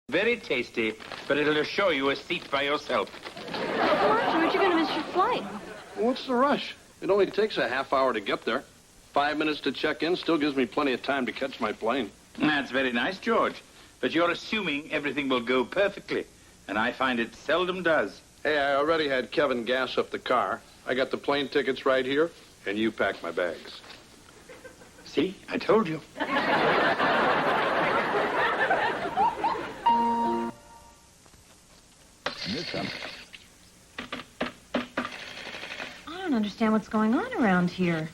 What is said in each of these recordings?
Very tasty, but it'll assure you a seat by yourself. George, you're going to miss your flight. What's the rush? It only takes a half hour to get there. 5 minutes to check in still gives me plenty of time to catch my plane. That's very nice, George. But you're assuming everything will go perfectly, and I find it seldom does. Hey, I already had Kevin gas up the car. I got the plane tickets right here, and you packed my bags. See? I told you. I don't understand what's going on around here.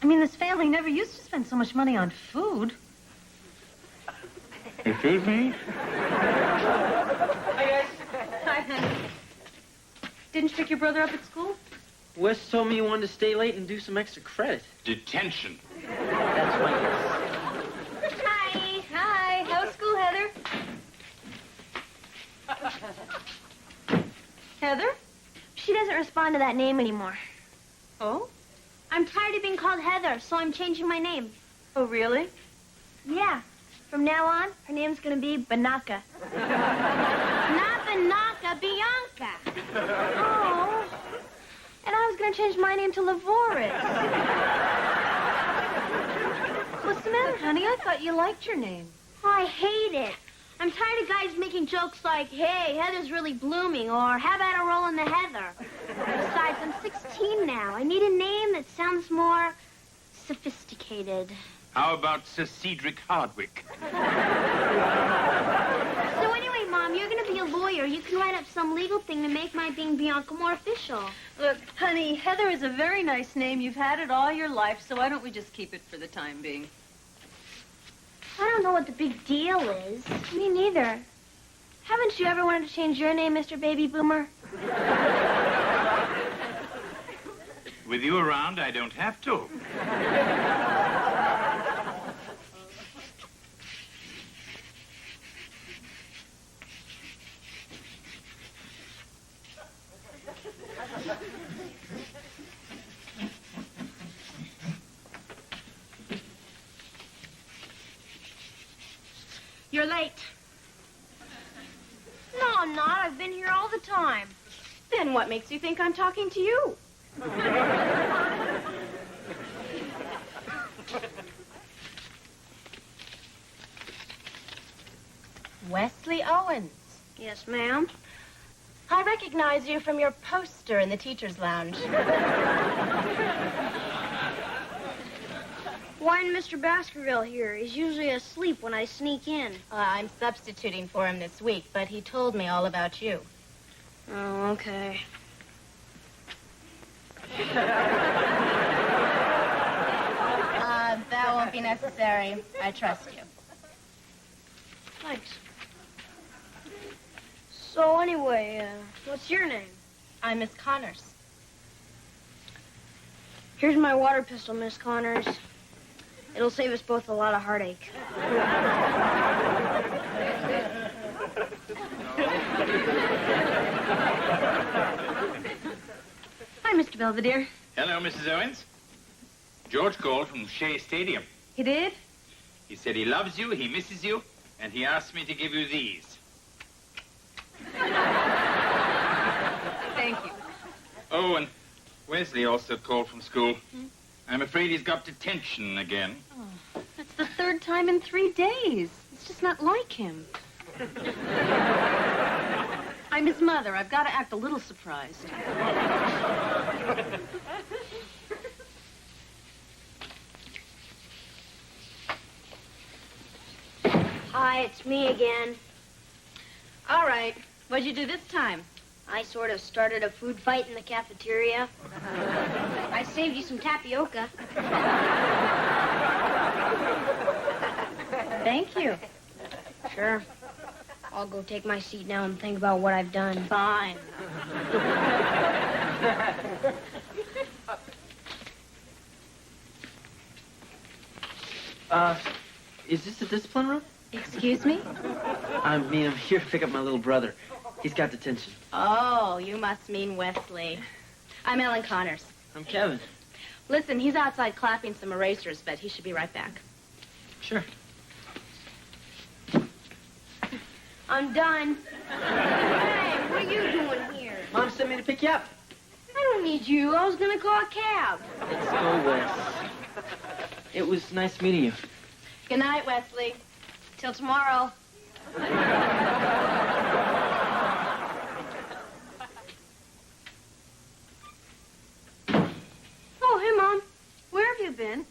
I mean, this family never used to spend so much money on food. Excuse me? Hi, guys. Hi, honey. Didn't you pick your brother up at school? Wes told me you wanted to stay late and do some extra credit. Detention. That's my guess. Hi. Hi. How was school, Heather? Heather? She doesn't respond to that name anymore. Oh? I'm tired of being called Heather, so I'm changing my name. Oh, really? Yeah. From now on, her name's gonna be Banaka. Not Banaka, Bianca. Oh. And I was gonna change my name to Lavoris. What's the matter, honey? I thought you liked your name. Oh, I hate it. I'm tired of guys making jokes like, hey, Heather's really blooming, or how about a roll in the heather? Besides, I'm 16 now. I need a name that sounds more sophisticated. How about Sir Cedric Hardwick? So anyway, Mom, you're going to be a lawyer. You can write up some legal thing to make my being Bianca more official. Look, honey, Heather is a very nice name. You've had it all your life, so why don't we just keep it for the time being? I don't know what the big deal is. Me neither. Haven't you ever wanted to change your name, Mr. Baby Boomer? With you around, I don't have to. You're late. No, I'm not. I've been here all the time. Then what makes you think I'm talking to you? Wesley Owens. Yes, ma'am. I recognize you from your poster in the teacher's lounge. Why isn't Mr. Baskerville here? He's usually asleep when I sneak in. I'm substituting for him this week, but he told me all about you. Oh, okay. That won't be necessary. I trust you. Thanks. So anyway, what's your name? I'm Miss Connors. Here's my water pistol, Miss Connors. It'll save us both a lot of heartache. Hi, Mr. Belvedere. Hello, Mrs. Owens. George called from Shea Stadium. He did? He said he loves you, he misses you, and he asked me to give you these. Thank you. Oh, and Wesley also called from school. I'm afraid he's got detention again. Oh, that's the third time in 3 days. It's just not like him. I'm his mother. I've got to act a little surprised. Hi, it's me again. All right. What'd you do this time? I sort of started a food fight in the cafeteria. I saved you some tapioca. Thank you. Sure. I'll go take my seat now and think about what I've done. Fine. Is this the discipline room? Excuse me? I mean, I'm here to pick up my little brother. He's got detention. Oh, you must mean Wesley. I'm Ellen Connors. I'm Kevin. Listen, he's outside clapping some erasers, but he should be right back. Sure. I'm done. Hey, what are you doing here? Mom sent me to pick you up. I don't need you. I was gonna call a cab. Let's go, Wes. It was nice meeting you. Good night, Wesley. Till tomorrow. Oh, hey, Mom. Where have you been?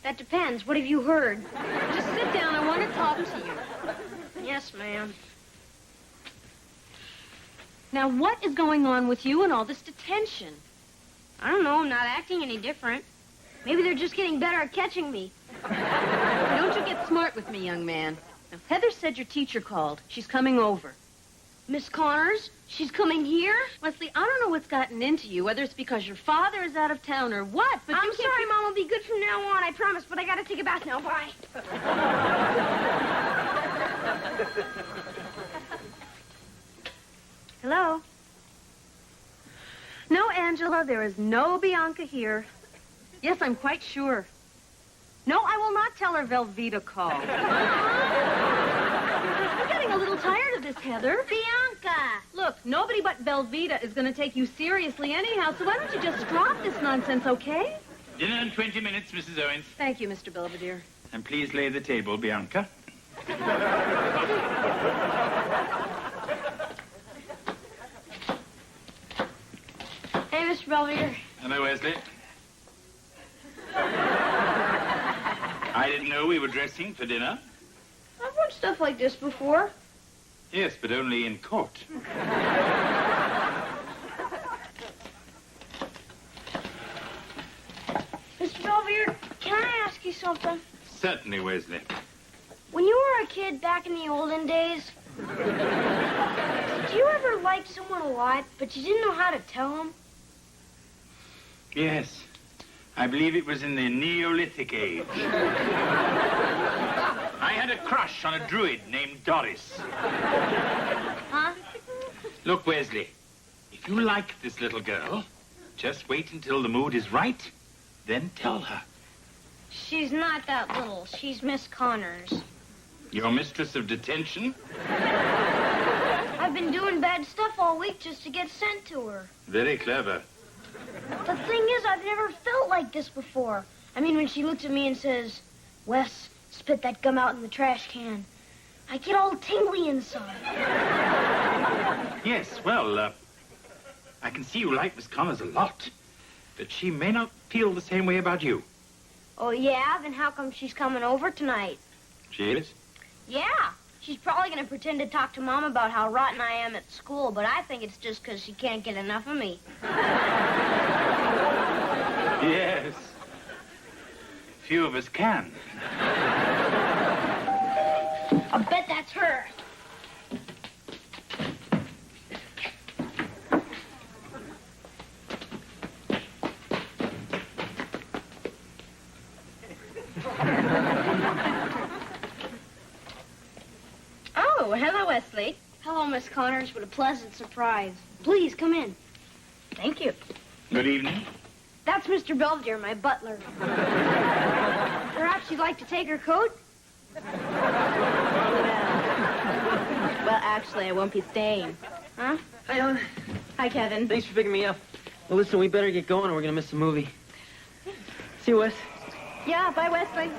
That depends. What have you heard? Just sit down. I want to talk to you. Yes, ma'am. Now, what is going on with you and all this detention? I don't know. I'm not acting any different. Maybe they're just getting better at catching me. Don't you get smart with me, young man. Now, Heather said your teacher called. She's coming over. Miss Connors? She's coming here? Wesley, I don't know what's gotten into you, whether it's because your father is out of town or what, but I'm you can't sorry, Mom. I'll be good from now on, I promise, but I gotta take a bath now. Bye. Hello? No, Angela, there is no Bianca here. Yes, I'm quite sure. No, I will not tell her Velveeta called. I'm getting a little tired of this, Heather. Bianca! Look, nobody but Velveeta is going to take you seriously anyhow, so why don't you just drop this nonsense, okay? Dinner in 20 minutes, Mrs. Owens. Thank you, Mr. Belvedere. And please lay the table, Bianca. Hey, Mr. Belvedere. Hello, Wesley. I didn't know we were dressing for dinner. I've watched stuff like this before. Yes, but only in court. Mr. Belvedere, can I ask you something? Certainly, Wesley. When you were a kid back in the olden days, did you ever like someone a lot, but you didn't know how to tell them? Yes. I believe it was in the Neolithic age. I had a crush on a druid named Doris. Huh? Look, Wesley, if you like this little girl, just wait until the mood is right, then tell her. She's not that little. She's Miss Connors. Your mistress of detention? I've been doing bad stuff all week just to get sent to her. Very clever. The thing is, I've never felt like this before. I mean, when she looks at me and says, Wes, spit that gum out in the trash can, I get all tingly inside. Yes, well, I can see you like Miss Connors a lot, but she may not feel the same way about you. Oh, yeah? Then how come she's coming over tonight? She is? Yeah. She's probably going to pretend to talk to Mom about how rotten I am at school, but I think it's just because she can't get enough of me. Yes. Few of us can. I bet that's her. Oh, hello, Wesley. Hello, Miss Connors. What a pleasant surprise. Please, come in. Thank you. Good evening. That's Mr. Belvedere, my butler. Perhaps you'd like to take her coat? Well, actually, I won't be staying. Huh? Hi, Ellen. Hi, Kevin. Thanks for picking me up. Well, listen, we better get going or we're going to miss the movie. See you, Wes. Yeah, bye, Wesley.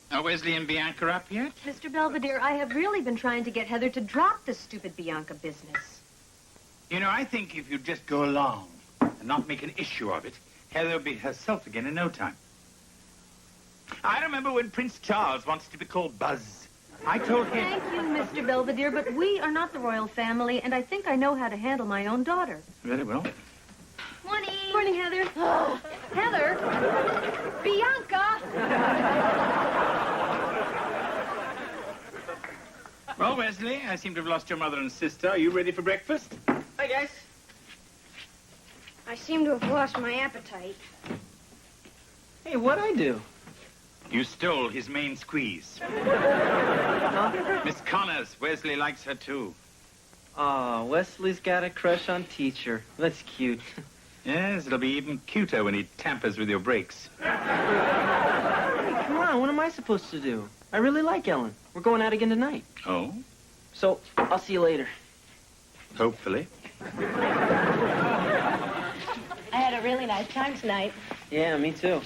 Are Wesley and Bianca up yet? Mr. Belvedere, I have really been trying to get Heather to drop this stupid Bianca business. You know, I think if you just go along and not make an issue of it, Heather will be herself again in no time. I remember when Prince Charles wanted to be called Buzz. I told him... Thank you, Mr. Belvedere, but we are not the royal family, and I think I know how to handle my own daughter. Very well. Morning. Morning, Heather. Heather? Bianca! Well, Wesley, I seem to have lost your mother and sister. Are you ready for breakfast? Hi, guys. I seem to have lost my appetite. Hey, what'd I do? You stole his main squeeze. Miss Connors, Wesley likes her too. Oh, Wesley's got a crush on Teacher. That's cute. Yes, it'll be even cuter when he tampers with your brakes. Come on, what am I supposed to do? I really like Ellen. We're going out again tonight. Oh? So, I'll see you later. Hopefully. I had a really nice time tonight. Yeah, me too.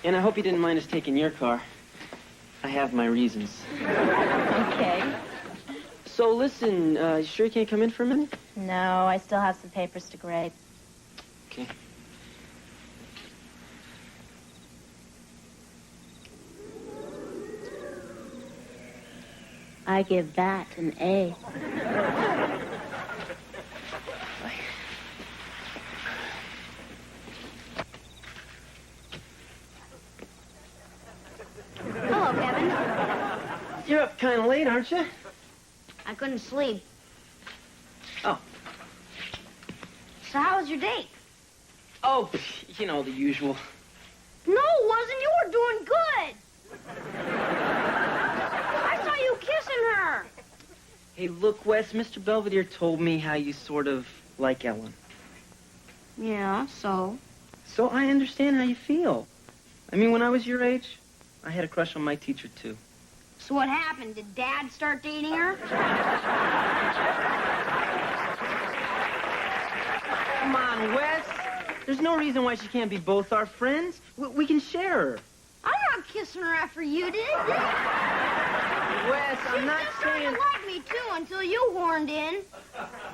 And I hope you didn't mind us taking your car. I have my reasons. Okay. So, listen, you sure you can't come in for a minute? No, I still have some papers to grade. Okay. I give that an A. Hello, Kevin. You're up kind of late, aren't you? I couldn't sleep. Oh. So how was your date? Oh, you know, the usual. No, it wasn't. You were doing good. I saw you kissing her. Hey, look, Wes, Mr. Belvedere told me how you sort of like Ellen. Yeah, so? So I understand how you feel. I mean, when I was your age, I had a crush on my teacher, too. So what happened? Did Dad start dating her? Come on, Wes. There's no reason why she can't be both our friends. We can share her. I'm not kissing her after you did. Wes, I'm not She started saying... to like me, too, until you horned in.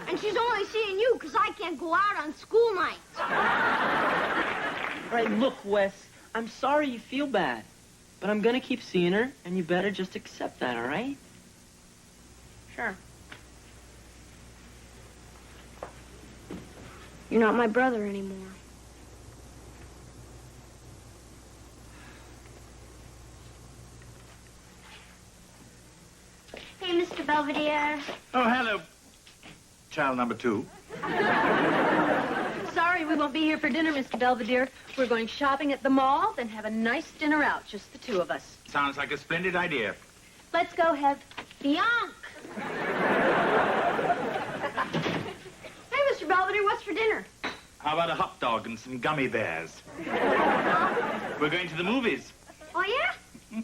And she's only seeing you because I can't go out on school nights. All right, look, Wes, I'm sorry you feel bad. But I'm gonna keep seeing her, and you better just accept that, all right? Sure. You're not my brother anymore. Hey, Mr. Belvedere. Oh, hello. Child number 2. Sorry we won't be here for dinner, Mr. Belvedere. We're going shopping at the mall, then have a nice dinner out, just the two of us. Sounds like a splendid idea. Let's go, Hev. Bianca. Hey, Mr. Belvedere, what's for dinner? How about a hot dog and some gummy bears? We're going to the movies. Oh, yeah?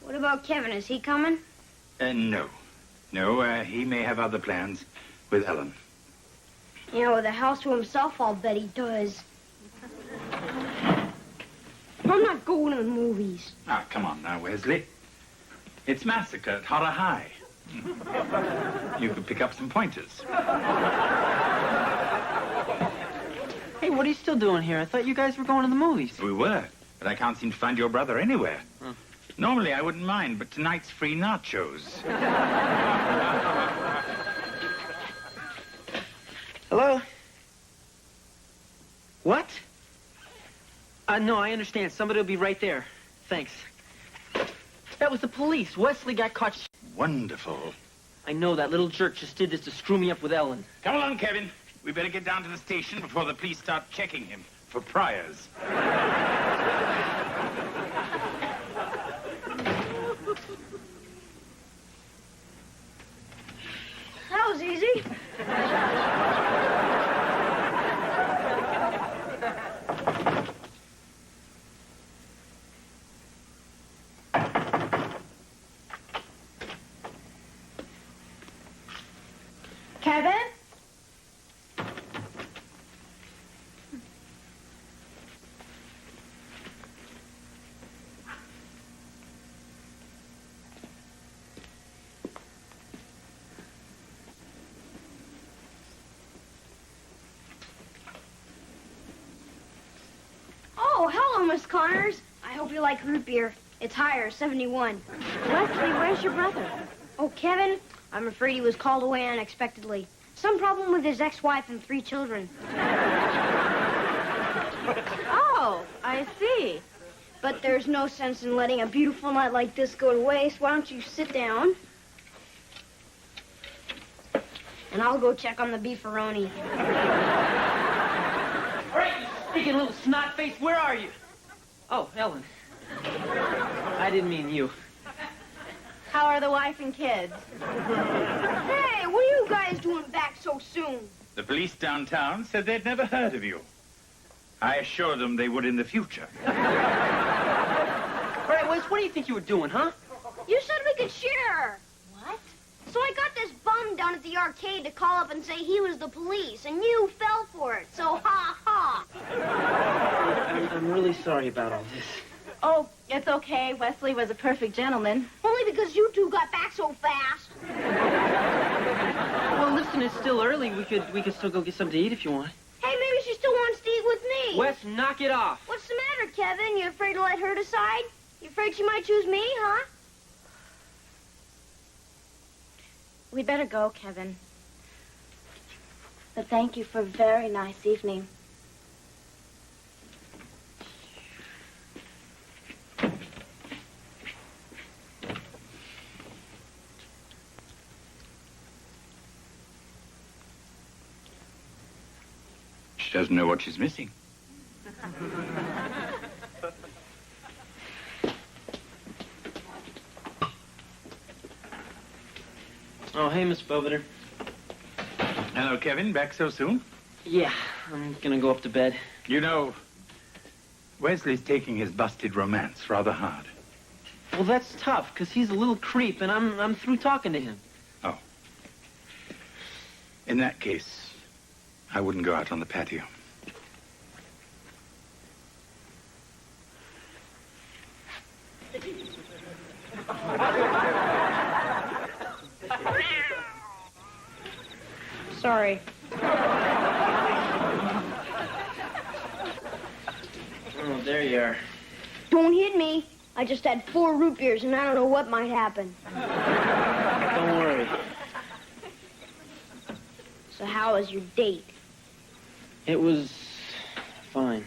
What about Kevin? Is he coming? No. No, he may have other plans with Ellen. You know, with a house to himself, I'll bet he does. I'm not going to the movies. Ah, come on now, Wesley. It's Massacre at Horror High. You could pick up some pointers. Hey, what are you still doing here? I thought you guys were going to the movies. We were, but I can't seem to find your brother anywhere. Huh. Normally, I wouldn't mind, but tonight's free nachos. Hello? What? No, I understand. Somebody will be right there. Thanks. That was the police. Wesley got caught. Wonderful. I know that little jerk just did this to screw me up with Ellen. Come along, Kevin. We better get down to the station before the police start checking him for priors. That was easy. Kevin? Oh, hello, Miss Connors. I hope you like root beer. It's higher, 71. Wesley, where's your brother? Oh, Kevin, I'm afraid he was called away unexpectedly. Some problem with his ex-wife and 3 children. Oh, I see. But there's no sense in letting a beautiful night like this go to waste. Why don't you sit down? And I'll go check on the beefaroni. All right, you sneaking little snot face, where are you? Oh, Ellen. I didn't mean you. How are the wife and kids? Hey, what are you guys doing back so soon? The police downtown said they'd never heard of you. I assured them they would in the future. All right, Wes, what do you think you were doing, huh? You said we could share. What? So I got this bum down at the arcade to call up and say he was the police, and you fell for it, so ha ha. I'm really sorry about all this. Oh, it's okay. Wesley was a perfect gentleman. Only because you two got back so fast. Well, listen, it's still early. We could still go get something to eat if you want. Hey, maybe she still wants to eat with me. Wes, knock it off. What's the matter, Kevin? You afraid to let her decide? You afraid she might choose me, huh? We'd better go, Kevin. But thank you for a very nice evening. She doesn't know what she's missing. Oh, hey, Miss Belvedere. Hello, Kevin. Back so soon? Yeah, I'm gonna go up to bed. You know, Wesley's taking his busted romance rather hard. Well, that's tough, because he's a little creep, and I'm through talking to him. Oh. In that case, I wouldn't go out on the patio. Sorry. Oh, there you are. Don't hit me. I just had 4 root beers, and I don't know what might happen. Don't worry. So how was your date? It was fine.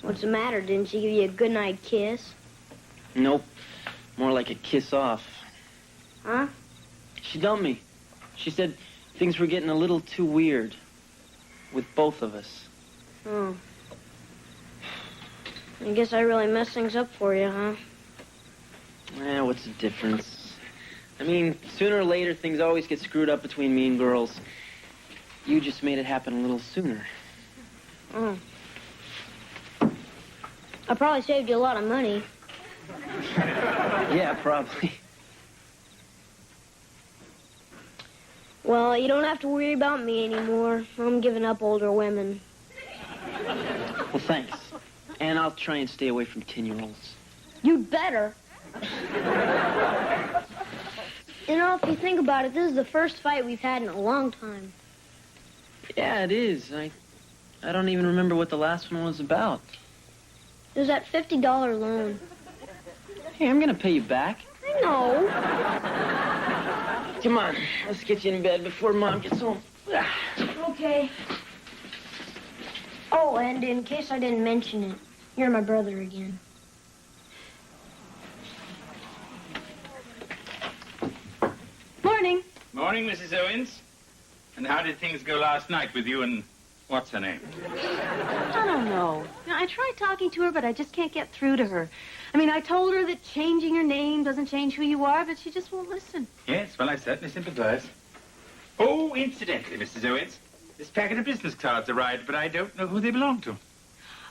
What's the matter? Didn't she give you a goodnight kiss? Nope. More like a kiss off. Huh? She dumped me. She said things were getting a little too weird with both of us. Oh. I guess I really messed things up for you, huh? What's the difference? I mean, sooner or later, things always get screwed up between me and girls. You just made it happen a little sooner. Oh. I probably saved you a lot of money. Yeah, probably. Well, you don't have to worry about me anymore. I'm giving up older women. Well, thanks. And I'll try and stay away from 10-year-olds. You'd better. You know, if you think about it, this is the first fight we've had in a long time. Yeah, it is. I don't even remember what the last one was about. It was that $50 loan. Hey, I'm gonna pay you back. I know. Come on, let's get you in bed before Mom gets home. Okay. Oh, and in case I didn't mention it, you're my brother again. Morning. Morning, Mrs. Owens. And how did things go last night with you and what's her name? I don't know. I tried talking to her, but I just can't get through to her. I mean, I told her that changing your name doesn't change who you are, but she just won't listen. Yes, well, I certainly sympathize. Oh, incidentally, Mrs. Owens, this packet of business cards arrived, but I don't know who they belong to.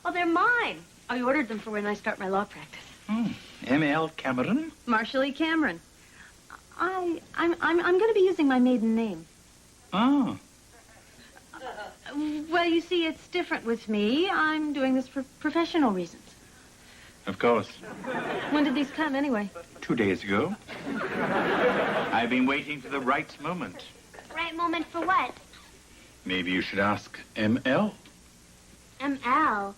Oh, they're mine. I ordered them for when I start my law practice. M.L. Cameron? Marshall E. Cameron. I'm going to be using my maiden name. Oh. Well, you see, it's different with me. I'm doing this for professional reasons. Of course. When did these come, anyway? 2 days ago. I've been waiting for the right moment. Right moment for what? Maybe you should ask M.L. M.L.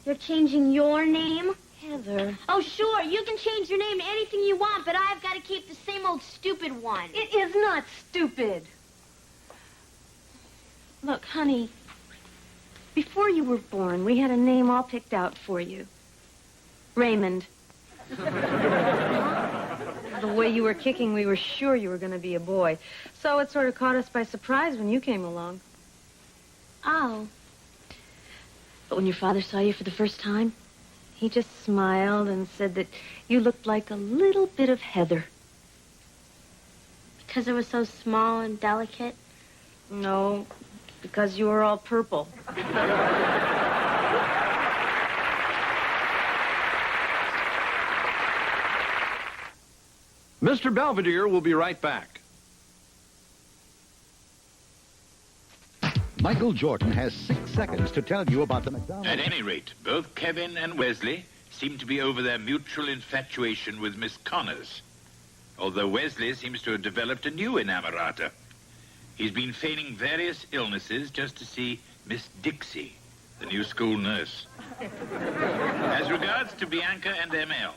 You're changing your name? Heather. Oh, sure. You can change your name to anything you want, but I've got to keep the same old stupid one. It is not stupid. Look, honey, before you were born, we had a name all picked out for you. Raymond. The way you were kicking, we were sure you were going to be a boy. So it sort of caught us by surprise when you came along. Oh. But when your father saw you for the first time, he just smiled and said that you looked like a little bit of Heather. Because it was so small and delicate? No, because you were all purple. Mr. Belvedere will be right back. Michael Jordan has 6 seconds to tell you about the McDonald's. At any rate, both Kevin and Wesley seem to be over their mutual infatuation with Miss Connors. Although Wesley seems to have developed a new inamorata. He's been feigning various illnesses just to see Miss Dixie, the new school nurse. As regards to Bianca and ML,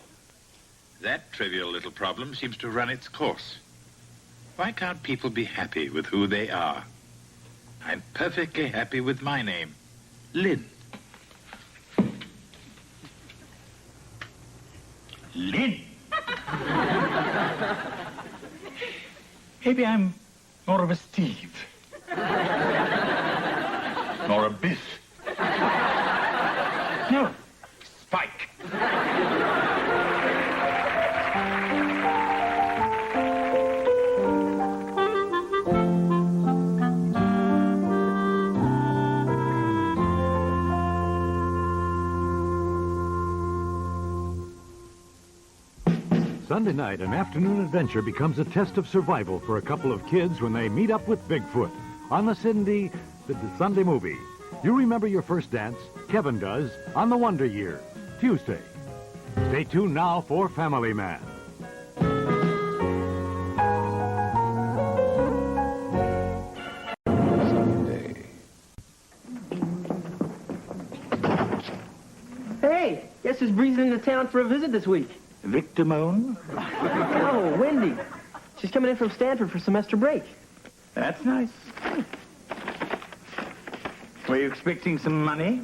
that trivial little problem seems to run its course. Why can't people be happy with who they are? I'm perfectly happy with my name, Lynn. Lynn? Maybe I'm more of a Steve. More a Biff. No, Spike. Sunday night, an afternoon adventure becomes a test of survival for a couple of kids when they meet up with Bigfoot on the Sunday movie. You remember your first dance? Kevin does on The Wonder Year, Tuesday. Stay tuned now for Family Man. Sunday. Hey, guess who's breezing into town for a visit this week? Victor Moan? Oh, Wendy. She's coming in from Stanford for semester break. That's nice. Were you expecting some money?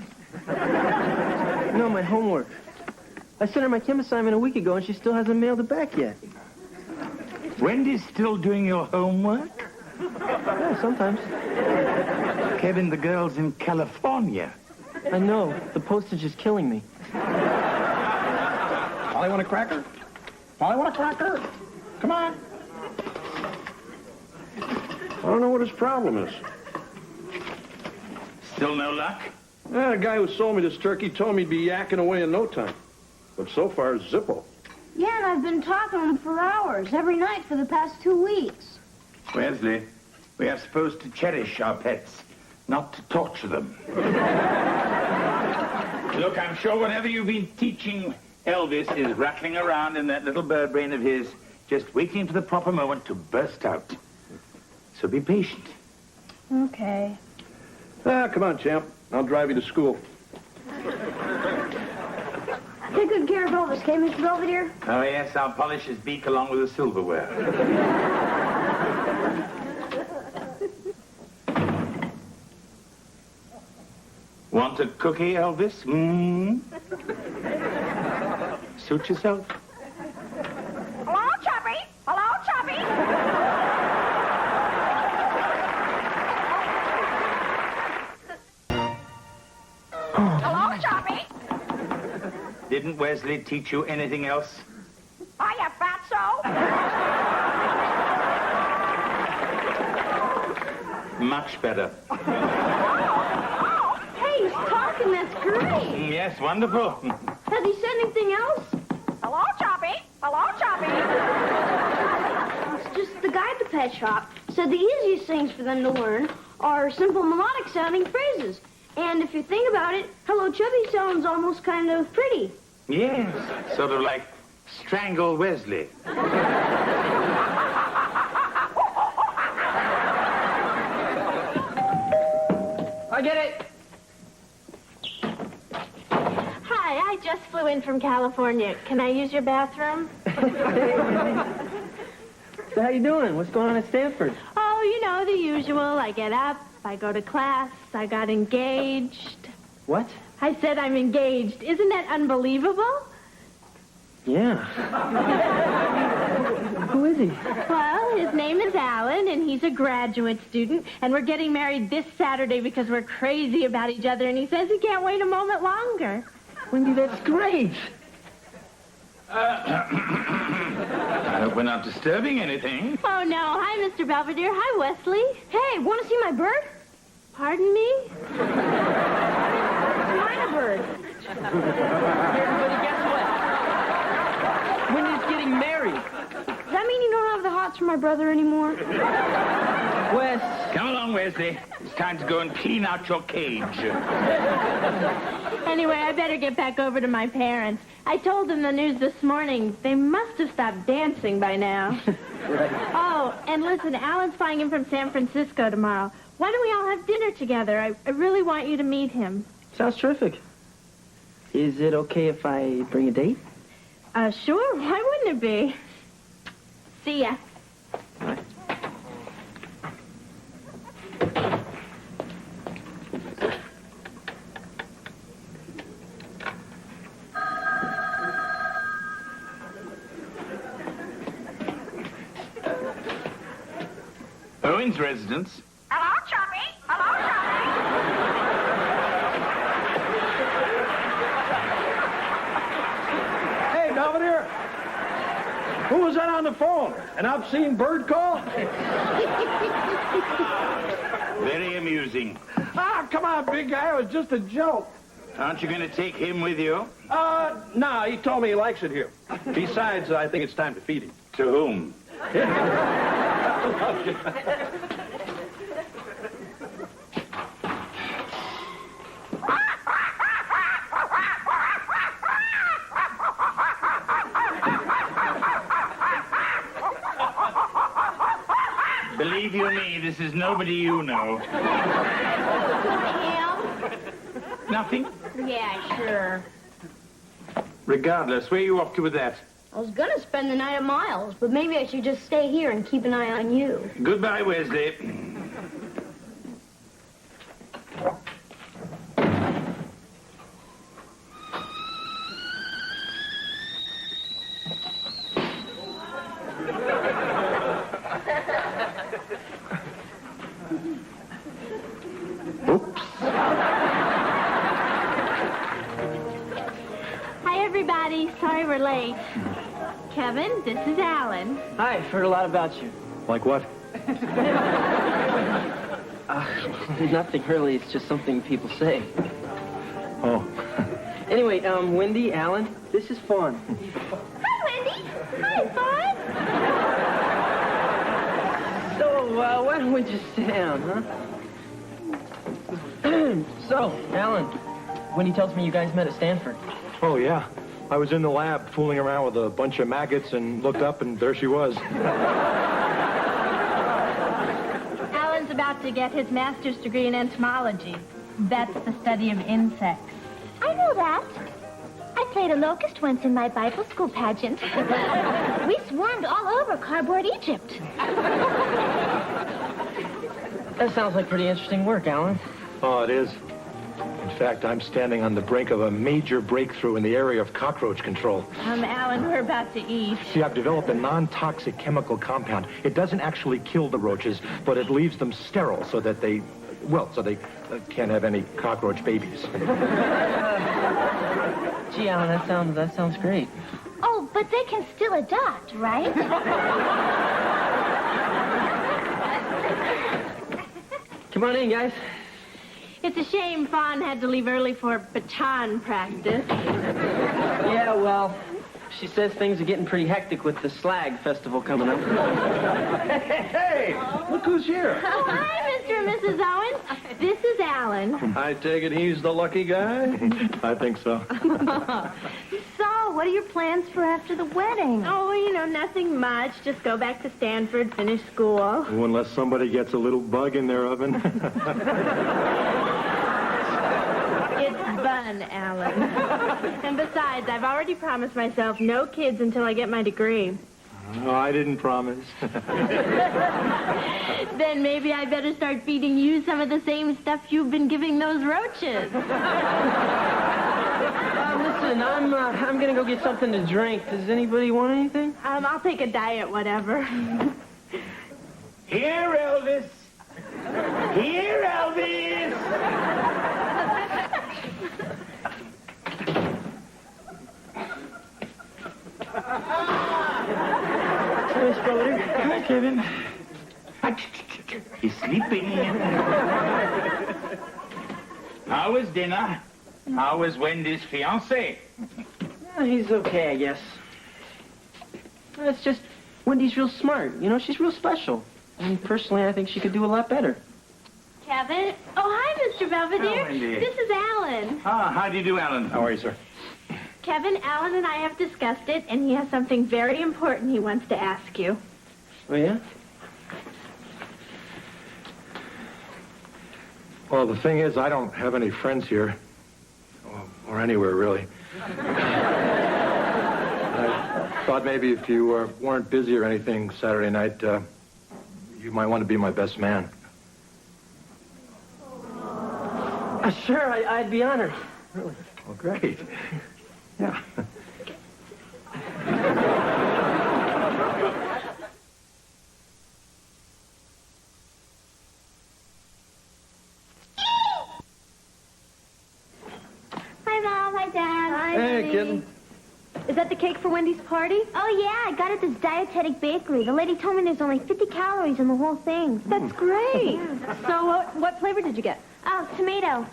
No, my homework. I sent her my chem assignment a week ago, and she still hasn't mailed it back yet. Wendy's still doing your homework? Yeah, sometimes. Kevin, the girl's in California. I know. The postage is killing me. Polly want a cracker? Polly want a cracker? Come on. I don't know what his problem is. Still no luck? The guy who sold me this turkey told me he'd be yakking away in no time. But so far, Zippo. Yeah, and I've been talking to him for hours, every night for the past 2 weeks. Wesley, we are supposed to cherish our pets, not to torture them. Look, I'm sure whatever you've been teaching Elvis is rattling around in that little bird brain of his, just waiting for the proper moment to burst out. So be patient. Okay. Come on, champ. I'll drive you to school. Take good care of Elvis, okay, Mr. Belvedere? Oh, yes, I'll polish his beak along with the silverware. Want a cookie, Elvis? Suit yourself. Hello, Chubby? Hello, Chubby? Hello, Chubby? Didn't Wesley teach you anything else? Hiya, fatso. Much better. Hey, he's talking. That's great. Yes, wonderful. Has he said anything else? Hello, Choppy. Hello, Choppy. It's just the guy at the pet shop said the easiest things for them to learn are simple melodic-sounding phrases. And if you think about it, Hello, Chubby sounds almost kind of pretty. Yes, sort of like Strangle Wesley. I get it. Hi, I just flew in from California. Can I use your bathroom? So how you doing? What's going on at Stanford? Oh, you know, the usual. I get up, I go to class, I got engaged. What? I said I'm engaged. Isn't that unbelievable? Yeah. Who is he? Well, his name is Alan, and he's a graduate student, and we're getting married this Saturday because we're crazy about each other, and he says he can't wait a moment longer. Wendy, that's great. I hope we're not disturbing anything. Oh, no. Hi, Mr. Belvedere. Hi, Wesley. Hey, want to see my bird? Pardon me? Mine a bird. Everybody, guess what? Wendy's getting married. Does that mean you don't have the hots for my brother anymore? Wes. Come along, Wesley. It's time to go and clean out your cage. Anyway, I better get back over to my parents. I told them the news this morning. They must have stopped dancing by now. Right. Oh, and listen, Alan's flying in from San Francisco tomorrow. Why don't we all have dinner together? I really want you to meet him. Sounds terrific. Is it okay if I bring a date? Sure. Why wouldn't it be? See ya. Owen's residence. Hello, Chubby. Hello, Chubby. Hey, Belvedere. Who was that on the phone? An obscene bird call? Very amusing. Ah, come on, big guy. It was just a joke. Aren't you going to take him with you? No, he told me he likes it here. Besides, I think it's time to feed him. To whom? Believe you me, this is nobody you know. Nothing? Yeah, sure. Regardless, where are you off to with that? I was gonna spend the night at Miles, but maybe I should just stay here and keep an eye on you. Goodbye, Wesley. Hi, everybody. Sorry we're late. Kevin, this is Alan. Hi, I've heard a lot about you. Like what? Nothing really. It's just something people say. Oh. Anyway, Wendy, Alan, this is Fawn. Hi, Wendy. Hi, Fawn. So, why don't we just sit down, huh? So, Alan, Wendy tells me you guys met at Stanford. Oh, yeah. I was in the lab fooling around with a bunch of maggots and looked up and there she was. Alan's about to get his master's degree in entomology. That's the study of insects. I know that. I played a locust once in my Bible school pageant. We swarmed all over cardboard Egypt. That sounds like pretty interesting work, Alan. Oh, it is. In fact, I'm standing on the brink of a major breakthrough in the area of cockroach control. Alan, we're about to eat. See, I've developed a non-toxic chemical compound. It doesn't actually kill the roaches, but it leaves them sterile so that they can't have any cockroach babies. Gee, Alan, that sounds great. Oh, but they can still adopt, right? Come on in, guys. It's a shame Fawn had to leave early for baton practice. Yeah, well, she says things are getting pretty hectic with the Slag Festival coming up. Hey, look who's here. Oh, hi, Mr. and Mrs. Owens. This is Alan. I take it he's the lucky guy? I think so. So, what are your plans for after the wedding? Oh, nothing much. Just go back to Stanford, finish school. Oh, unless somebody gets a little bug in their oven. It's fun, Alan. And besides, I've already promised myself no kids until I get my degree. No, I didn't promise. Then maybe I better start feeding you some of the same stuff you've been giving those roaches. Mrs. Ellen, I'm gonna go get something to drink. Does anybody want anything? I'll take a diet, whatever. Here, Elvis. Here, Elvis. Miss Belvedere. Hi, Kevin. He's sleeping. How was dinner? How was Wendy's fiancé? He's okay, I guess. It's just, Wendy's real smart. You know, she's real special. And personally, I think she could do a lot better. Kevin? Oh, hi, Mr. Belvedere. Oh, Wendy. This is Alan. Ah, how do you do, Alan? How are you, sir? Kevin, Alan and I have discussed it, and he has something very important he wants to ask you. Oh, yeah? Well, the thing is, I don't have any friends here. Or anywhere, really. I thought maybe if you weren't busy or anything Saturday night, you might want to be my best man. Sure, I'd be honored. Really? Well, great. Yeah. Hi, Mom. Hi, Dad. Hi, Hey, honey. kid. Is that the cake for Wendy's party? Oh, yeah. I got it at this dietetic bakery. The lady told me there's only 50 calories in the whole thing. That's great. So what flavor did you get? Oh, tomato.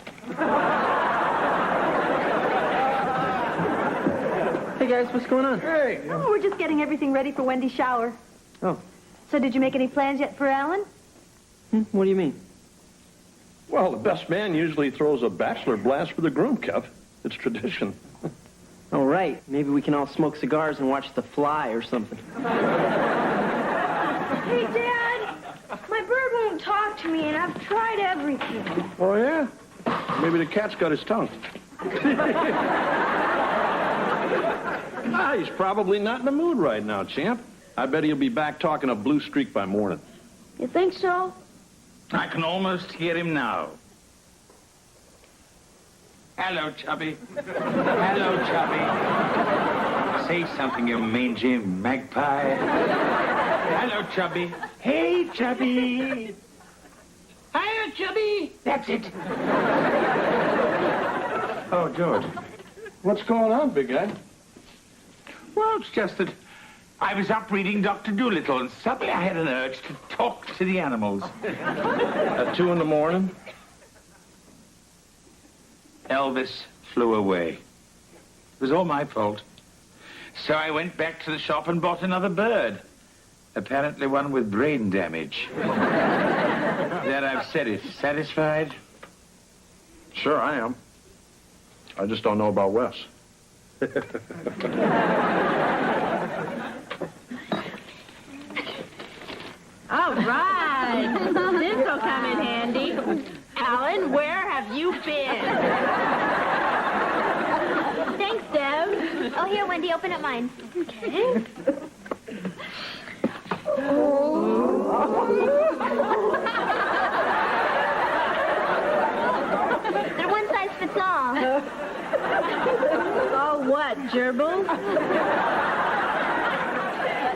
Hey, guys, what's going on? Hey. Oh, we're just getting everything ready for Wendy's shower. Oh. So did you make any plans yet for Alan? What do you mean? Well, the best man usually throws a bachelor blast for the groom, Kev. It's tradition. Oh, right. Maybe we can all smoke cigars and watch The Fly or something. Hey, Dad. My bird won't talk to me, and I've tried everything. Oh, yeah? Maybe the cat's got his tongue. He's probably not in the mood right now, champ. I bet he'll be back talking a blue streak by morning. You think so? I can almost hear him now. Hello, Chubby. Hello, Chubby. Say something, you mangy magpie. Hello, Chubby. Hey, Chubby. Hiya, Chubby. That's it. Oh, George. What's going on, big guy? Well, it's just that I was up reading Dr. Dolittle, and suddenly I had an urge to talk to the animals. At 2 in the morning? Elvis flew away. It was all my fault. So I went back to the shop and bought another bird. Apparently one with brain damage. There, I've said it. Satisfied? Sure, I am. I just don't know about Wes. All right. This will come in handy. Alan, where have you been? Thanks, Deb. Oh, here, Wendy, open up mine. Okay. They're one size fits all. Oh, what, gerbils?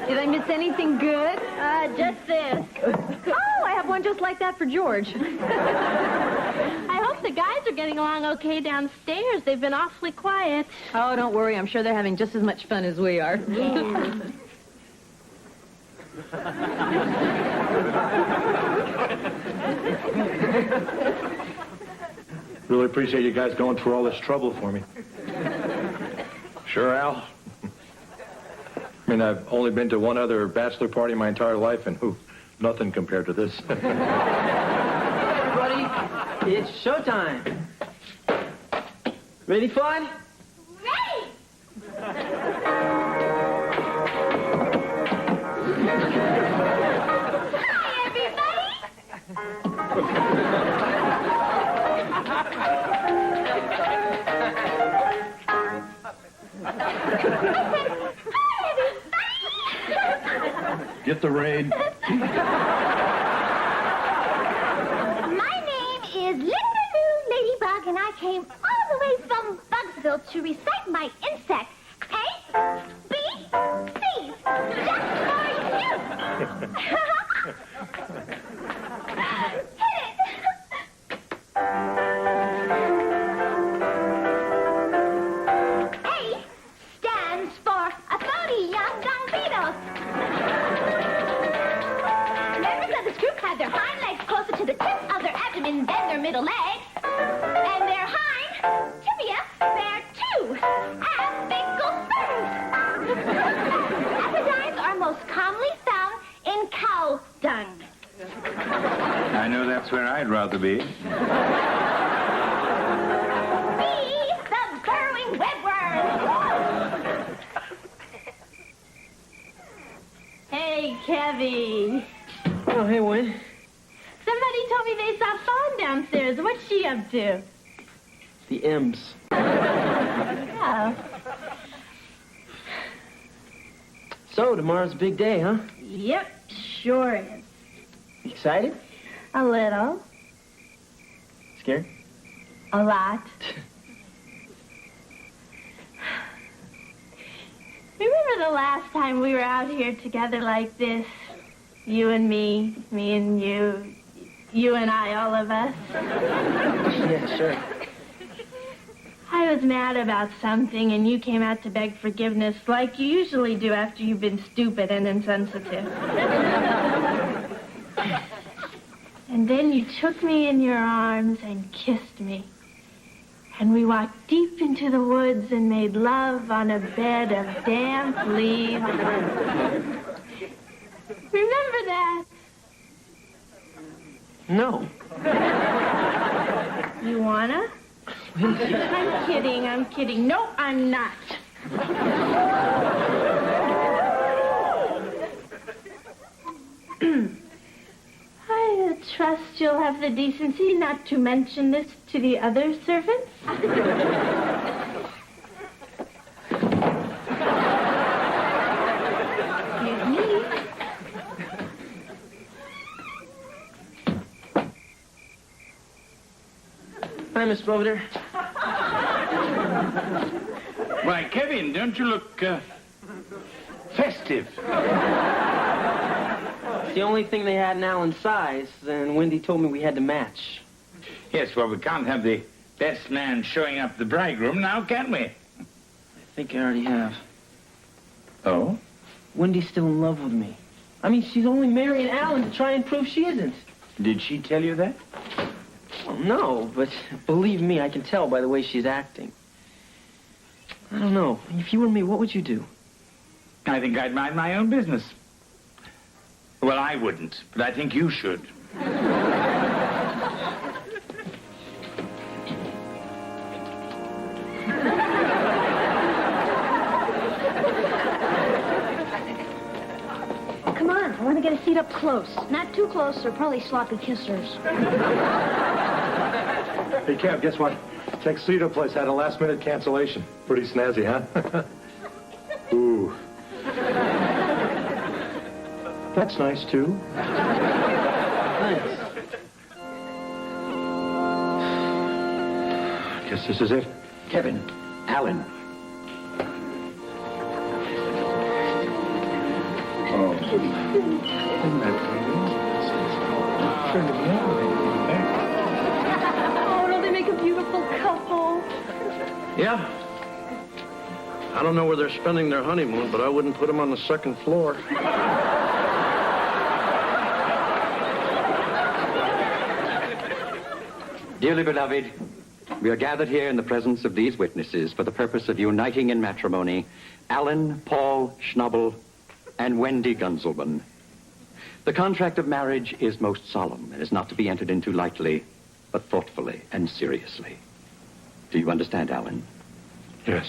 Did I miss anything good? Just this. Oh, I have one just like that for George. I hope the guys are getting along okay downstairs. They've been awfully quiet. Oh, don't worry. I'm sure they're having just as much fun as we are. Yeah. Really appreciate you guys going through all this trouble for me. Sure, Al. I mean, I've only been to one other bachelor party my entire life, and nothing compared to this. Everybody, it's showtime. Ready, fun? Ready! Hi, everybody! Get the raid. My name is Linda Lou Ladybug, and I came all the way from Bugsville to recite my insect. A, B, C. Just for you. Hit it. A stands for a 30 young dung beetles. Members of this group have their hind legs closer to the tip of their abdomen than their middle legs. And their hind tibia bear two apical spurs. Epidides are most commonly found in cow dung. I know that's where I'd rather be. B, the burrowing webworm. Hey, Kevy. Oh, hey, Wayne. Somebody told me they saw Fawn downstairs. What's she up to? The M's. Oh. So, tomorrow's a big day, huh? Yep, sure is. Excited? A little. Scared? A lot. Remember the last time we were out here together like this? You and me and you and I, all of us. Yeah, sure. I was mad about something, and you came out to beg forgiveness like you usually do after you've been stupid and insensitive. And then you took me in your arms and kissed me. And we walked deep into the woods and made love on a bed of damp leaves. Remember that? No. You wanna? I'm kidding. No, I'm not. I trust you'll have the decency not to mention this to the other servants. Excuse me. Hi, Miss Belvedere. Why, Kevin, don't you look festive? It's the only thing they had in Alan's size, and Wendy told me we had to match. Yes, well, we can't have the best man showing up the bridegroom now, can we? I think I already have. Oh? Wendy's still in love with me. I mean, she's only marrying Alan to try and prove she isn't. Did she tell you that? Well, no, but believe me, I can tell by the way she's acting. I don't know. If you were me, what would you do? I think I'd mind my own business. Well, I wouldn't, but I think you should. Come on, I want to get a seat up close. Not too close, they're probably sloppy kissers. Hey, Kev, guess what? Tuxedo place had a last-minute cancellation. Pretty snazzy, huh? Ooh. That's nice, too. Thanks. Guess this is it. Kevin, Alan. Oh, don't they make a beautiful couple? Yeah. I don't know where they're spending their honeymoon, but I wouldn't put them on the second floor. Dearly beloved, we are gathered here in the presence of these witnesses for the purpose of uniting in matrimony Alan Paul Schnabel and Wendy Gunzelman. The contract of marriage is most solemn and is not to be entered into lightly, but thoughtfully and seriously. Do you understand, Alan? Yes,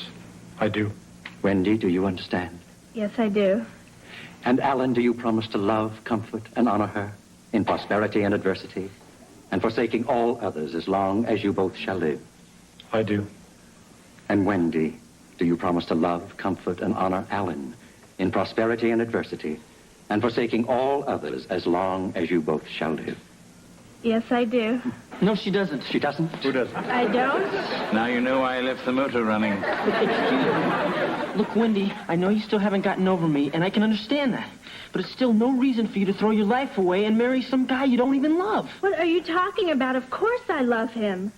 I do. Wendy, do you understand? Yes, I do. And Alan, do you promise to love, comfort, and honor her in prosperity and adversity, and forsaking all others as long as you both shall live? I do. And Wendy, do you promise to love, comfort, and honor Alan in prosperity and adversity, and forsaking all others as long as you both shall live? Yes, I do. No, she doesn't. She doesn't? Who doesn't? I don't? Now you know why I left the motor running. Look, Wendy, I know you still haven't gotten over me, and I can understand that. But it's still no reason for you to throw your life away and marry some guy you don't even love. What are you talking about? Of course I love him.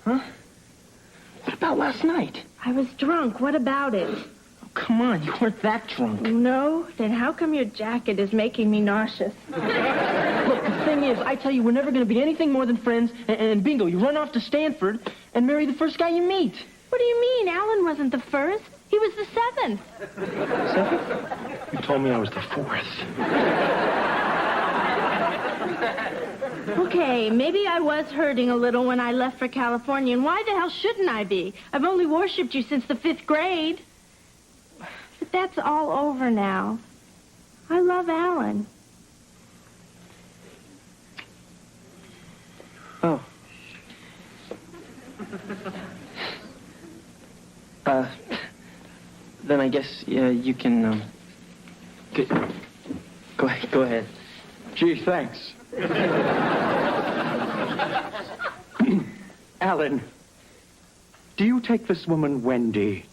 Huh? What about last night? I was drunk. What about it? Oh, come on, you weren't that drunk. No? Then how come your jacket is making me nauseous? Look, the thing is, I tell you, we're never going to be anything more than friends, and bingo, you run off to Stanford and marry the first guy you meet. What do you mean? Alan wasn't the first. He was the 7th. 7th? You told me I was the 4th. Okay, maybe I was hurting a little when I left for California, and why the hell shouldn't I be? I've only worshipped you since the 5th grade. But that's all over now. I love Alan. Oh. Then I guess you can, go ahead. Gee, thanks. Alan, do you take this woman, Wendy,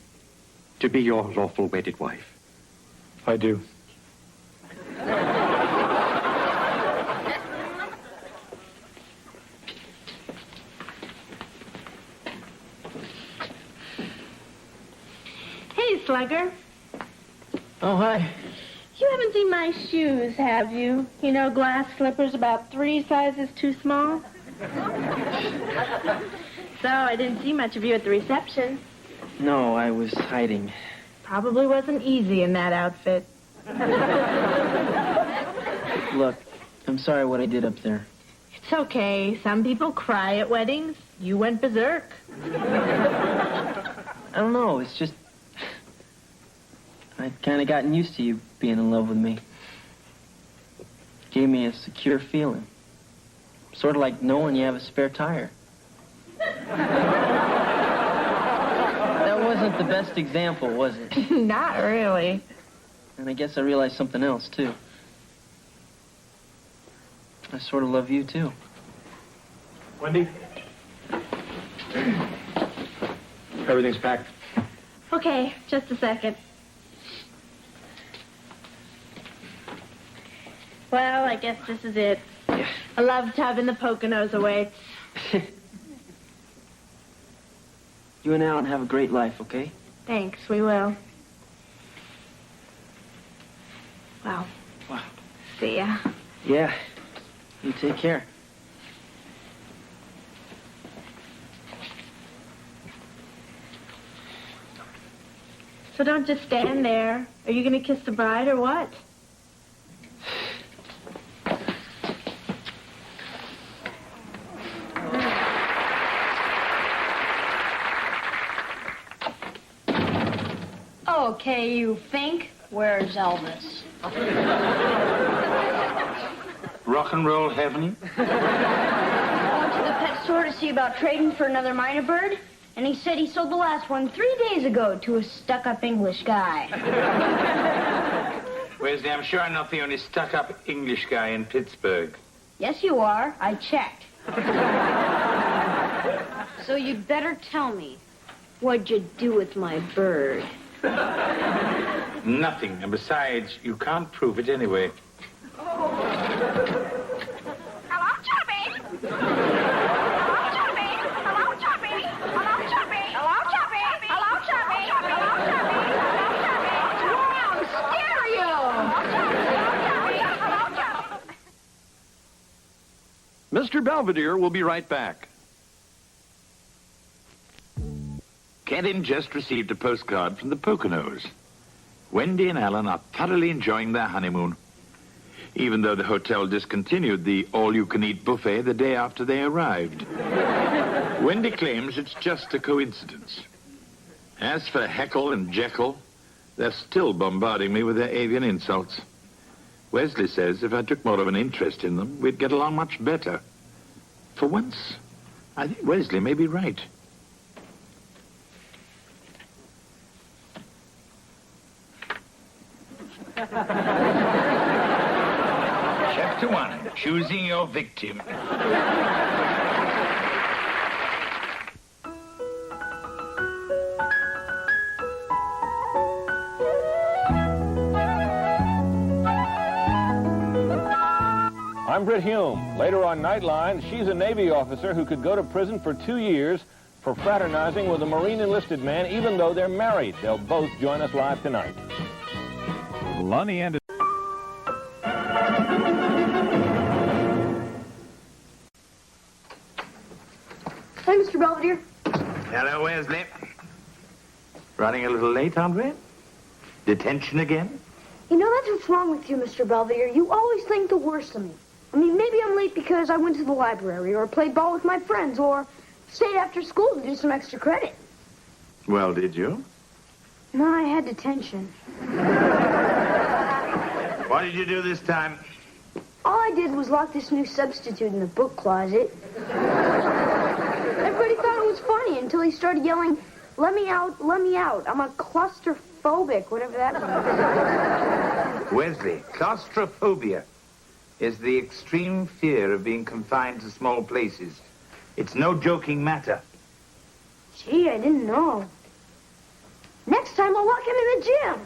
to be your lawful wedded wife? I do. Hey, Slugger. Oh, hi. You haven't seen my shoes, have you? You know, glass slippers about 3 sizes too small? So, I didn't see much of you at the reception. No, I was hiding. Probably wasn't easy in that outfit. Look, I'm sorry what I did up there. It's okay. Some people cry at weddings. You went berserk. I don't know, it's just... I'd kind of gotten used to you being in love with me. Gave me a secure feeling. Sort of like knowing you have a spare tire. That wasn't the best example, was it? Not really. And I guess I realized something else, too. I sort of love you, too. Wendy? Everything's packed. Okay, just a second. Well, I guess this is it. A love tub in the Poconos awaits. You and Alan have a great life, okay? Thanks, we will. Well, Wow. see ya. Yeah. You take care. So don't just stand there. Are you going to kiss the bride or what? Okay, you think? Where's Elvis? Rock and roll heaven? I went to the pet store to see about trading for another minor bird, and he said he sold the last one 3 days ago to a stuck-up English guy. Wesley, I'm sure I'm not the only stuck-up English guy in Pittsburgh. Yes, you are. I checked. So you'd better tell me, what'd you do with my bird? Nothing. And besides, you can't prove it anyway. Hello, Chubby. Hello, Chubby. Hello, Chubby. Hello, Chubby. Hello, Chubby. Hello, Chubby. Hello, Chubby. Hello, Chubby. Mr. Belvedere will be right back. Kevin just received a postcard from the Poconos. Wendy and Alan are thoroughly enjoying their honeymoon, even though the hotel discontinued the all-you-can-eat buffet the day after they arrived. Wendy claims it's just a coincidence. As for Heckle and Jekyll, they're still bombarding me with their avian insults. Wesley says if I took more of an interest in them, we'd get along much better. For once, I think Wesley may be right. Chapter 1, Choosing Your Victim. I'm Britt Hume. Later on Nightline, she's a Navy officer who could go to prison for 2 years for fraternizing with a Marine enlisted man, even though they're married. They'll both join us live tonight. Lonnie and Hey, Mr. Belvedere. Hello, Wesley. Running a little late, aren't we? Detention again? You know, that's what's wrong with you, Mr. Belvedere. You always think the worst of me. I mean, maybe I'm late because I went to the library or played ball with my friends or stayed after school to do some extra credit. Well, did you? No, I had detention. What did you do this time? All I did was lock this new substitute in the book closet. Everybody thought it was funny until he started yelling, "Let me out, let me out. I'm a claustrophobic," whatever that means. Wesley, claustrophobia is the extreme fear of being confined to small places. It's no joking matter. Gee, I didn't know. Next time I'll lock him in the gym.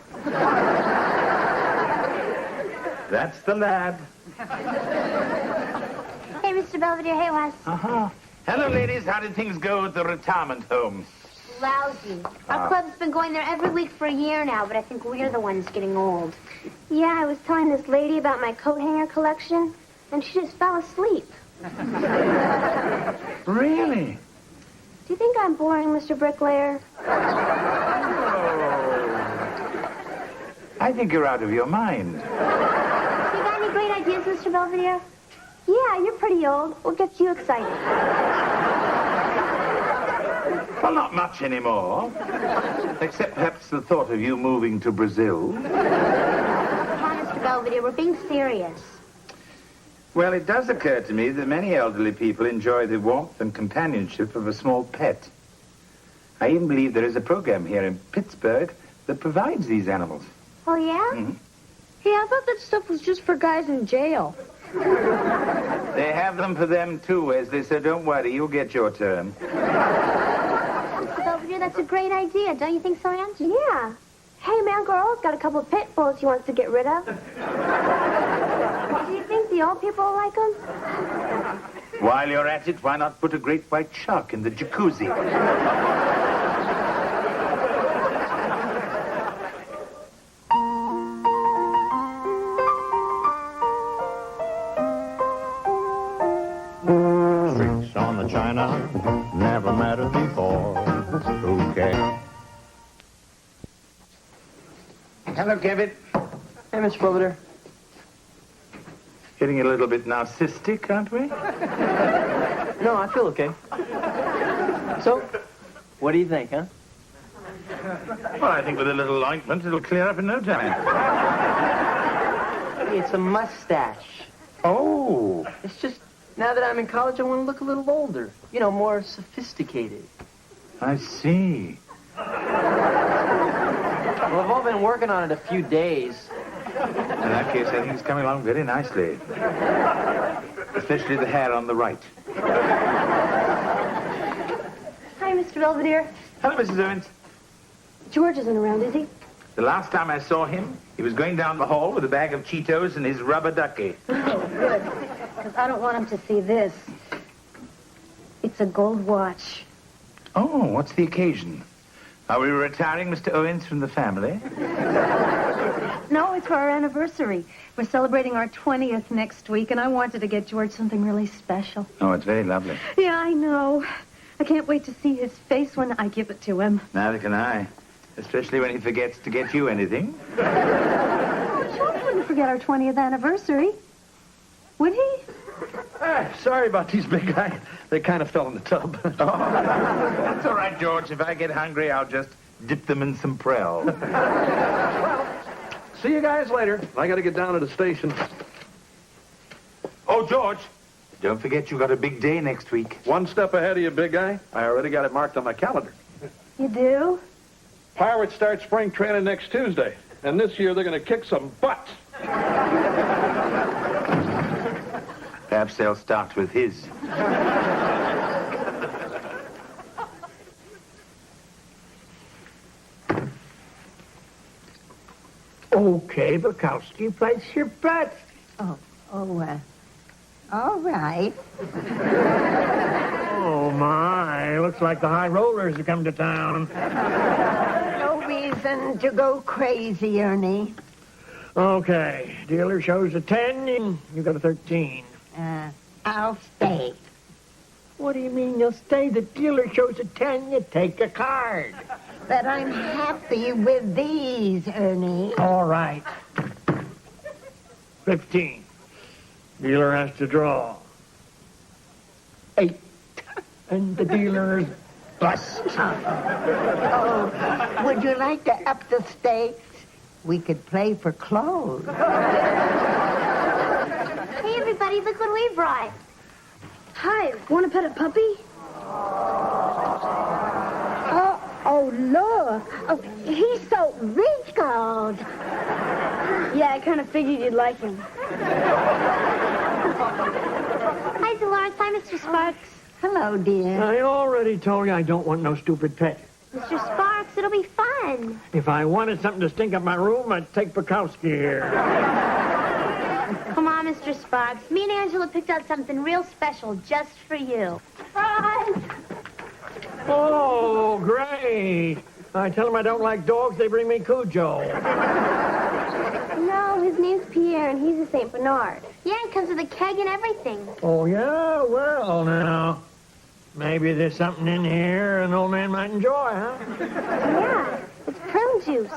That's the lad. Hey, Mr. Belvedere. Hey, Wes. Uh-huh. Hello, ladies. How did things go at the retirement home? Lousy. Our club's been going there every week for a year now, but I think we're the ones getting old. Yeah, I was telling this lady about my coat hanger collection, and she just fell asleep. Really? Do you think I'm boring, Mr. Bricklayer? I think you're out of your mind. You got any great ideas, Mr. Belvedere? Yeah, you're pretty old. What gets you excited? Well, not much anymore. Except perhaps the thought of you moving to Brazil. Come on, Mr. Belvedere, we're being serious. Well, it does occur to me that many elderly people enjoy the warmth and companionship of a small pet. I even believe there is a program here in Pittsburgh that provides these animals. Oh, yeah? Mm-hmm. Hey, I thought that stuff was just for guys in jail. They have them for them, too, Wesley, so don't worry. You'll get your turn. Mr. Belvedere, that's a great idea. Don't you think so, Ange? Yeah. Hey, man, girl's got a couple of pit bulls he wants to get rid of. Do you think the old people will like them? While you're at it, why not put a great white shark in the jacuzzi? Streaks on the china never mattered before. Who cares? Hello, Kevin. Hey, Mr. Belvedere. Getting a little bit narcissistic, aren't we? No, I feel okay. So, what do you think, huh? Well, I think with a little ointment, it'll clear up in no time. Hey, it's a mustache. Oh. It's just, now that I'm in college, I want to look a little older. You know, more sophisticated. I see. Well, I've all been working on it a few days. In that case, I think it's coming along very nicely. Especially the hair on the right. Hi, Mr. Belvedere. Hello, Mrs. Owens. George isn't around, is he? The last time I saw him, he was going down the hall with a bag of Cheetos and his rubber ducky. Oh, good. Because I don't want him to see this. It's a gold watch. Oh, what's the occasion? Are we retiring Mr. Owens from the family? No, it's for our anniversary. We're celebrating our 20th next week, and I wanted to get George something really special. Oh, it's very lovely. Yeah, I know. I can't wait to see his face when I give it to him. Neither can I. Especially when he forgets to get you anything. Oh, George wouldn't forget our 20th anniversary. Would he? Sorry about these big guys. They kind of fell in the tub. Oh, that's all right, George. If I get hungry, I'll just dip them in some Prel. Well, see you guys later. I got to get down to the station. Oh, George, don't forget you got a big day next week. One step ahead of you, big guy. I already got it marked on my calendar. You do? Pirates start spring training next Tuesday. And this year they're going to kick some butts. Perhaps they'll start with his. Okay, Bukowski, place your bet. Oh, All right. Oh, my. Looks like the high rollers have come to town. No reason to go crazy, Ernie. Okay. Dealer shows a 10, and you got a 13. I'll stay. What do you mean you'll stay? The dealer shows a 10, you take a card. But I'm happy with these, Ernie. All right. 15. Dealer has to draw. 8. And the dealer's bust. Oh, would you like to up the stakes? We could play for clothes. Hey, everybody, look what we brought. Hi, want to pet a puppy? Oh, look. Oh, he's so wrinkled. Yeah, I kind of figured you'd like him. Hi, Dolores. Hi, Mr. Sparks. Hello, dear. I already told you I don't want no stupid pet. Mr. Sparks, it'll be fun. If I wanted something to stink up my room, I'd take Bukowski here. Come on, Mr. Sparks. Me and Angela picked out something real special just for you. Surprise! Oh, great. I tell them I don't like dogs, they bring me Cujo. No, his name's Pierre, and he's a St. Bernard. Yeah, it comes with a keg and everything. Oh, yeah? Well, now, maybe there's something in here an old man might enjoy, huh? Yeah, it's prune juice.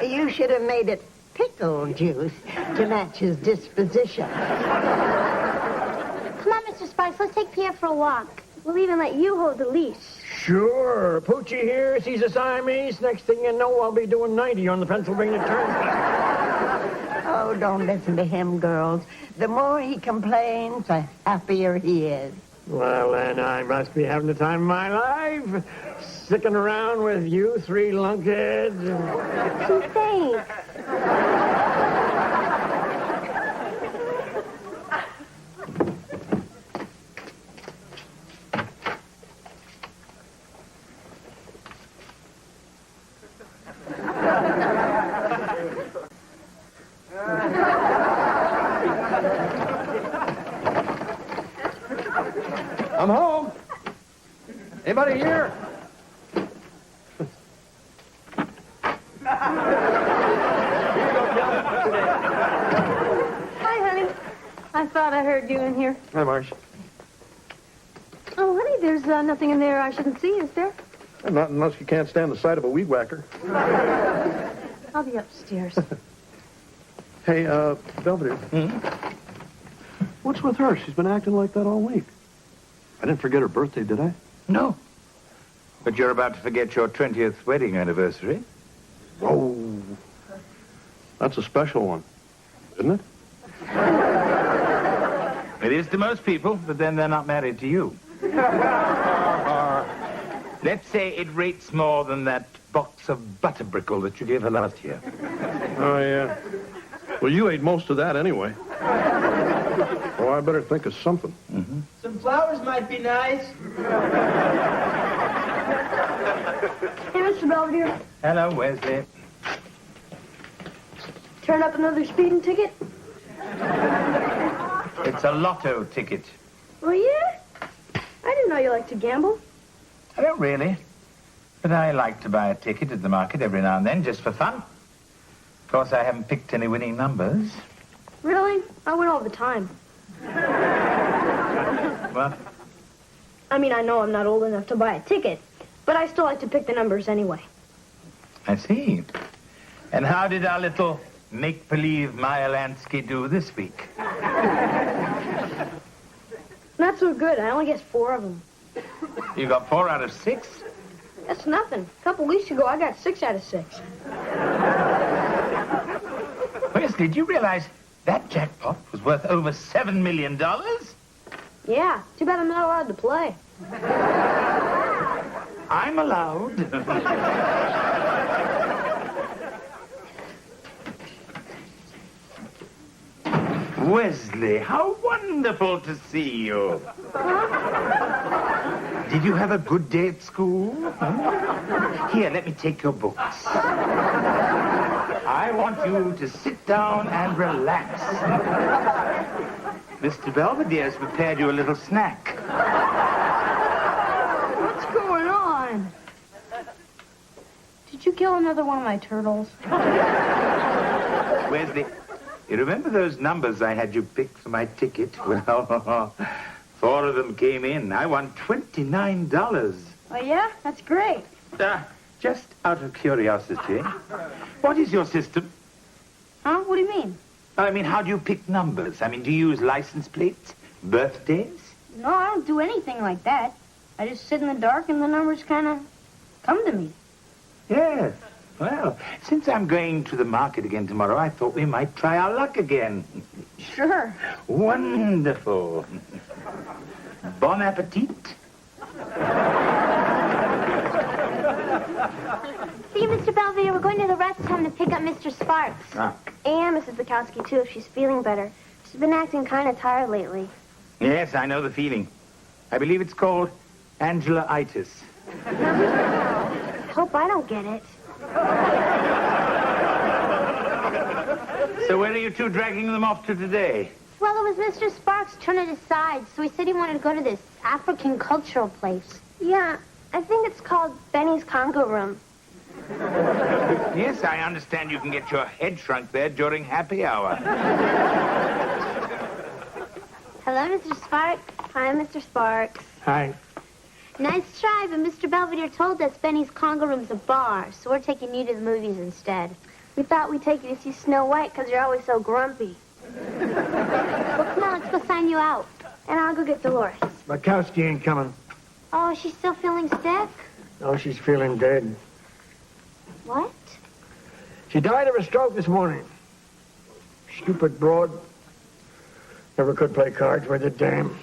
You should have made it pickle juice to match his disposition. Come on, Mr. Sparks. Let's take Pierre for a walk. We'll even let you hold the leash. Sure. Poochie here sees a Siamese. Next thing you know, I'll be doing 90 on the Pennsylvania Turnpike. Oh, don't listen to him, girls. The more he complains, the happier he is. Well, then I must be having the time of my life. Sticking around with you 3 lunkheads. Gee, thanks. I'm home. Anybody here? Hi, honey. I thought I heard you in here. Hi, Marsh. Oh, honey, there's nothing in there I shouldn't see, is there? Not unless you can't stand the sight of a weed whacker. I'll be upstairs. Hey, Belvedere. What's with her? She's been acting like that all week. I didn't forget her birthday, did I? No. But you're about to forget your 20th wedding anniversary. Whoa. That's a special one, isn't it? It is to most people, but then they're not married to you. Let's say it rates more than that box of butterbrickle that you gave her last year. Oh, yeah. Well, you ate most of that anyway. Oh, I better think of something. Mm-hmm. Some flowers might be nice. Hey, Mr. Belvedere, Hello, Wesley. turn up another speeding ticket? It's a lotto ticket. Oh, yeah? I didn't know you liked to gamble. I don't really. But I like to buy a ticket at the market every now and then, just for fun. Of course, I haven't picked any winning numbers. Really? I win all the time. What? I mean, I know I'm not old enough to buy a ticket, but I still like to pick the numbers anyway. I see. And how did our little make-believe Maya Lansky do this week? Not so good. I only guessed 4 of them. You got 4 out of 6? That's nothing. A couple weeks ago, I got 6 out of 6. Wesley, did you realize that jackpot was worth over $7 million? Yeah, too bad I'm not allowed to play. I'm allowed. Wesley, how wonderful to see you. Did you have a good day at school? Here, let me take your books. I want you to sit down and relax. Mr. Belvedere has prepared you a little snack. What's going on? Did you kill another one of my turtles? Where's the... You remember those numbers I had you pick for my ticket? Well, 4 of them came in. I won $29. Oh, yeah? That's great. Just out of curiosity, what is your system? Huh? What do you mean? I mean, how do you pick numbers? I mean, do you use license plates? Birthdays? No, I don't do anything like that. I just sit in the dark and the numbers kind of come to me. Yes. Well, since I'm going to the market again tomorrow, I thought we might try our luck again. Sure. Wonderful. Bon appetit. See, Mr. Belvedere, we're going to the rest home to pick up Mr. Sparks. Ah. And Mrs. Bukowski, too, if she's feeling better. She's been acting kind of tired lately. Yes, I know the feeling. I believe it's called Angela-itis. I hope I don't get it. So where are you two dragging them off to today? Well, it was Mr. Sparks' turn to decide, so he said he wanted to go to this African cultural place. Yeah, I think it's called Benny's Congo Room. Yes, I understand you can get your head shrunk there during happy hour. Hello, Mr. Sparks. Hi, Mr. Sparks. Hi. Nice try, but Mr. Belvedere told us Benny's Congo Room's a bar, so we're taking you to the movies instead. We thought we'd take you to see Snow White because you're always so grumpy. Well, come on, let's go sign you out. And I'll go get Dolores. Bukowski ain't coming. Oh, she's still feeling sick? No, she's feeling dead. What? She died of a stroke this morning. Stupid broad. Never could play cards worth a damn.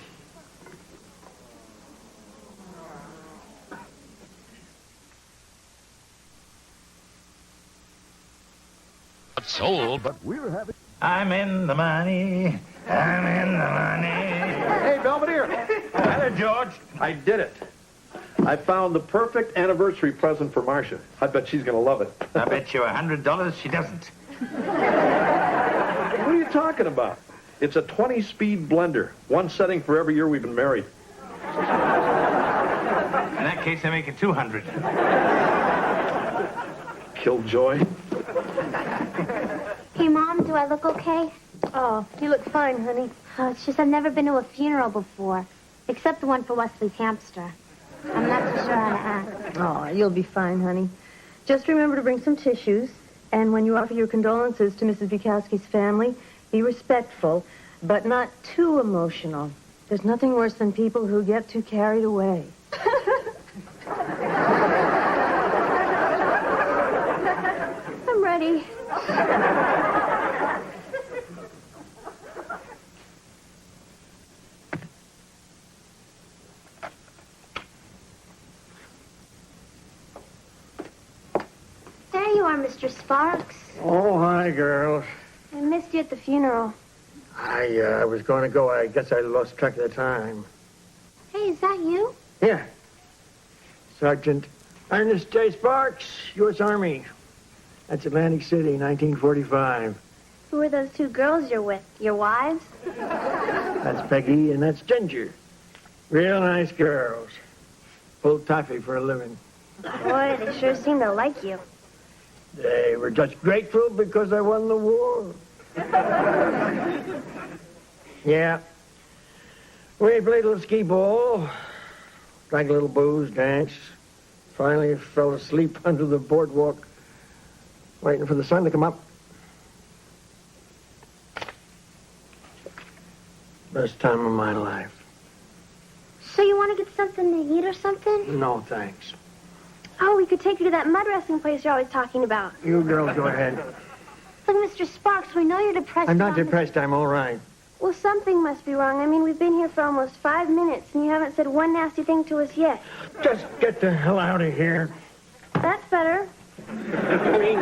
Sold, but we're having... I'm in the money. I'm in the money. Hey, Belvedere. Hello, George. I did it. I found the perfect anniversary present for Marcia. I bet she's going to love it. I bet you $100 she doesn't. What are you talking about? It's a 20-speed blender. One setting for every year we've been married. In that case, I make it 200. Killjoy. Hey, Mom, do I look okay? Oh, you look fine, honey. Oh, it's just I've never been to a funeral before, except the one for Wesley's hamster. I'm not too sure how to act. Oh, you'll be fine, honey. Just remember to bring some tissues, and when you offer your condolences to Mrs. Bukowski's family, be respectful, but not too emotional. There's nothing worse than people who get too carried away. I'm ready. There you are, Mr. Sparks. Oh, hi, girls. I missed you at the funeral. I was going to go. I guess I lost track of the time. Hey, is that you? Yeah. Sergeant Ernest J. Sparks, U.S. Army. That's Atlantic City, 1945. Who are those two girls you're with? Your wives? That's Peggy, and that's Ginger. Real nice girls. Pull taffy for a living. Boy, they sure seem to like you. They were just grateful because I won the war. Yeah. We played a little skee ball, drank a little booze, danced. Finally fell asleep under the boardwalk, waiting for the sun to come up. Best time of my life. So you want to get something to eat or something? No, thanks. Oh, we could take you to that mud wrestling place you're always talking about. You girls go ahead. Look, Mr. Sparks, we know you're depressed. I'm not depressed. I'm all right. Well, something must be wrong. I mean, we've been here for almost 5 minutes, and you haven't said one nasty thing to us yet. Just get the hell out of here. That's better. I mean,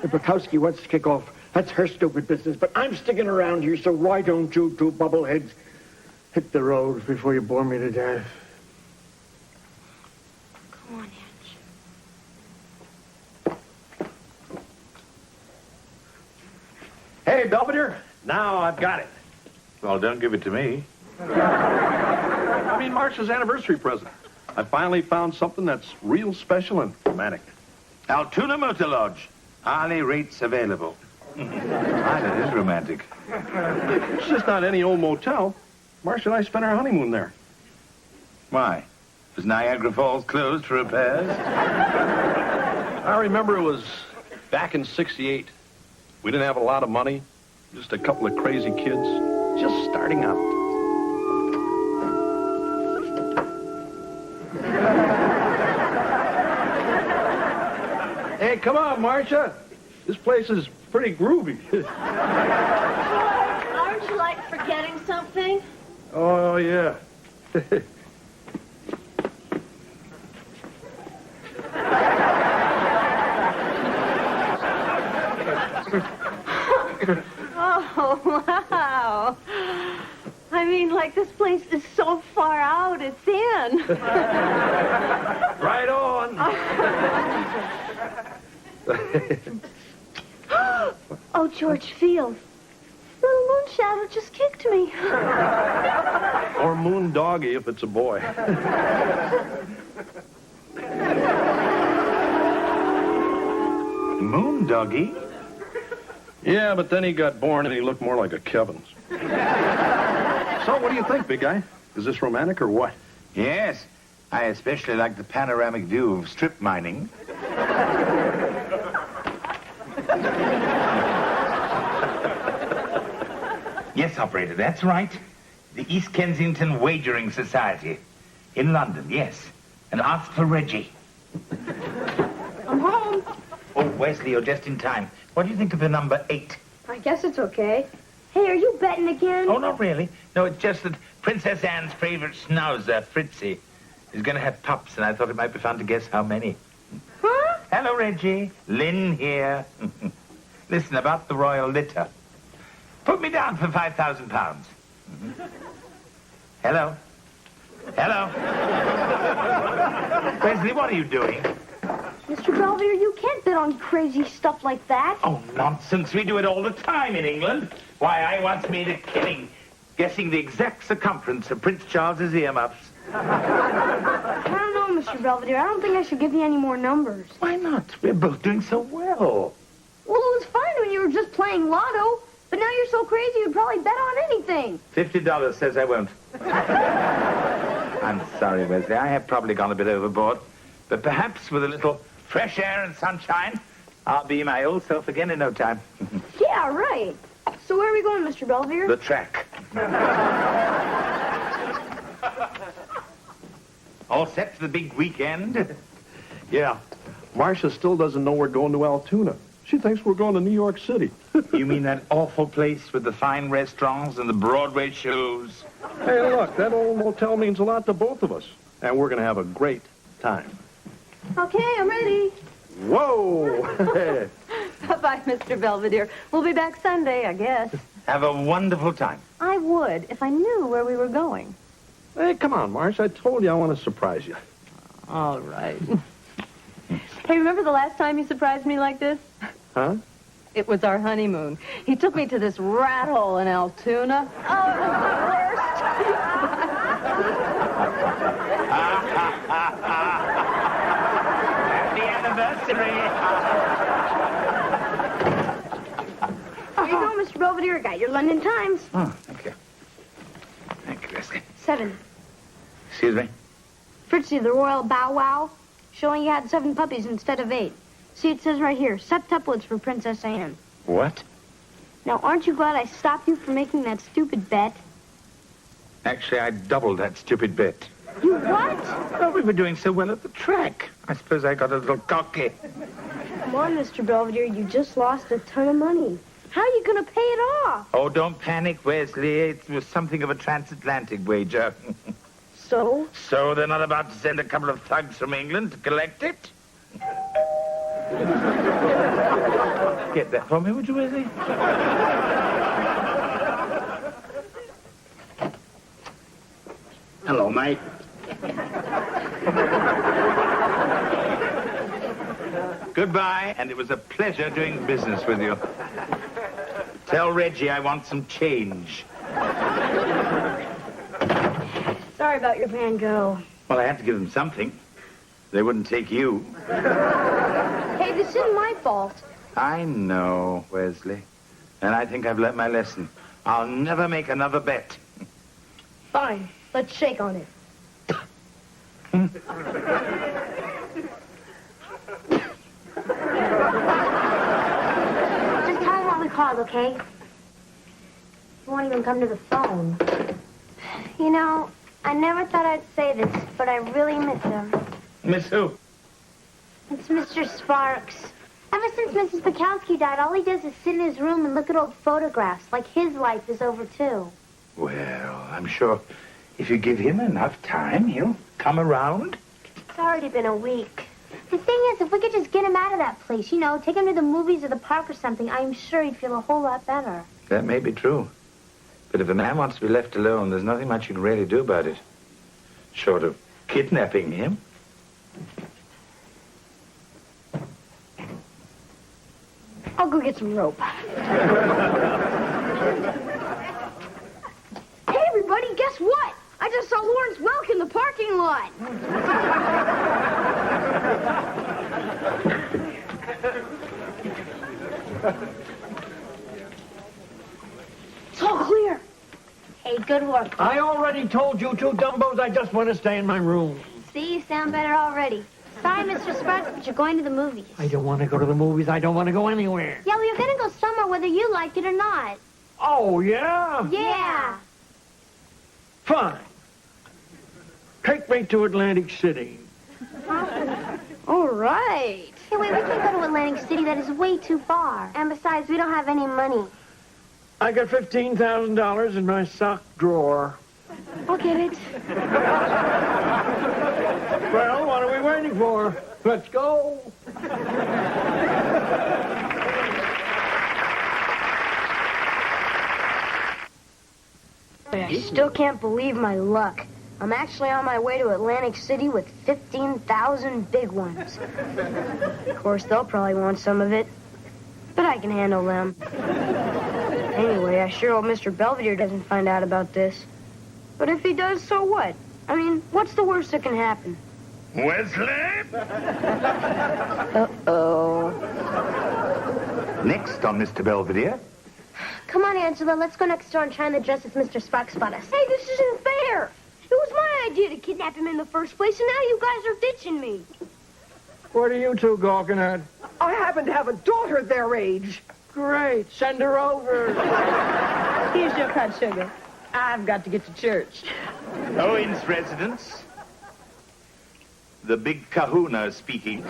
if Bukowski wants to kick off, that's her stupid business. But I'm sticking around here, so why don't you two bubbleheads hit the road before you bore me to death? Come on, Okay, Belvedere. Now I've got it. Well, don't give it to me. I mean, Marcia's anniversary present. I finally found something that's real special and romantic. Altoona Motor Lodge. Hourly rates available. That is romantic. It's just not any old motel. Marcia and I spent our honeymoon there. Why? Was Niagara Falls closed for repairs? I remember it was back in '68. We didn't have a lot of money. Just a couple of crazy kids. Just starting out. Hey, come on, Marcia. This place is pretty groovy. Aren't you, like, forgetting something? Oh, yeah. Oh, wow. I mean, like, this place is so far out, it's in. Right on. Oh, George Field. Little moon shadow just kicked me. Or moon doggy if it's a boy. Moon doggy? Yeah, but then he got born and he looked more like a Kevin's. So, what do you think, big guy? Is this romantic or what? Yes. I especially like the panoramic view of strip mining. Yes, operator, that's right. The East Kensington Wagering Society. In London, yes. And ask for Reggie. I'm home. Oh, Wesley, you're just in time. What do you think of the number 8? I guess it's okay. Hey, are you betting again? Oh, not really. No, it's just that Princess Anne's favorite schnauzer, Fritzy, is going to have pups, and I thought it might be fun to guess how many. Huh? Hello, Reggie. Lynn here. Listen, about the royal litter. Put me down for £5,000. Hello? Hello? Wesley, what are you doing? Mr. Belvedere, you can't bet on crazy stuff like that. Oh, nonsense. We do it all the time in England. Why, I once made a killing guessing the exact circumference of Prince Charles's earmuffs. I don't know, Mr. Belvedere. I don't think I should give you any more numbers. Why not? We're both doing so well. Well, it was fine when you were just playing lotto, but now you're so crazy you'd probably bet on anything. $50 says I won't. I'm sorry, Wesley. I have probably gone a bit overboard. But perhaps with a little fresh air and sunshine, I'll be my old self again in no time. Yeah, right. So where are we going, Mr. Belvedere? The track. All set for the big weekend? Yeah. Marcia still doesn't know we're going to Altoona. She thinks we're going to New York City. You mean that awful place with the fine restaurants and the Broadway shows? Hey, look, that old motel means a lot to both of us. And we're going to have a great time. Okay, I'm ready. Whoa! Bye-bye, Mr. Belvedere. We'll be back Sunday, I guess. Have a wonderful time. I would if I knew where we were going. Hey, come on, Marsh. I told you I want to surprise you. All right. Hey, remember the last time you surprised me like this? Huh? It was our honeymoon. He took me to this rat hole in Altoona. Oh, it was the worst. Happy anniversary. Here you go, Mr. Belvedere. Got your London Times. Oh, thank you. Thank you, Wesley. 7. Excuse me? Fritzy, the royal bow wow, showing you had 7 puppies instead of 8. See, it says right here, septuplets for Princess Anne. What? Now, aren't you glad I stopped you from making that stupid bet? Actually, I doubled that stupid bet. You what? Well, we were doing so well at the track. I suppose I got a little cocky. Come on, Mr. Belvedere, you just lost a ton of money. How are you going to pay it off? Oh, don't panic, Wesley. It was something of a transatlantic wager. So? So they're not about to send a couple of thugs from England to collect it? Get that for me, would you, Wesley? Hello, mate. Goodbye, and it was a pleasure doing business with you. Tell Reggie I want some change. Sorry about your banjo. Well, I had to give them something. They wouldn't take you. Hey, this isn't my fault. I know, Wesley. And I think I've learnt my lesson. I'll never make another bet. Fine. Let's shake on it. Just tell him what we called, okay? He won't even come to the phone. You know, I never thought I'd say this, but I really miss him. Miss who? It's Mr. Sparks. Ever since Mrs. Bukowski died, all he does is sit in his room and look at old photographs, like his life is over, too. Well, I'm sure if you give him enough time, he'll come around. It's already been a week. The thing is, if we could just get him out of that place, you know, take him to the movies or the park or something, I'm sure he'd feel a whole lot better. That may be true. But if a man wants to be left alone, there's nothing much you can really do about it. Short of kidnapping him. I'll go get some rope. Hey, everybody, guess what? I just saw Lawrence Welk in the parking lot. It's all clear. Hey, good work. I already told you two dumbos I just want to stay in my room. See, you sound better already. Sorry, Mr. Sparks, but you're going to the movies. I don't want to go to the movies. I don't want to go anywhere. Yeah, well, you're going to go somewhere whether you like it or not. Oh, yeah? Yeah. Fine. Take me to Atlantic City. All right. Hey, wait, we can't go to Atlantic City. That is way too far. And besides, we don't have any money. I got $15,000 in my sock drawer. I'll get it. Well, what are we waiting for? Let's go. I still can't believe my luck. I'm actually on my way to Atlantic City with 15,000 big ones. Of course, they'll probably want some of it, but I can handle them. Anyway, I sure hope Mr. Belvedere doesn't find out about this. But if he does, so what? I mean, what's the worst that can happen? Wesley? Uh-oh. Next on Mr. Belvedere. Come on, Angela, let's go next door and try on the dress as Mr. Sparks bought us. Hey, this isn't fair. It was my idea to kidnap him in the first place, and now you guys are ditching me. What are you two gawking at? I happen to have a daughter their age. Great. Send her over. Here's your cut, sugar. I've got to get to church. Owen's residence. The big kahuna speaking.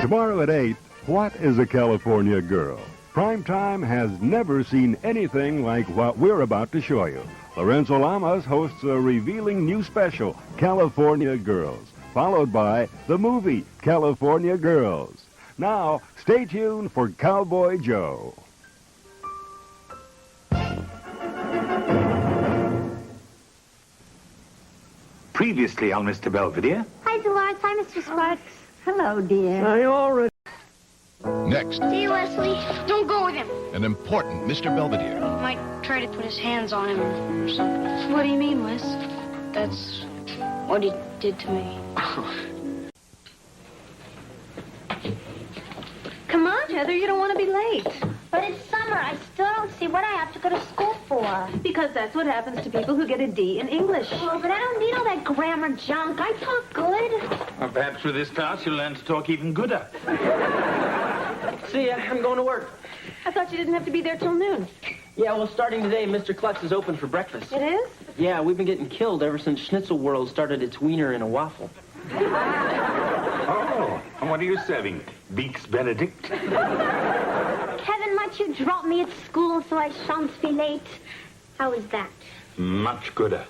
Tomorrow at 8, what is a California girl? Primetime has never seen anything like what we're about to show you. Lorenzo Lamas hosts a revealing new special, California Girls, followed by the movie California Girls. Now, stay tuned for Cowboy Joe. Previously on Mr. Belvedere. Hi, Dolores. Hi, Mr. Sparks. Hello, dear. I already... Next, See you, Leslie. Don't go with him. an important Mr. Belvedere. He might try to put his hands on him or something. What do you mean, Wes? That's what he did to me. Come on, Heather, you don't want to be late. But it's summer. I still don't see what I have to go to school for. Because that's what happens to people who get a D in English. Oh, but I don't need all that grammar junk. I talk good. Well, perhaps with this class you'll learn to talk even gooder. See ya. I'm going to work. I thought you didn't have to be there till noon. Yeah, well, starting today, Mr. Klutz is open for breakfast. It is? Yeah, we've been getting killed ever since Schnitzel World started its wiener in a waffle. Oh, and what are you serving? Beaks Benedict? Kevin, might you drop me at school so I shan't be late? How is that? Much gooder.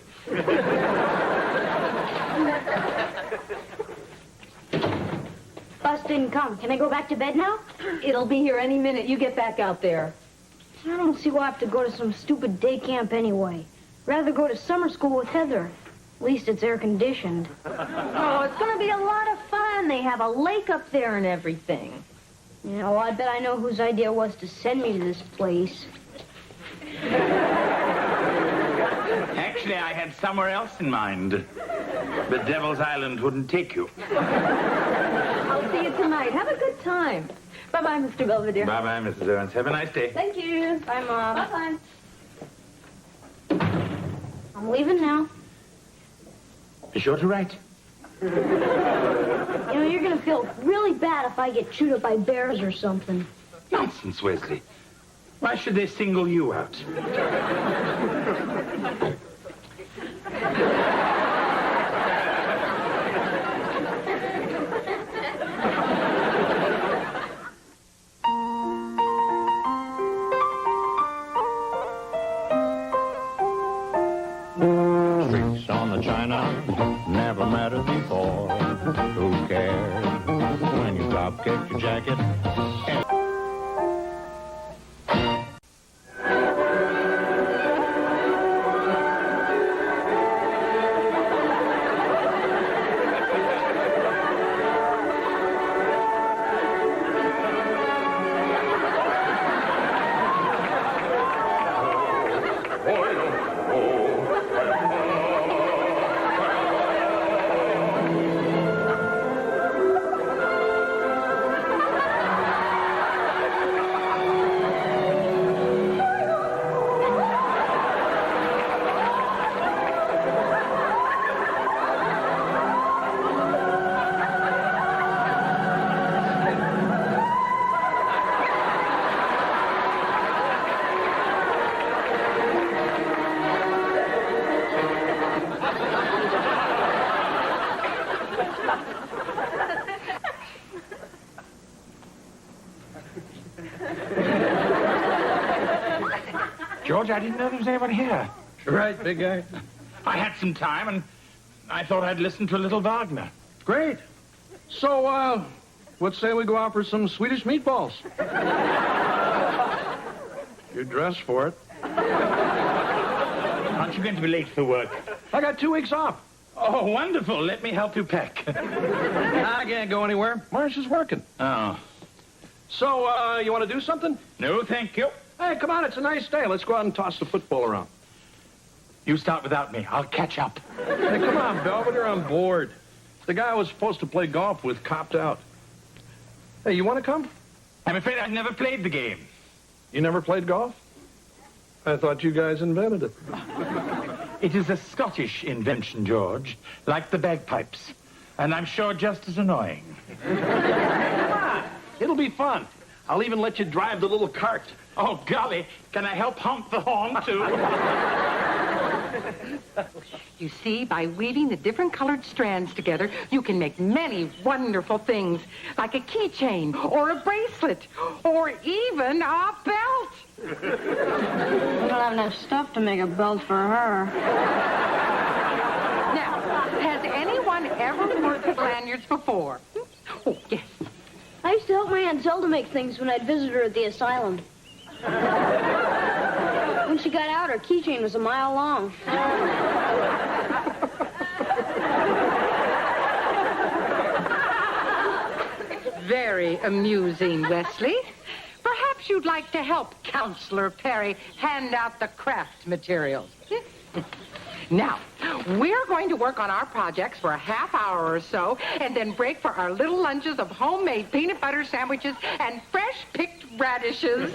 Buster, didn't come. Can I go back to bed now? It'll be here any minute. You get back out there. I don't see why I have to go to some stupid day camp anyway. Rather go to summer school with Heather. At least it's air-conditioned. Oh, it's going to be a lot of fun. They have a lake up there and everything. Yeah, well, I bet I know whose idea was to send me to this place. Actually, I had somewhere else in mind. But Devil's Island wouldn't take you. I'll see you tonight. Have a good time. Bye-bye, Mr. Belvedere. Bye-bye, Mrs. Owens. Have a nice day. Thank you. Bye, Mom. Bye-bye. I'm leaving now. Be sure to write. You know, you're going to feel really bad if I get chewed up by bears or something. Nonsense, Wesley. Why should they single you out? Streaks on the china never mattered before. Who cares when you drop kick your jacket? George, I didn't know there was anyone here. Right, big guy. I had some time, and I thought I'd listen to a little Wagner. Great. So, let's say we go out for some Swedish meatballs. You're dressed for it. Aren't you going to be late for work? I got 2 weeks off. Oh, wonderful. Let me help you pack. I can't go anywhere. Marcia's working. Oh. So, you want to do something? No, thank you. Hey, come on, it's a nice day. Let's go out and toss the football around. You start without me. I'll catch up. Hey, come on, Belvedere, I'm bored. The guy I was supposed to play golf with copped out. Hey, you want to come? I'm afraid I've never played the game. You never played golf? I thought you guys invented it. It is a Scottish invention, George, like the bagpipes. And I'm sure just as annoying. Come on, it'll be fun. I'll even let you drive the little cart. Oh, golly, can I help honk the horn, too? You see, by weaving the different colored strands together, you can make many wonderful things, like a keychain, or a bracelet, or even a belt. I don't have enough stuff to make a belt for her. Now, has anyone ever worked with lanyards before? Oh, yes. I used to help my Aunt Zelda make things when I'd visit her at the asylum. When she got out, her keychain was a mile long. Very amusing, Wesley. Perhaps you'd like to help Counselor Perry hand out the craft materials. Now, we're going to work on our projects for a half hour or so, and then break for our little lunches of homemade peanut butter sandwiches and fresh-picked radishes.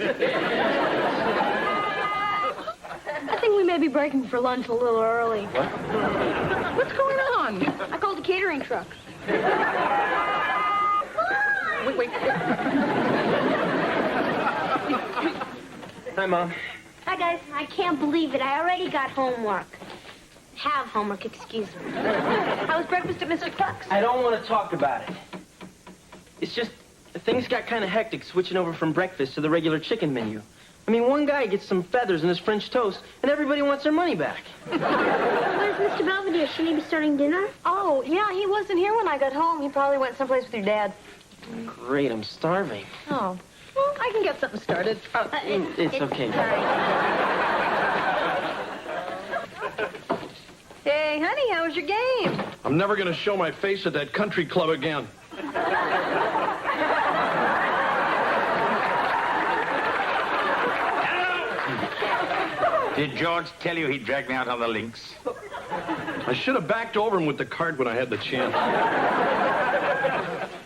I think we may be breaking for lunch a little early. What's going on? I called the catering truck. Wait. Hi, Mom. Hi, guys. I can't believe it. I already got homework. Have homework, excuse me. How was breakfast at Mr. Cluck's? I don't want to talk about it. It's just, things got kind of hectic switching over from breakfast to the regular chicken menu. I mean, one guy gets some feathers in his French toast, and everybody wants their money back. Where's Mr. Belvedere? Shouldn't he be starting dinner? Oh, yeah, he wasn't here when I got home. He probably went someplace with your dad. Great, I'm starving. Oh, well, I can get something started. It's okay. Hey, honey, how was your game? I'm never going to show my face at that country club again. Did George tell you he dragged me out on the links? I should have backed over him with the card when I had the chance.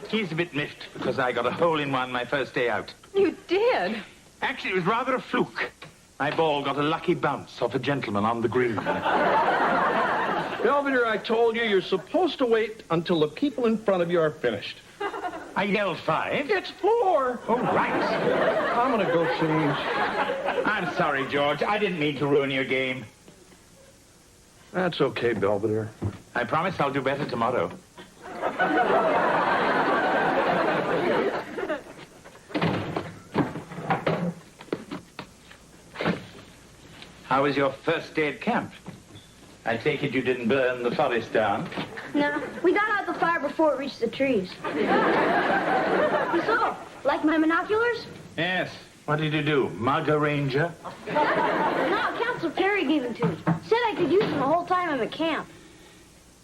He's a bit miffed because I got a hole-in-one my first day out. You did? Actually, it was rather a fluke. My ball got a lucky bounce off a gentleman on the green. Belvedere, I told you, you're supposed to wait until the people in front of you are finished. I yelled 5. It's 4. Oh, right. I'm going to go change. I'm sorry, George. I didn't mean to ruin your game. That's okay, Belvedere. I promise I'll do better tomorrow. How was your first day at camp? I take it you didn't burn the forest down? No, we got out the fire before it reached the trees. So, like my binoculars? Yes. What did you do? Mug a ranger? No, Counselor Perry gave them to me. Said I could use them the whole time I'm at camp.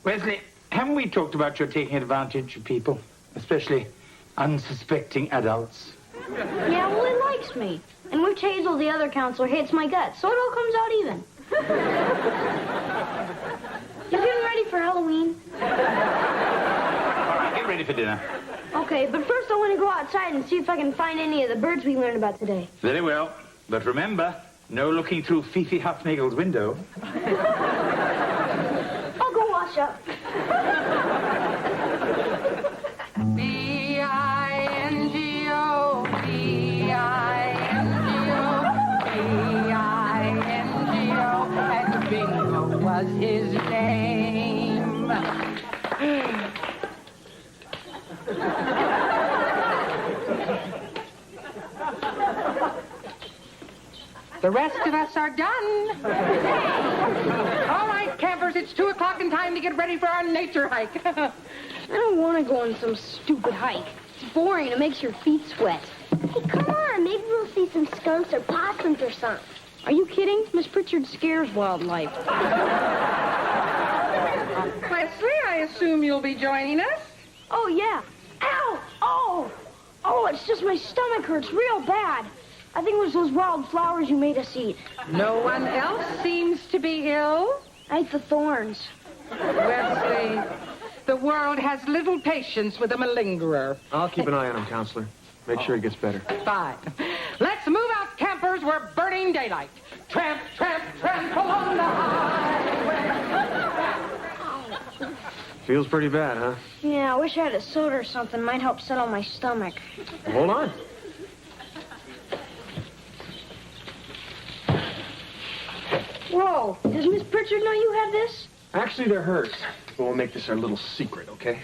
Wesley, haven't we talked about your taking advantage of people? Especially unsuspecting adults? Yeah, well, he likes me. And Witch Hazel, the other counselor, hates my guts, so it all comes out even. You getting ready for Halloween? All right, get ready for dinner. Okay, but first I want to go outside and see if I can find any of the birds we learned about today. Very well. But remember, no looking through Fifi Huffnagel's window. I'll go wash up. B-I-N-G-O, B-I-N-G-O, B-I-N-G-O, and Bingo was his name. The rest of us are done. All right, campers, it's 2 o'clock and time to get ready for our nature hike. I don't want to go on some stupid hike. It's boring. It makes your feet sweat. Hey, come on. Maybe we'll see some skunks or possums or something. Are you kidding? Miss Pritchard scares wildlife. Wesley, I assume you'll be joining us? Oh, yeah. Ow! Oh! Oh, it's just my stomach hurts real bad. I think it was those wild flowers you made us eat. No one else seems to be ill. I ate the thorns. Wesley, the world has little patience with a malingerer. I'll keep an eye on him, Counselor. Make sure he gets better. Fine. Let's move out, campers. We're burning daylight. Tramp, tramp, tramp along the highway. Feels pretty bad, huh? Yeah, I wish I had a soda or something. Might help settle my stomach. Hold on. Whoa, does Miss Pritchard know you have this? Actually, they're hers. But we'll make this our little secret, okay?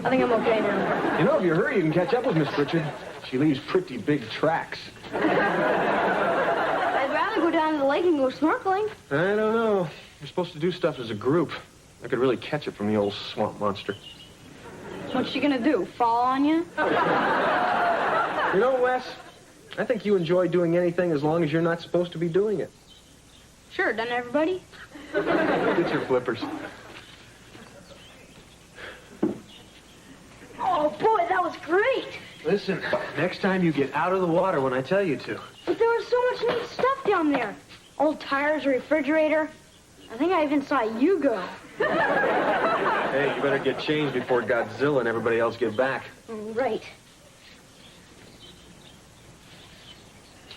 I think I'm okay now. You know, if you hurry, you can catch up with Miss Pritchard. She leaves pretty big tracks. I'd rather go down to the lake and go snorkeling. I don't know. You're supposed to do stuff as a group. I could really catch it from the old swamp monster. What's she gonna do? Fall on you? You know, Wes, I think you enjoy doing anything as long as you're not supposed to be doing it. Sure, doesn't everybody? Get your flippers. Oh, boy, that was great. Listen, next time you get out of the water when I tell you to. But there was so much neat stuff down there. Old tires, a refrigerator. I think I even saw you go. Hey, you better get changed before Godzilla and everybody else get back. Right.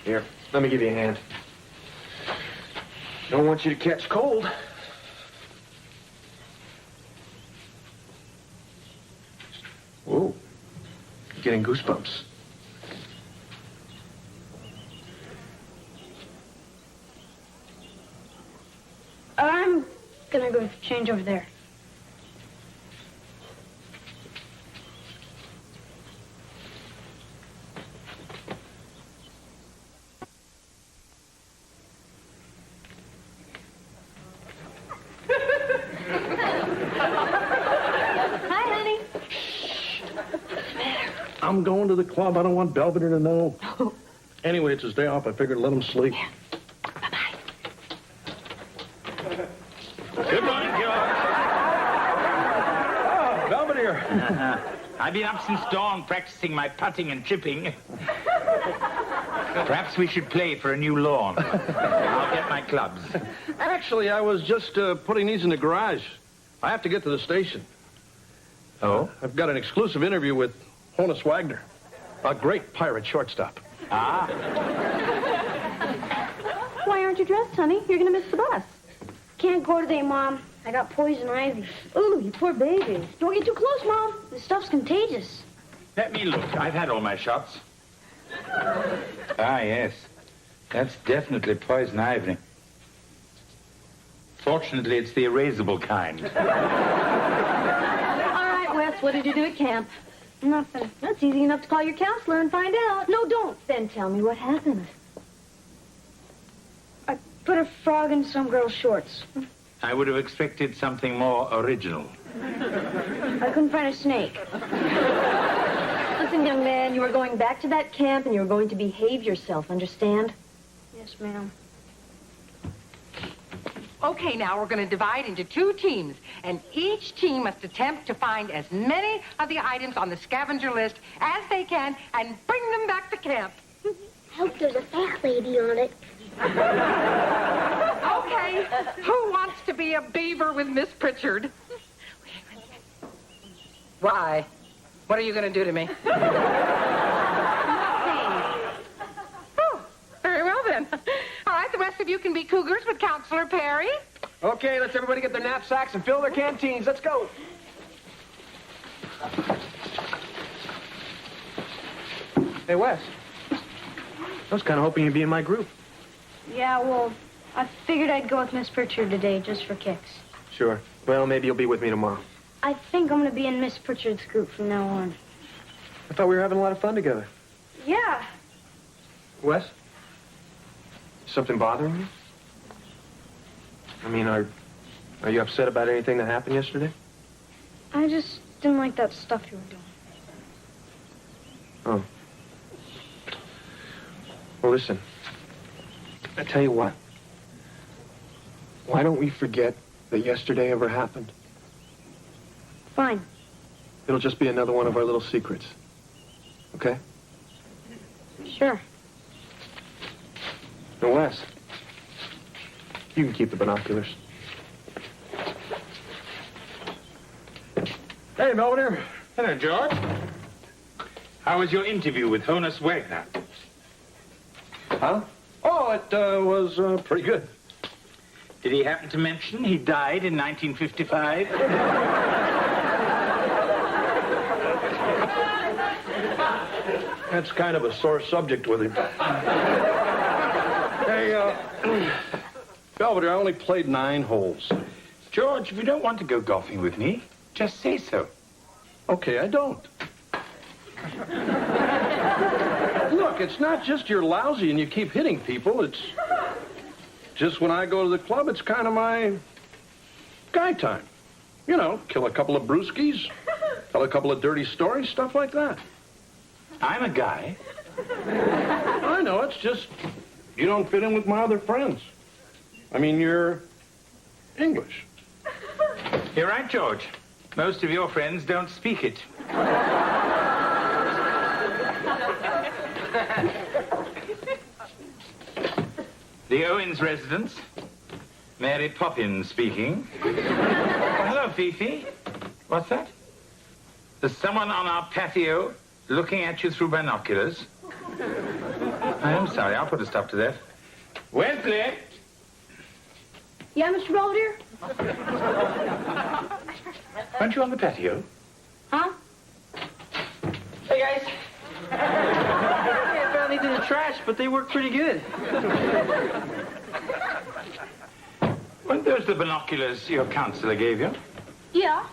Here, let me give you a hand. Don't want you to catch cold. Whoa, getting goosebumps. I'm gonna go change over there. I'm going to the club. I don't want Belvedere to know. Anyway, it's his day off. I figured let him sleep. Yeah. Bye-bye. Good morning, George. Oh, Belvedere. I've been up since dawn practicing my putting and chipping. Perhaps we should play for a new lawn. I'll get my clubs. Actually, I was just putting these in the garage. I have to get to the station. Oh? I've got an exclusive interview with Honus Wagner, a great pirate shortstop. Ah. Why aren't you dressed, honey? You're going to miss the bus. Can't go today, Mom. I got poison ivy. Ooh, you poor baby. Don't get too close, Mom. This stuff's contagious. Let me look. I've had all my shots. Ah, yes. That's definitely poison ivy. Fortunately, it's the erasable kind. All right, Wes, what did you do at camp? Nothing. That's easy enough to call your counselor and find out. No, don't. Then tell me what happened. I put a frog in some girl's shorts. I would have expected something more original. I couldn't find a snake. Listen, young man, you are going back to that camp and you're going to behave yourself, understand? Yes, ma'am. Okay, now we're going to divide into 2 teams, and each team must attempt to find as many of the items on the scavenger list as they can and bring them back to camp. I hope there's a fat lady on it. Okay, who wants to be a beaver with Miss Pritchard? Why? What are you going to do to me? Oh, very well then. All right, the rest of you can be cougars with Counselor Perry. Okay, let's everybody get their knapsacks and fill their canteens. Let's go. Hey, Wes. I was kind of hoping you'd be in my group. Yeah, well, I figured I'd go with Miss Pritchard today just for kicks. Sure. Well, maybe you'll be with me tomorrow. I think I'm going to be in Miss Pritchard's group from now on. I thought we were having a lot of fun together. Yeah. Wes? Something bothering you? I mean, are you upset about anything that happened yesterday? I just didn't like that stuff you were doing. Oh. Well, listen. I tell you what. Why don't we forget that yesterday ever happened? Fine. It'll just be another one of our little secrets. Okay? Sure. Now, Wes, you can keep the binoculars. Hey, Belvedere. Hello, George. How was your interview with Honus Wagner? Huh? Oh, it was pretty good. Did he happen to mention he died in 1955? That's kind of a sore subject with him. Hey, Belvedere, I only played 9 holes. George, if you don't want to go golfing with me, just say so. Okay, I don't. Look, it's not just you're lousy and you keep hitting people. It's just when I go to the club, it's kind of my guy time. You know, kill a couple of brewskis, tell a couple of dirty stories, stuff like that. I'm a guy. I know, it's just you don't fit in with my other friends. I mean, you're English. You're right, George. Most of your friends don't speak it. The Owens residence. Mary Poppins speaking. Oh, hello, Fifi. What's that? There's someone on our patio looking at you through binoculars. I'm sorry, I'll put a stop to that. Wesley! Yeah, Mr. Belvedere? Aren't you on the patio? Huh? Hey, guys. I found these in the trash, but they work pretty good. Weren't those the binoculars your counselor gave you? Yeah.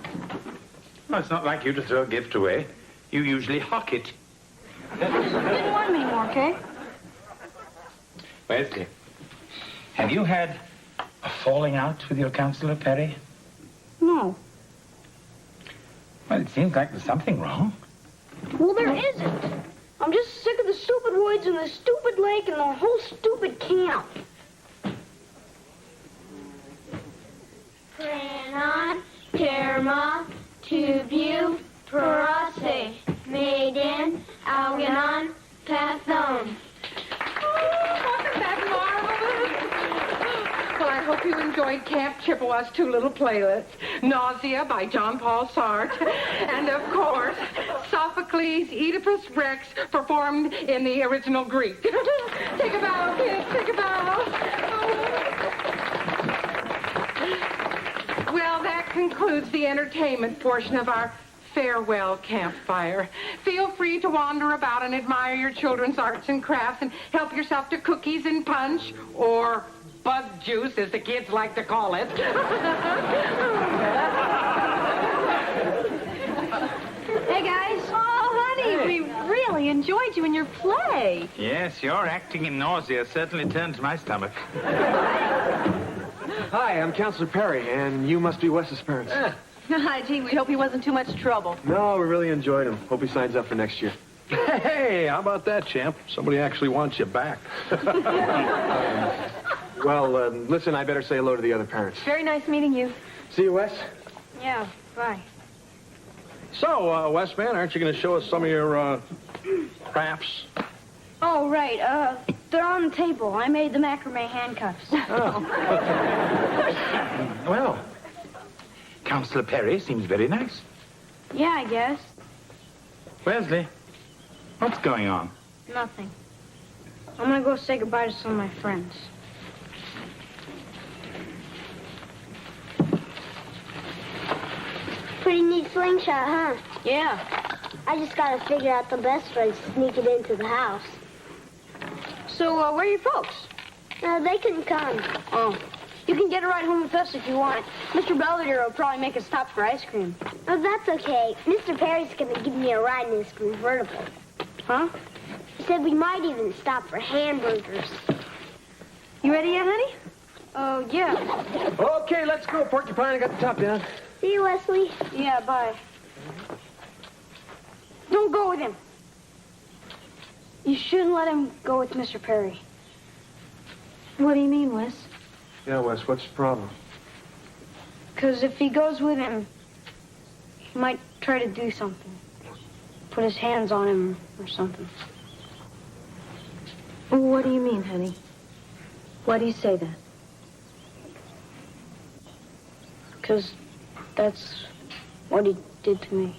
Well, it's not like you to throw a gift away. You usually hock it. Didn't want them anymore, okay? Wesley, have you had a falling out with your counselor, Perry? No. Well, it seems like there's something wrong. Well, there isn't. I'm just sick of the stupid woods and the stupid lake and the whole stupid camp. Pranon, Terma, Tubu, Parase, Maiden, Algernon, Pathon. Wasn't that marvelous? Well, I hope you enjoyed Camp Chippewa's two little playlets. Nausea by John Paul Sartre. And, of course, Sophocles' Oedipus Rex performed in the original Greek. Take a bow, kids. Take a bow. Well, that concludes the entertainment portion of our farewell campfire. Feel free to wander about and admire your children's arts and crafts and help yourself to cookies and punch, or bug juice, as the kids like to call it. Hey, guys. Oh, honey, we really enjoyed you in your play. Yes, your acting in Nausea certainly turns my stomach. Hi, I'm Counselor Perry, and you must be Wes's parents. Hi, gee, we hope he wasn't too much trouble. No, we really enjoyed him. Hope he signs up for next year. Hey, how about that, champ? Somebody actually wants you back. Listen, I better say hello to the other parents. Very nice meeting you. See you, Wes. Yeah, bye. So, Wes, man, aren't you going to show us some of your, crafts? Oh, right. They're on the table. I made the macrame handcuffs. Oh. Well, Counselor Perry seems very nice. Yeah, I guess. Wesley, what's going on? Nothing. I'm gonna go say goodbye to some of my friends. Pretty neat slingshot, huh? Yeah. I just gotta figure out the best way to sneak it into the house. So, where are your folks? They couldn't come. Oh. You can get a ride home with us if you want. Mr. Belvedere will probably make us stop for ice cream. Oh, that's okay. Mr. Perry's gonna give me a ride in his convertible. Huh? He said we might even stop for hamburgers. You ready yet, honey? Oh, yeah. Okay, let's go, Porcupine. I got the top down. See you, Wesley. Yeah, bye. Don't go with him. You shouldn't let him go with Mr. Perry. What do you mean, Wes? Yeah, Wes, what's the problem? Because if he goes with him, he might try to do something. Put his hands on him or something. What do you mean, honey? Why do you say that? Because that's what he did to me.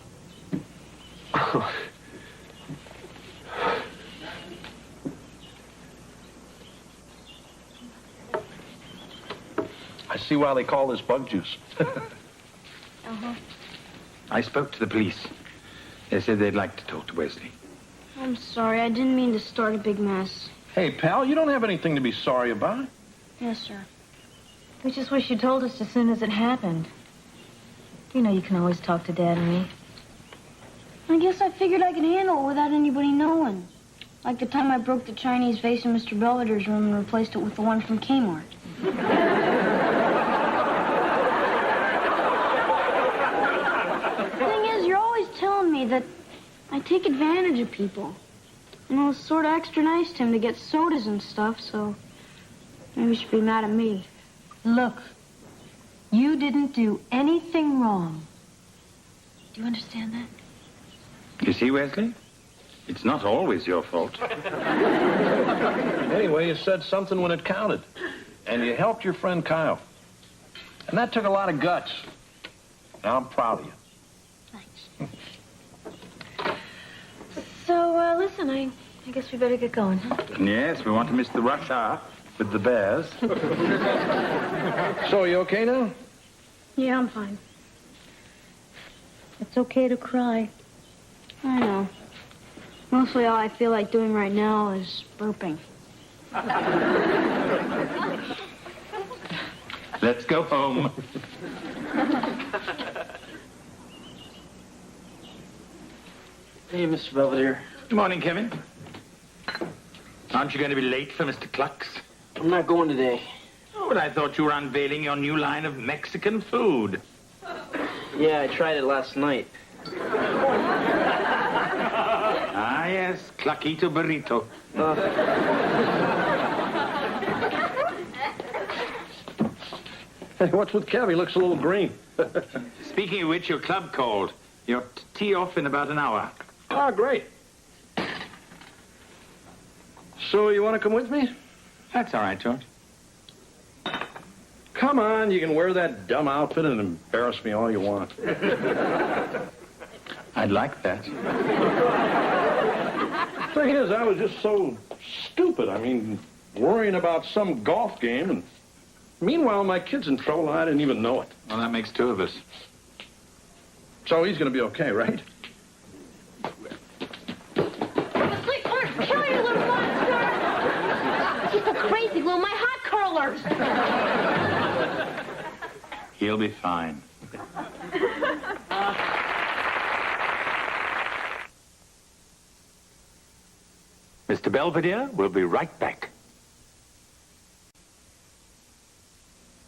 I see why they call this bug juice. Uh-huh. I spoke to the police. They said they'd like to talk to Wesley. I'm sorry. I didn't mean to start a big mess. Hey, pal, you don't have anything to be sorry about. Yes, sir. We just wish you told us as soon as it happened. You know you can always talk to Dad and me. I guess I figured I could handle it without anybody knowing. Like the time I broke the Chinese vase in Mr. Belvedere's room and replaced it with the one from Kmart. The thing is, you're always telling me that I take advantage of people. And I was sort of extra nice to him to get sodas and stuff, so maybe you should be mad at me. Look, you didn't do anything wrong. Do you understand that? You see, Wesley? It's not always your fault. Anyway, you said something when it counted. And you helped your friend Kyle. And that took a lot of guts. Now I'm proud of you. So, listen, I guess we better get going, huh? Yes, we want to miss the rush hour with the bears. So, you okay now? Yeah, I'm fine. It's okay to cry. I know. Mostly all I feel like doing right now is burping. Let's go home. Hey, Mr. Belvedere. Good morning, Kevin. Aren't you going to be late for Mr. Clucks? I'm not going today. Oh, but I thought you were unveiling your new line of Mexican food. Yeah, I tried it last night. yes, Claquito Burrito. Hey, what's with Kev? He looks a little green. Speaking of which, your club called. Your tee off in about an hour. Oh, great. So you want to come with me? That's all right, George. Come on, you can wear that dumb outfit and embarrass me all you want. I'd like that. Thing is, I was just so stupid. I mean, worrying about some golf game, and meanwhile, my kid's in trouble, and I didn't even know it. Well, that makes two of us. So he's going to be okay, right? Kill you, little monster! He's so crazy, glue. My hot curlers! He'll be fine. Mr. Belvedere, we'll be right back.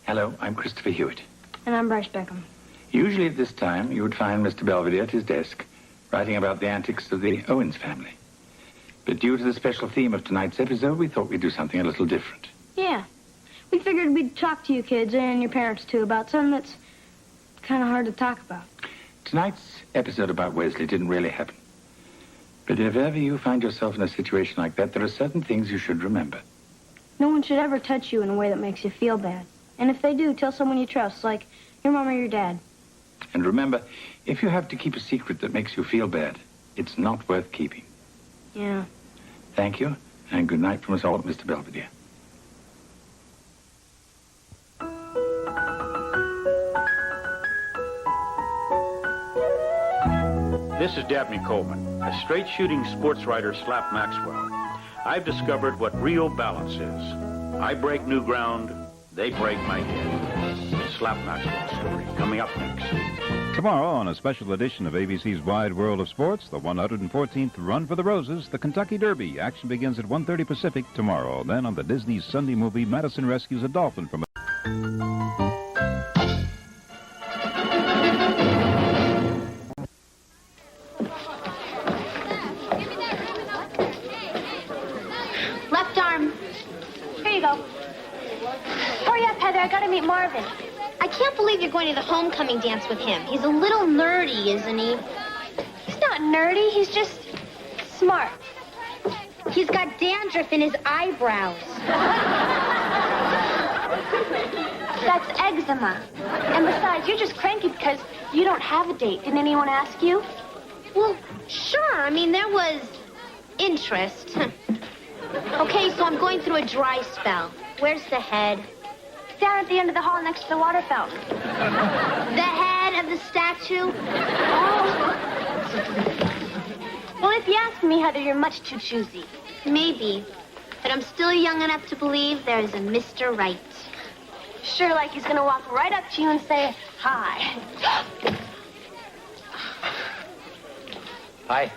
Hello, I'm Christopher Hewitt. And I'm Bryce Beckham. Usually at this time, you would find Mr. Belvedere at his desk, writing about the antics of the Owens family. But due to the special theme of tonight's episode, we thought we'd do something a little different. Yeah. We figured we'd talk to you kids and your parents, too, about something that's kind of hard to talk about. Tonight's episode about Wesley didn't really happen. But if ever you find yourself in a situation like that, there are certain things you should remember. No one should ever touch you in a way that makes you feel bad. And if they do, tell someone you trust, like your mom or your dad. And remember, if you have to keep a secret that makes you feel bad, it's not worth keeping. Yeah. Thank you, and good night from us all at Mr. Belvedere. This is Dabney Coleman, a straight-shooting sports writer slap Maxwell. I've discovered what real balance is. I break new ground, they break my head. The Slap Maxwell story, coming up next. Tomorrow, on a special edition of ABC's Wide World of Sports, the 114th Run for the Roses, the Kentucky Derby. Action begins at 1:30 Pacific tomorrow. Then on the Disney Sunday movie, Madison rescues a dolphin from a... Left arm. Here you go. Hurry up, Heather. I gotta meet Marvin. I can't believe you're going to the homecoming dance with him. He's a little nerdy, isn't he? He's not nerdy. He's just smart. He's got dandruff in his eyebrows. That's eczema. And besides, you're just cranky because you don't have a date. Didn't anyone ask you? Well, sure. I mean, there was interest. Okay, so I'm going through a dry spell. Where's the head? Down at the end of the hall next to the water fountain. The head of the statue? Oh. Well, if you ask me, Heather, you're much too choosy. Maybe. But I'm still young enough to believe there's a Mr. Right. Sure, like he's gonna walk right up to you and say, hi. Hi.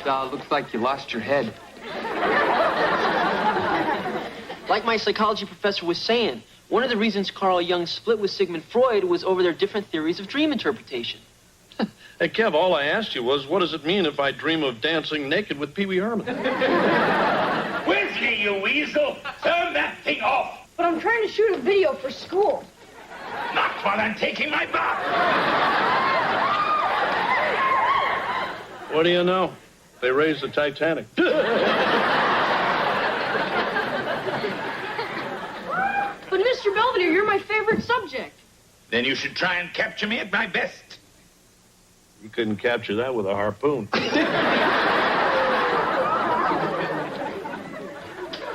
Looks like you lost your head. Like my psychology professor was saying, one of the reasons Carl Jung split with Sigmund Freud was over their different theories of dream interpretation. Hey, Kev, all I asked you was, what does it mean if I dream of dancing naked with Pee Wee Herman? Wesley, you weasel! Turn that thing off! But I'm trying to shoot a video for school. Not while I'm taking my bath! What do you know? They raised the Titanic. But Mr. Belvedere, you're my favorite subject. Then you should try and capture me at my best. You couldn't capture that with a harpoon.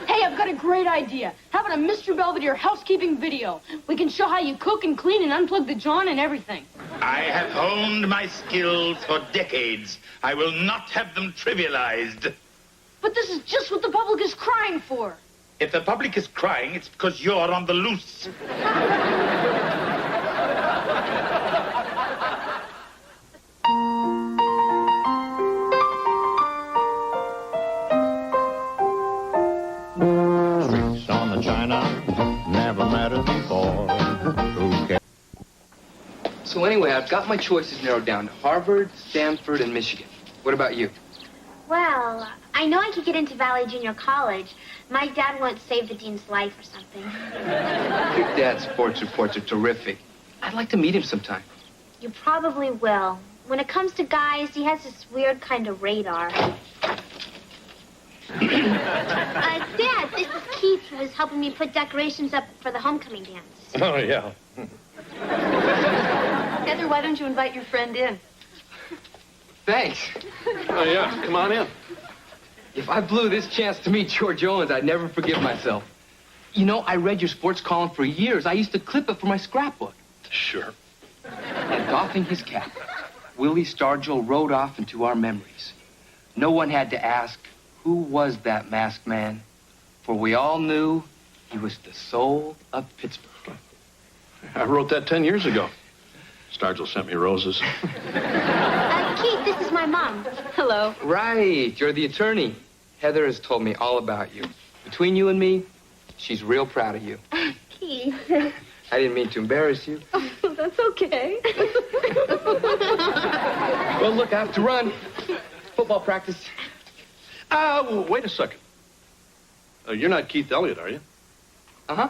Hey, I've got a great idea. How about a Mr. Belvedere housekeeping video? We can show how you cook and clean and unplug the John and everything. I have honed my skills for decades. I will not have them trivialized. But this is just what the public is crying for. If the public is crying, it's because you're on the loose. Streets on the China never mattered before. Who cares? So anyway, I've got my choices narrowed down to Harvard, Stanford, and Michigan. What about you? Well, I know I could get into Valley Junior College. My dad won't save the dean's life or something. Your dad's sports reports are terrific. I'd like to meet him sometime. You probably will. When it comes to guys, he has this weird kind of radar. Dad, this is Keith, who was helping me put decorations up for the homecoming dance. Oh, yeah. Heather, why don't you invite your friend in? Thanks. Oh, yeah. Come on in. If I blew this chance to meet George Owens, I'd never forgive myself. You know, I read your sports column for years. I used to clip it for my scrapbook. Sure. And doffing his cap, Willie Stargell rode off into our memories. No one had to ask, who was that masked man? For we all knew he was the soul of Pittsburgh. I wrote that 10 years ago. Stargell sent me roses. Keith, this is my mom. Hello. Right, you're the attorney. Heather has told me all about you. Between you and me, she's real proud of you. Keith. I didn't mean to embarrass you. Oh, that's okay. Well, look, I have to run. Football practice. Wait a second. You're not Keith Elliott, are you? Uh-huh.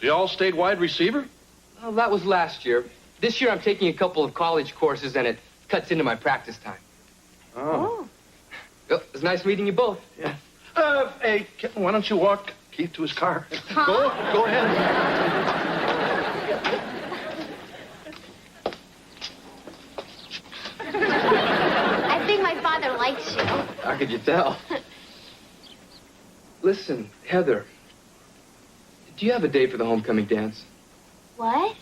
The all-state wide receiver? Oh, that was last year. This year I'm taking a couple of college courses, and it cuts into my practice time. Oh. Well, it was nice meeting you both. Yeah. Hey, why don't you walk Keith to his car? Huh? Go ahead. I think my father likes you. How could you tell? Listen, Heather, do you have a date for the homecoming dance? What?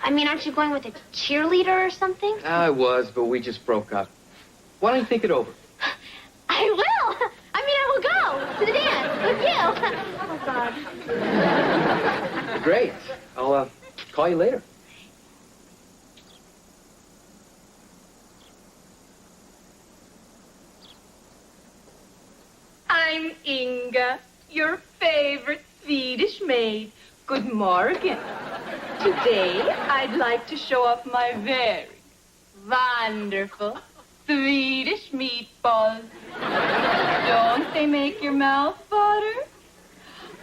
I mean, aren't you going with a cheerleader or something? I was, but we just broke up. Why don't you think it over? I will. I mean, I will go to the dance with you. Oh, God. Great. I'll call you later. I'm Inga, your favorite Swedish maid. Good morning. Today, I'd like to show off my very wonderful Swedish meatballs. Don't they make your mouth water?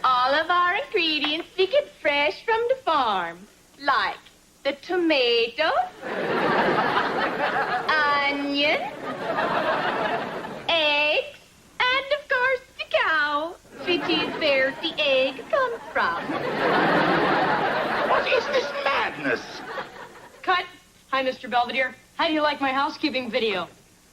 All of our ingredients we get fresh from the farm, like the tomato, onion, eggs, and of course the cow, which is where the egg comes from. What is this madness? Cut. Hi, Mr. Belvedere. How do you like my housekeeping video?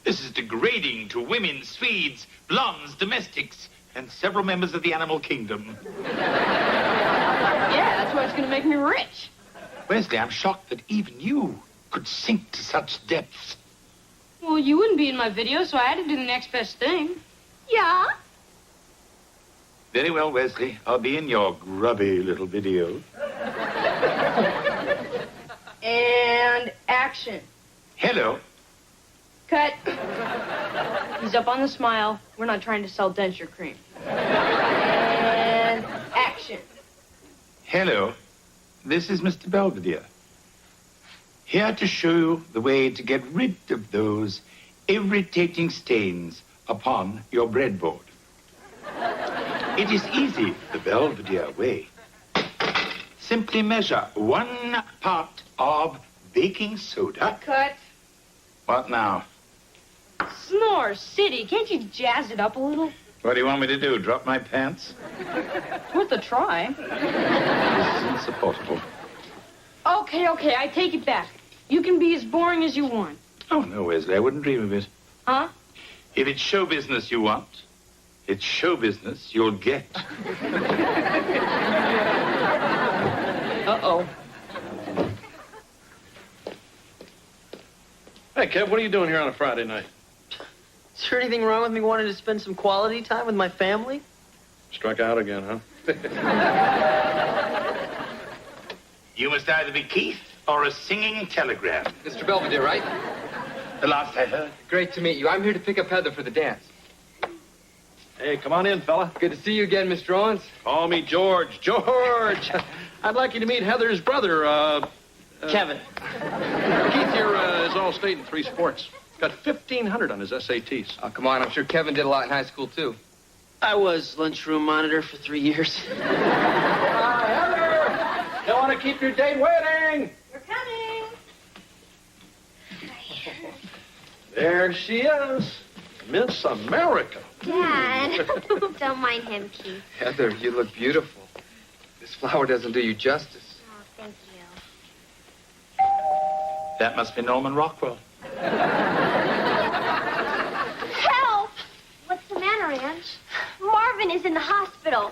This is degrading to women, Swedes, blondes, domestics, and several members of the animal kingdom. Yeah, that's why it's going to make me rich. Wesley, I'm shocked that even you could sink to such depths. Well, you wouldn't be in my video, so I had to do the next best thing. Yeah? Very well, Wesley. I'll be in your grubby little video. And action. Hello. Cut. He's up on the smile. We're not trying to sell denture cream. And action. Hello. This is Mr. Belvedere. Here to show you the way to get rid of those irritating stains upon your breadboard. It is easy, the Belvedere way. Simply measure 1 part of baking soda. Cut. What now? Snore City. Can't you jazz it up a little? What do you want me to do, drop my pants? Worth a try. This is insupportable. Okay, I take it back. You can be as boring as you want. Oh, no, Wesley, I wouldn't dream of it. Huh? If it's show business you want, it's show business you'll get. Uh-oh. Hey, Kev, what are you doing here on a Friday night? Is there anything wrong with me wanting to spend some quality time with my family? Struck out again, huh? You must either be Keith or a singing telegram. Mr. Belvedere, right? The last I heard. Great to meet you. I'm here to pick up Heather for the dance. Hey, come on in, fella. Good to see you again, Mr. Owens. Call me George. George! I'd like you to meet Heather's brother, Kevin. Keith here is all-state in 3 sports. Got 1,500 on his SATs. Oh, come on. I'm sure Kevin did a lot in high school, too. I was lunchroom monitor for 3 years. Heather! Don't want to keep your date waiting! We're coming. There she is. Miss America. Dad. Don't mind him, Keith. Heather, you look beautiful. This flower doesn't do you justice. Oh, thank you. That must be Norman Rockwell. Help! What's the matter, Ange? Marvin is in the hospital.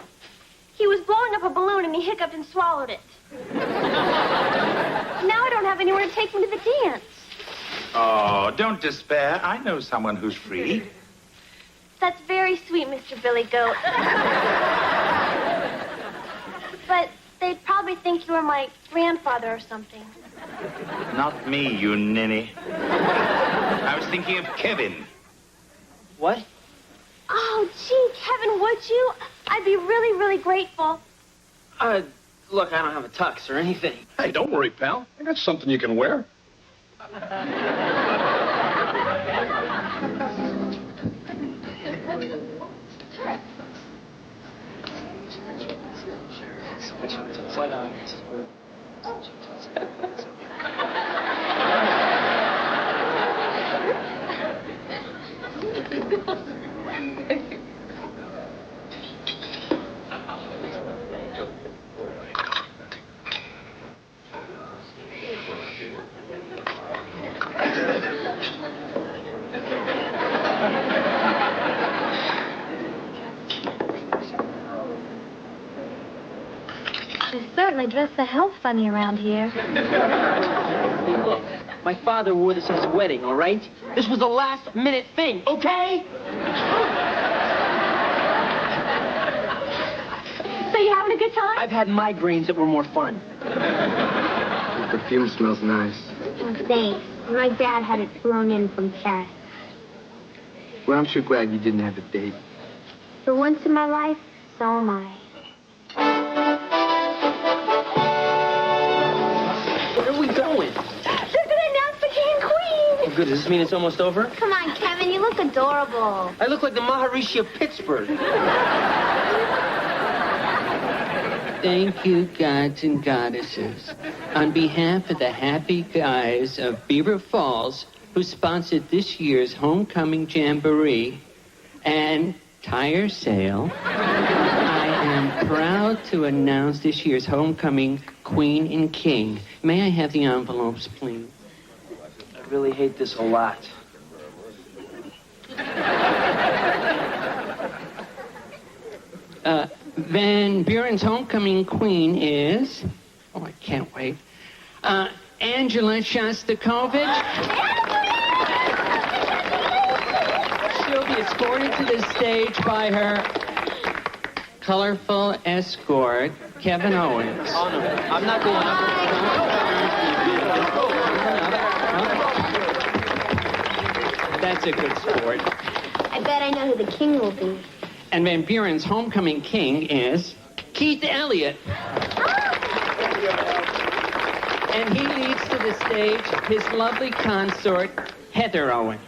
He was blowing up a balloon and he hiccuped and swallowed it. Now I don't have anywhere to take him to the dance. Oh, don't despair. I know someone who's free. That's very sweet, Mr. Billy Goat. But they'd probably think you were my grandfather or something. Not me, you ninny. I was thinking of Kevin. What? Oh, gee, Kevin, would you? I'd be really, really grateful. Look, I don't have a tux or anything. Hey, don't worry, pal. I got something you can wear. They certainly dress the hell funny around here. Hey, look, my father wore this at his wedding, all right? This was a last-minute thing, okay? So you having a good time? I've had migraines that were more fun. Your perfume smells nice. Oh, thanks. My dad had it flown in from Paris. Well, I'm sure glad you didn't have a date. For once in my life, so am I. Where are we going? They're gonna announce the king and queen! Oh, good. Does this mean it's almost over? Come on, Kevin, you look adorable. I look like the Maharishi of Pittsburgh. Thank you, gods and goddesses. On behalf of the happy guys of Beaver Falls, who sponsored this year's homecoming jamboree and tire sale, I am proud to announce this year's homecoming queen and king. May I have the envelopes, please? I really hate this a lot. Van Buren's homecoming queen is... Oh, I can't wait. Angela Shostakovich. She'll be escorted to the stage by her colorful escort, Kevin Owens. Oh, no. I'm not going up. That's a good sport. I bet I know who the king will be. And Van Buren's homecoming king is Keith Elliott. And he leads to the stage his lovely consort, Heather Owens.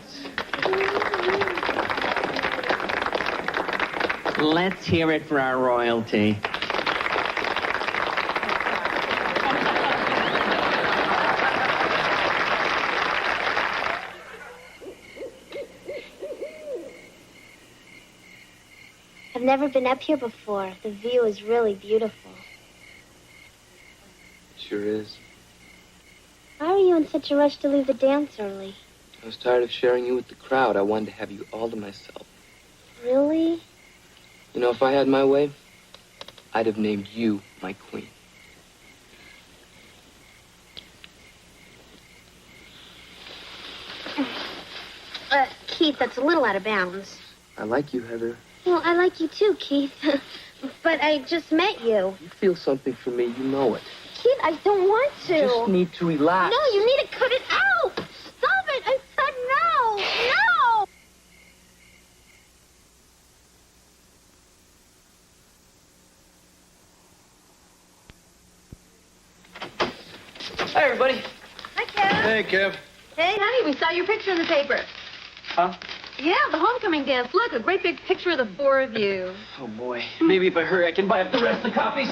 Let's hear it for our royalty. I've never been up here before. The view is really beautiful. Sure is. Why are you in such a rush to leave the dance early? I was tired of sharing you with the crowd. I wanted to have you all to myself. Really? You know, if I had my way, I'd have named you my queen. Keith, that's a little out of bounds. I like you, Heather. Well, I like you too, Keith. But I just met you. You feel something for me, you know it. Keith, I don't want to. You just need to relax. No, you need to cut it out. Stop it. I said no. No. Hi, everybody. Hi, Kev. Hey, Kev. Hey, honey, we saw your picture in the paper. Huh? Yeah, the homecoming dance. Look, a great big picture of the four of you. Oh, boy. Maybe if I hurry, I can buy up the rest of the copies.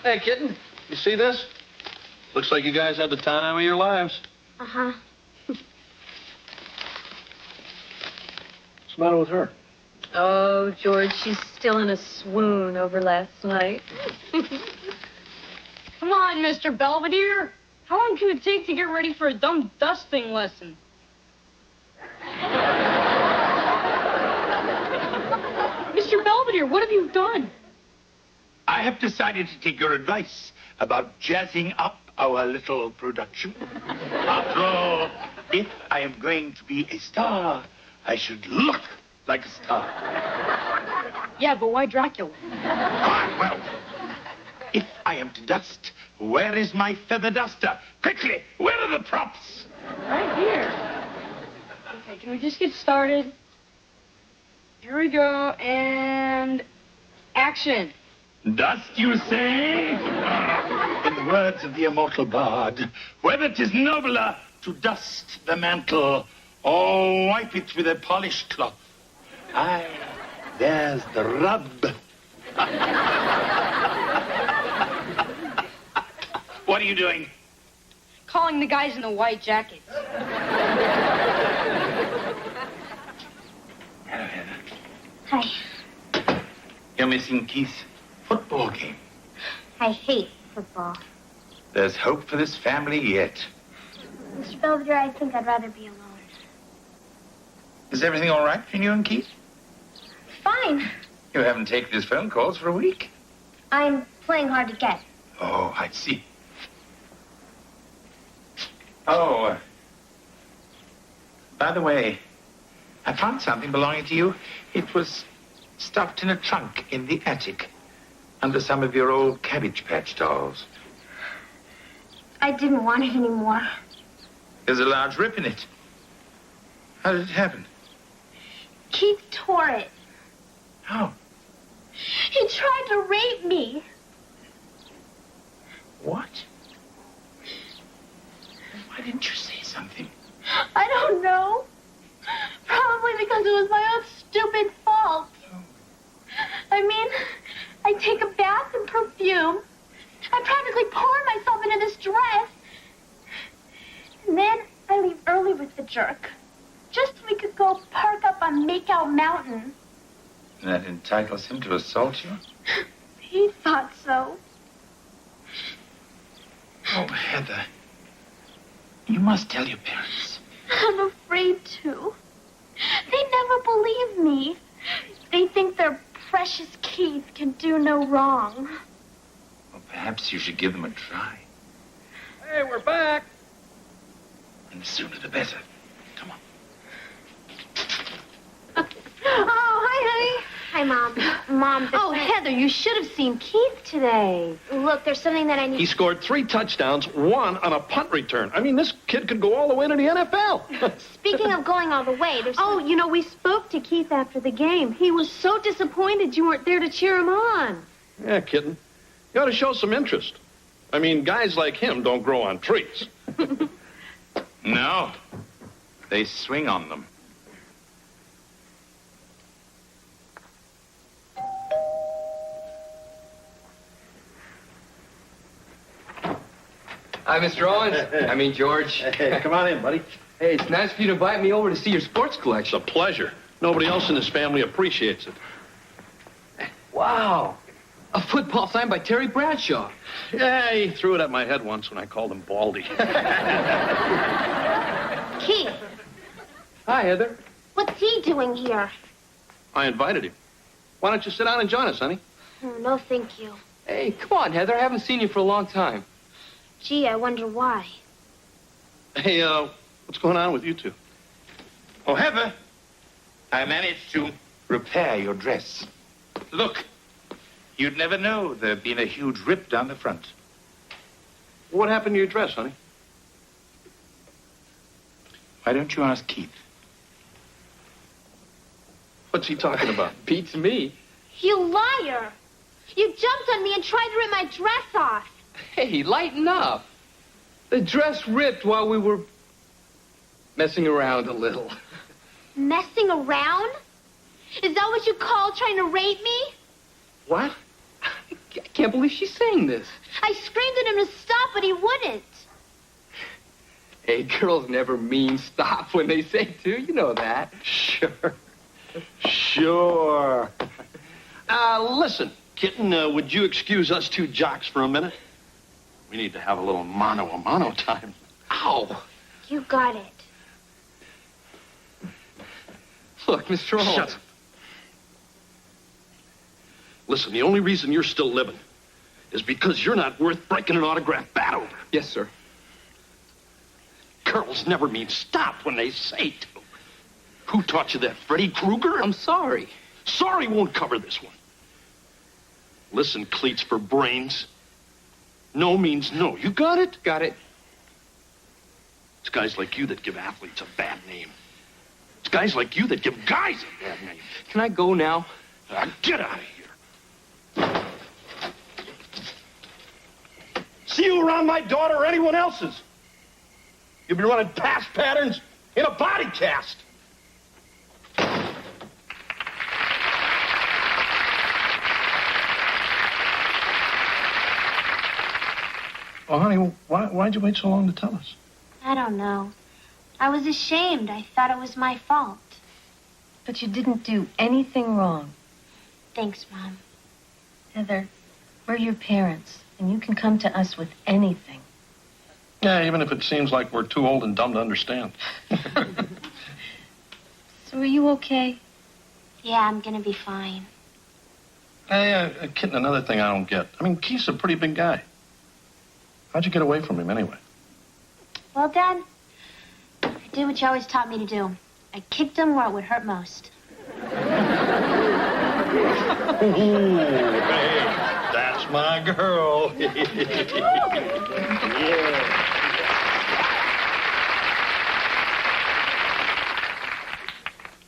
Hey, kitten. You see this? Looks like you guys had the time of your lives. Uh-huh. What's the matter with her? Oh, George, she's still in a swoon over last night. Come on, Mr. Belvedere. How long can it take to get ready for a dumb dusting lesson? Mr. Belvedere, what have you done? I have decided to take your advice about jazzing up our little production. After all, if I am going to be a star, I should look like a star. Yeah, but why Dracula? Well, if I am to dust, where is my feather duster? Quickly, where are the props? Right here. Okay, can we just get started? Here we go, and action. Dust, you say? In the words of the immortal bard, whether 'tis nobler to dust the mantle or wipe it with a polished cloth. Aye, there's the rub. What are you doing? Calling the guys in the white jackets. Hello, Heather. Hi. You're missing Keith's football game. I hate football. There's hope for this family yet. Mr. Belvedere, I think I'd rather be alone. Is everything all right between you and Keith? Fine. You haven't taken his phone calls for a week. I'm playing hard to get. Oh, I see. Oh, by the way, I found something belonging to you. It was stuffed in a trunk in the attic under some of your old Cabbage Patch dolls. I didn't want it anymore. There's a large rip in it. How did it happen? Keith tore it. How? He tried to rape me. What? Why didn't you say something? I don't know. Probably because it was my own stupid fault. I mean, I take a bath in perfume. I practically pour myself into this dress. And then I leave early with the jerk. Just so we could go park up on Makeout Mountain. That entitles him to assault you? He thought so. Oh, Heather. You must tell your parents. I'm afraid to. They never believe me. They think their precious Keith can do no wrong. Well, perhaps you should give them a try. Hey, we're back. And the sooner the better. Come on. Oh, hi, honey. Hi, Mom. Mom, Oh, Heather, you should have seen Keith today. Look, there's something that I need. He scored 3 touchdowns, 1 on a punt return. I mean, this kid could go all the way to the NFL. Speaking of going all the way, there's... Oh, you know, we spoke to Keith after the game. He was so disappointed you weren't there to cheer him on. Yeah, kitten. You ought to show some interest. I mean, guys like him don't grow on trees. No. They swing on them. Hi, Mr. Owens. I mean, George. Hey, come on in, buddy. Hey, it's nice of you to invite me over to see your sports collection. It's a pleasure. Nobody else in this family appreciates it. Wow. A football signed by Terry Bradshaw. Yeah, he threw it at my head once when I called him Baldy. Keith, Hi, Heather. what's he doing here? I invited him. Why don't you sit down and join us, honey? Oh, no, thank you. Hey, come on, Heather. I haven't seen you for a long time. Gee, I wonder why. Hey, what's going on with you two? Oh, Heather, I managed to repair your dress. Look, you'd never know there'd been a huge rip down the front. What happened to your dress, honey? Why don't you ask Keith? What's he talking about? Beats me. You liar! You jumped on me and tried to rip my dress off. Hey, lighten up. The dress ripped while we were messing around a little. Messing around? Is that what you call trying to rape me? What? I can't believe she's saying this. I screamed at him to stop, but he wouldn't. Hey, girls never mean stop when they say to. You know that. Sure. Sure. Listen, kitten, would you excuse us two jocks for a minute? We need to have a little mano-a-mano time. Ow! You got it. Look, Mr. Holmes. Shut up. Listen, the only reason you're still living is because you're not worth breaking an autograph bat over. Yes, sir. Girls never mean stop when they say to. Who taught you that, Freddy Krueger? I'm sorry. Sorry won't cover this one. Listen, cleats for brains. No means no. You got it? Got it. It's guys like you that give athletes a bad name. It's guys like you that give guys a bad name. Can I go now? Get out of here. See you around my daughter or anyone else's. You'll be running pass patterns in a body cast. Well, honey, why'd you wait so long to tell us? I don't know. I was ashamed. I thought it was my fault. But you didn't do anything wrong. Thanks, Mom. Heather, we're your parents, and you can come to us with anything. Yeah, even if it seems like we're too old and dumb to understand. So are you okay? Yeah, I'm gonna be fine. Hey, Kitten, another thing I don't get. I mean, Keith's a pretty big guy. How'd you get away from him anyway? Well, Dad, I did what you always taught me to do. I kicked him where it would hurt most. Ooh, hey, that's my girl. Yeah.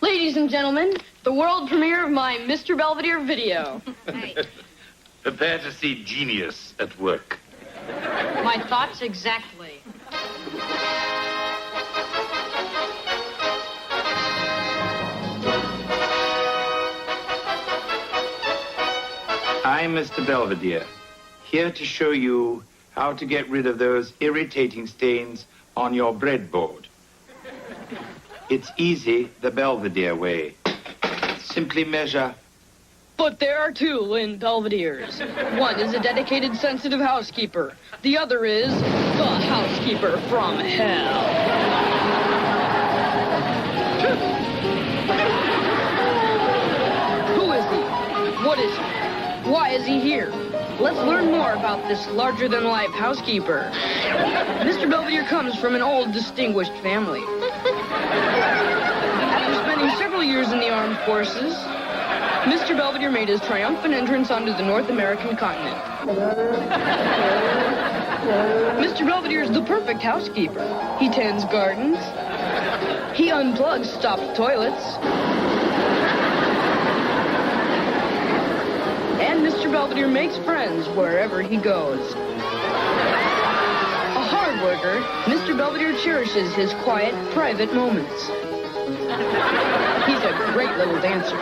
Ladies and gentlemen, the world premiere of my Mr. Belvedere video. Prepare to see genius at work. My thoughts exactly. I'm Mr. Belvedere, here to show you how to get rid of those irritating stains on your breadboard. It's easy the Belvedere way. Simply measure. But there are two in Belvedere's. One is a dedicated, sensitive housekeeper. The other is the housekeeper from hell. Who is he? What is he? Why is he here? Let's learn more about this larger-than-life housekeeper. Mr. Belvedere comes from an old, distinguished family. After spending several years in the armed forces, Mr. Belvedere made his triumphant entrance onto the North American continent. Mr. Belvedere is the perfect housekeeper. He tends gardens. He unplugs stopped toilets. And Mr. Belvedere makes friends wherever he goes. A hard worker, Mr. Belvedere cherishes his quiet, private moments. He's a great little dancer.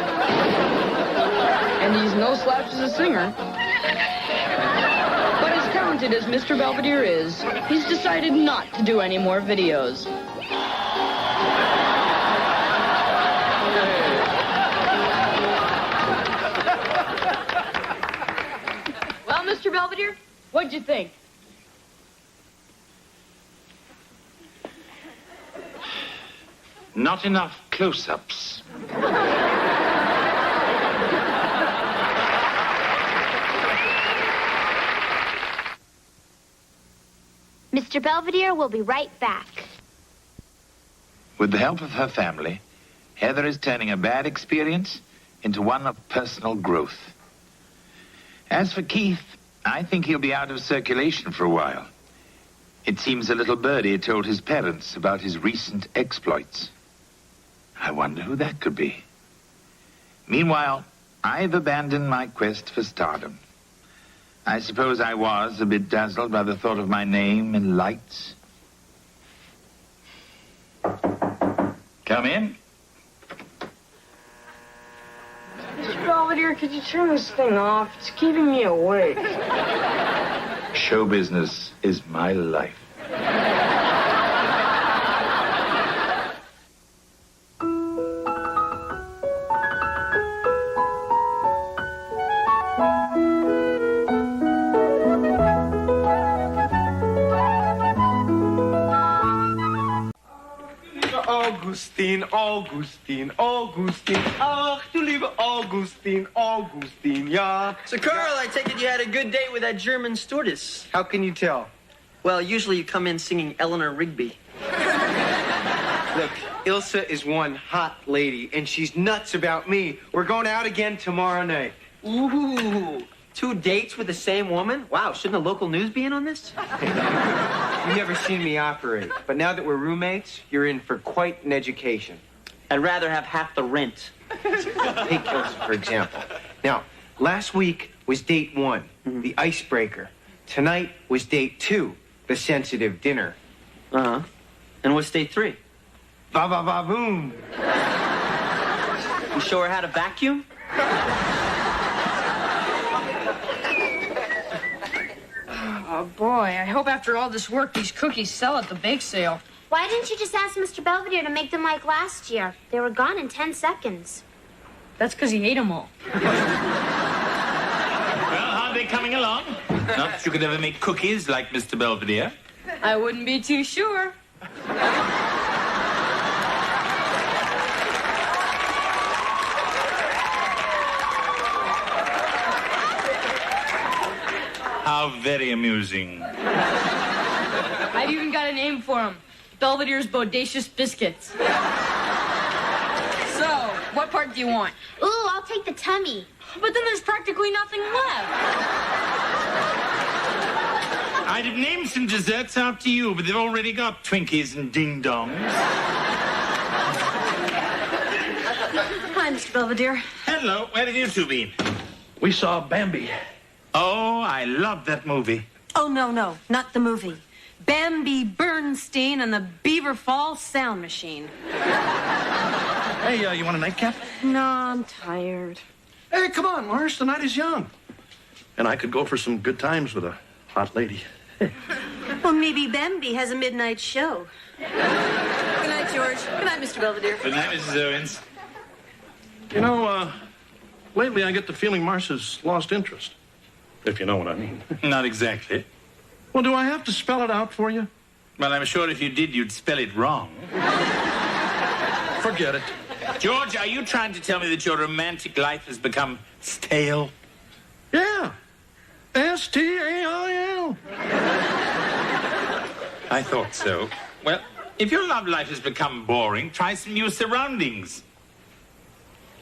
And he's no slouch as a singer. But as talented as Mr. Belvedere is, he's decided not to do any more videos. Well, Mr. Belvedere, what'd you think? Not enough close-ups. Mr. Belvedere will be right back. With the help of her family, Heather is turning a bad experience into one of personal growth. As for Keith, I think he'll be out of circulation for a while. It seems a little birdie told his parents about his recent exploits. I wonder who that could be. Meanwhile, I've abandoned my quest for stardom. I suppose I was a bit dazzled by the thought of my name and lights. Come in. Mr. Belvedere, could you turn this thing off? It's keeping me awake. Show business is my life. Augustine. Ach, du liebe Augustine, ja. So, Carl, I take it you had a good date with that German stewardess. How can you tell? Well, usually you come in singing Eleanor Rigby. Look, Ilsa is one hot lady, and she's nuts about me. We're going out again tomorrow night. Ooh, 2 dates with the same woman? Wow, shouldn't the local news be in on this? You've never seen me operate, but now that we're roommates, you're in for quite an education. I'd rather have half the rent. Take Ilsa, for example. Now, last week was date 1, the icebreaker. Tonight was date 2, the sensitive dinner. Uh-huh. And what's date 3? Ba-ba-ba-boom. You show her how to vacuum? Oh, boy, I hope after all this work these cookies sell at the bake sale. Why didn't you just ask Mr. Belvedere to make them like last year? They were gone in 10 seconds. That's because he ate them all. Well, how are they coming along? Not that you could ever make cookies like Mr. Belvedere. I wouldn't be too sure. How very amusing. I've even got a name for them. Belvedere's Bodacious Biscuits. So, what part do you want? Ooh, I'll take the tummy. But then there's practically nothing left. I'd have named some desserts after you, but they've already got Twinkies and ding-dongs. Hi, Mr. Belvedere. Hello, where have you two been? We saw Bambi. Oh, I love that movie. Oh, no, not the movie. Bambi Bernstein and the Beaver Falls Sound Machine. Hey, you want a nightcap? No, I'm tired. Hey, come on, Morris. The night is young. And I could go for some good times with a hot lady. Well, maybe Bambi has a midnight show. Good night, George. Good night, Mr. Belvedere. Good night, Mrs. Owens. You know, lately I get the feeling Marcia's lost interest. If you know what I mean. Not exactly. Well, do I have to spell it out for you? Well, I'm sure if you did, you'd spell it wrong. Forget it. George, are you trying to tell me that your romantic life has become stale? Yeah. S-T-A-I-L. I thought so. Well, if your love life has become boring, try some new surroundings.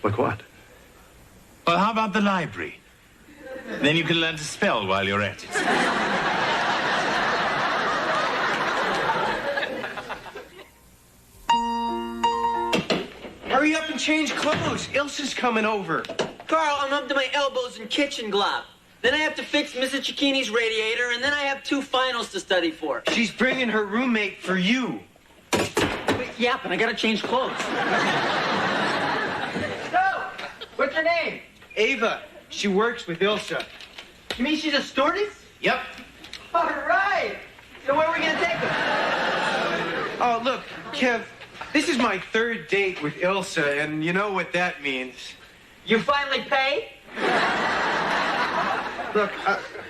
Like what? Well, how about the library? Then you can learn to spell while you're at it. Hurry up and change clothes. Ilsa's coming over. Carl, I'm up to my elbows in kitchen glove. Then I have to fix Mrs. Cicchini's radiator, and then I have 2 finals to study for. She's bringing her roommate for you. Yeah, but I gotta change clothes. So, what's her name? Ava. She works with Ilsa. You mean she's a stewardess? Yep. All right. So where are we gonna take her? Oh, look, Kev, this is my 3rd date with Ilsa, and you know what that means. You finally pay? Look,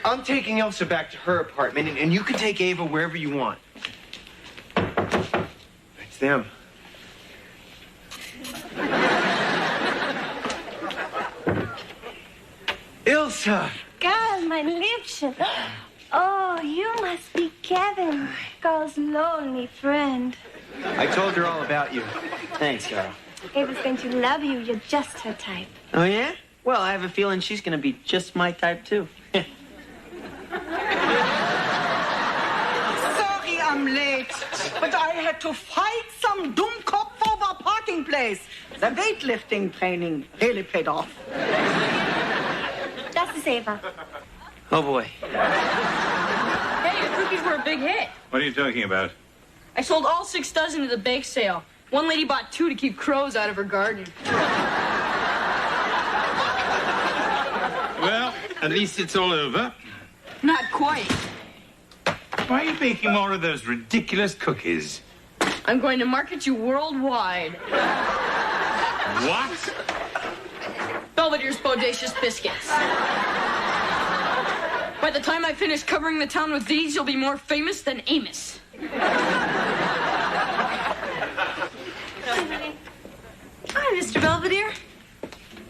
I'm taking Ilsa back to her apartment, and you can take Ava wherever you want. It's them. Ilsa! God, my Liebchen. Oh, you must be Kevin, Carl's lonely friend. I told her all about you. Thanks, Carl. Ava's going to love you. You're just her type. Oh, yeah? Well, I have a feeling she's gonna be just my type, too. Sorry I'm late, but I had to fight some Dummkopf over a parking place. The weightlifting training really paid off. Das ist Ava. Oh, boy. Hey, your cookies were a big hit. What are you talking about? I sold all 6 dozen at the bake sale. One lady bought 2 to keep crows out of her garden. Well, at least it's all over. Not quite. Why are you baking more of those ridiculous cookies? I'm going to market you worldwide. What? Belvedere's Bodacious Biscuits. By the time I finish covering the town with these, you'll be more famous than Amos. Hi, Mr. Belvedere.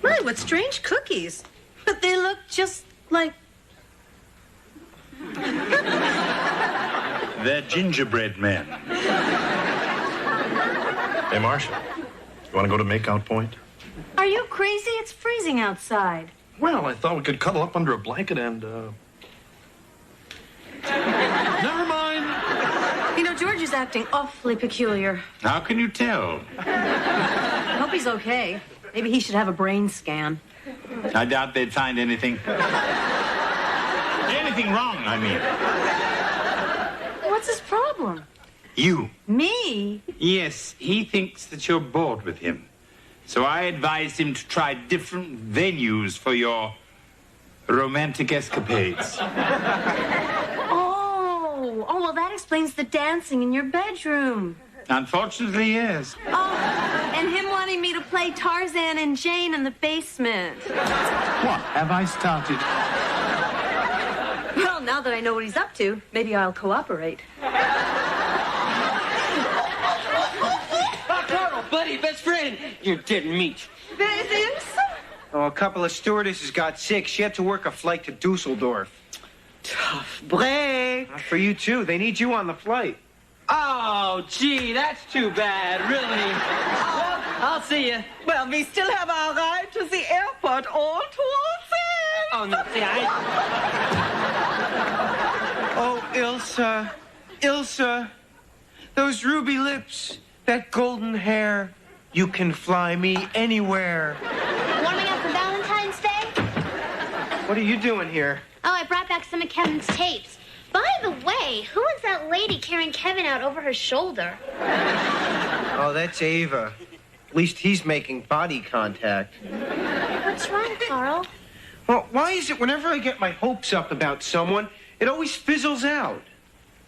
My, what strange cookies. But they look just like... They're gingerbread men. Hey, Marcia, you want to go to Makeout Point? Are you crazy? It's freezing outside. Well, I thought we could cuddle up under a blanket and, Never mind. You know, George is acting awfully peculiar. How can you tell? I hope he's okay. Maybe he should have a brain scan. I doubt they'd find anything. Anything wrong, I mean. What's his problem? You. Me? Yes, he thinks that you're bored with him. So I advised him to try different venues for your romantic escapades. Oh, well, that explains the dancing in your bedroom. Unfortunately, yes. Oh, and him wanting me to play Tarzan and Jane in the basement. What have I started? Well, now that I know what he's up to, maybe I'll cooperate. Buddy, best friend. You didn't meet. Oh, a couple of stewardesses got sick. She had to work a flight to Dusseldorf. Tough break. For you, too. They need you on the flight. Oh, gee, that's too bad, really. Well, I'll see you. Well, we still have our ride to the airport all to ourselves. Oh, no, see, Oh, Ilsa, those ruby lips, that golden hair. You can fly me anywhere. Warming up for Valentine's Day? What are you doing here? Oh, I brought back some of Kevin's tapes. By the way, who is that lady carrying Kevin out over her shoulder? Oh, that's Ava. At least he's making body contact. What's wrong, Carl? Well, why is it whenever I get my hopes up about someone, it always fizzles out?